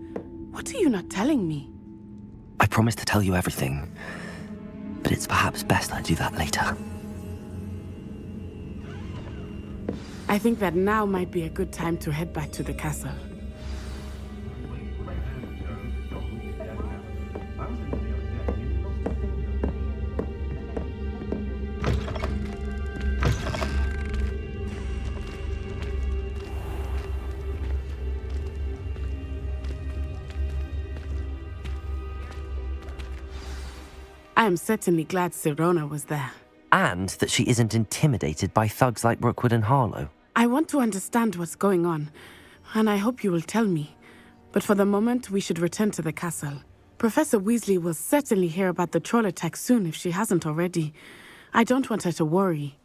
What are you not telling me? I promised to tell you everything, but it's perhaps best I do that later. I think that now might be a good time to head back to the castle. I am certainly glad Serona was there. And that she isn't intimidated by thugs like Rookwood and Harlow. I want to understand what's going on, and I hope you will tell me. But for the moment, we should return to the castle. Professor Weasley will certainly hear about the troll attack soon if she hasn't already. I don't want her to worry.